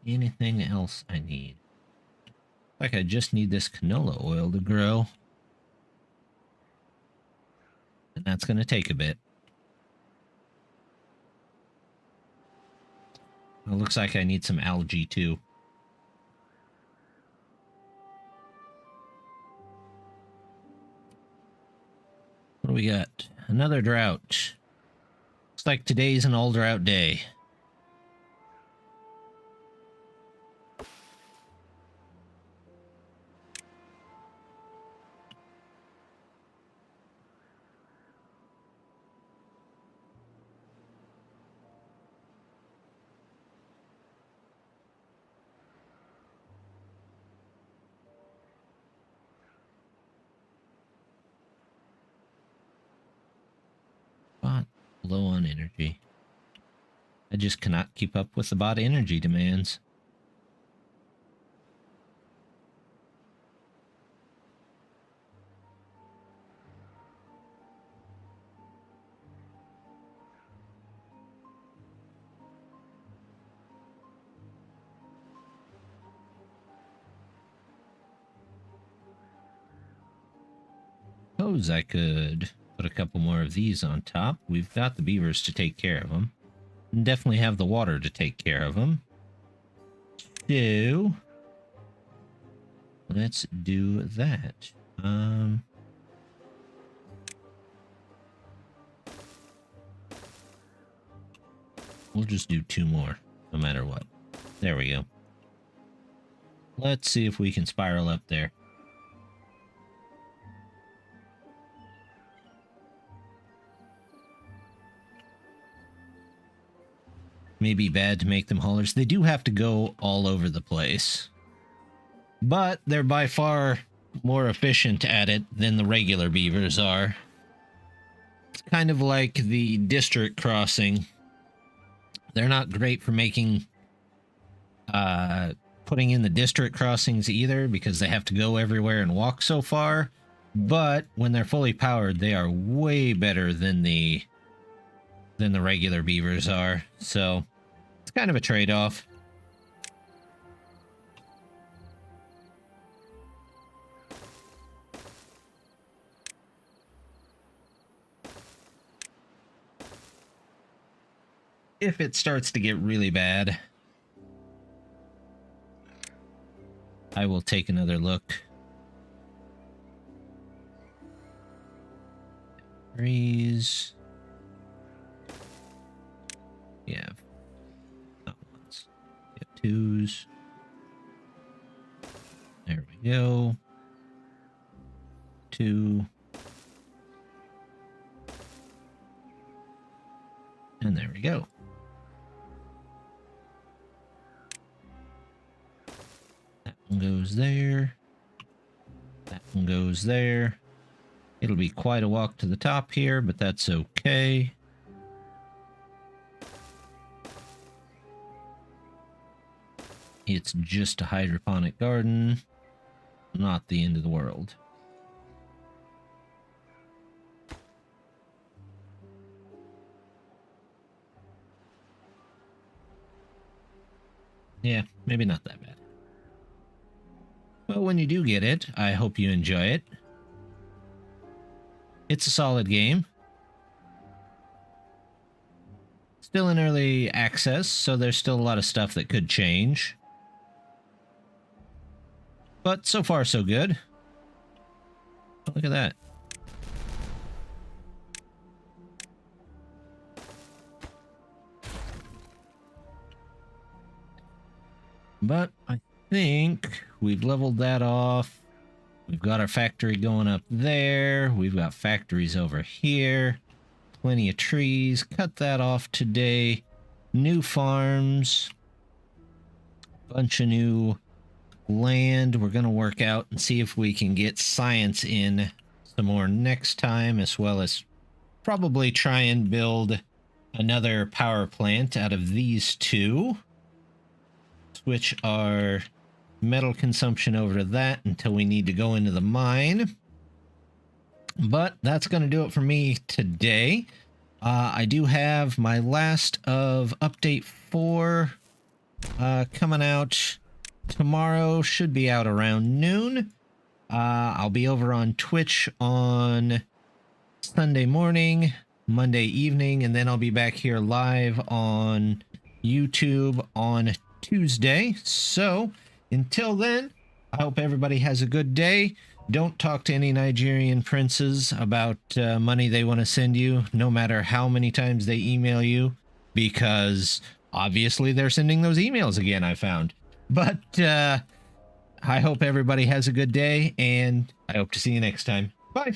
Anything else I need? Like I just need this canola oil to grow. And that's going to take a bit. It looks like I need some algae too. What do we got? Another drought. Looks like today's an all drought day. Bot low on energy. I just cannot keep up with the bot energy demands. Suppose I could put a couple more of these on top. We've got the beavers to take care of them. And definitely have the water to take care of them. So, let's do that. We'll just do 2 more, no matter what. There we go. Let's see if we can spiral up there. May be bad to make them haulers. They do have to go all over the place. But they're by far more efficient at it than the regular beavers are. It's kind of like the district crossing. They're not great for making, putting in the district crossings either, because they have to go everywhere and walk so far. But when they're fully powered, they are way better than the regular beavers are. So it's kind of a trade-off. If it starts to get really bad, I will take another look. Threes. We have not ones. We have 2s. There we go. 2. And there we go. That one goes there. That one goes there. It'll be quite a walk to the top here, but that's okay. It's just a hydroponic garden, not the end of the world. Yeah, maybe not that bad. Well, when you do get it, I hope you enjoy it. It's a solid game. Still in early access, so there's still a lot of stuff that could change. But so far, so good. Oh, look at that. But I think we've leveled that off. We've got our factory going up there. We've got factories over here. Plenty of trees. Cut that off today. New farms. Bunch of new land. We're going to work out and see if we can get science in some more next time, as well as probably try and build another power plant out of these 2. Switch our metal consumption over to that until we need to go into the mine. But that's going to do it for me today. I do have my last of Update 4 coming out tomorrow. Should be out around noon. I'll be over on Twitch on Sunday morning, Monday evening, and then I'll be back here live on YouTube on Tuesday. So until then, I hope everybody has a good day. Don't talk to any Nigerian princes about money they want to send you, no matter how many times they email you, because obviously they're sending those emails again, I found. But I hope everybody has a good day, and I hope to see you next time. Bye.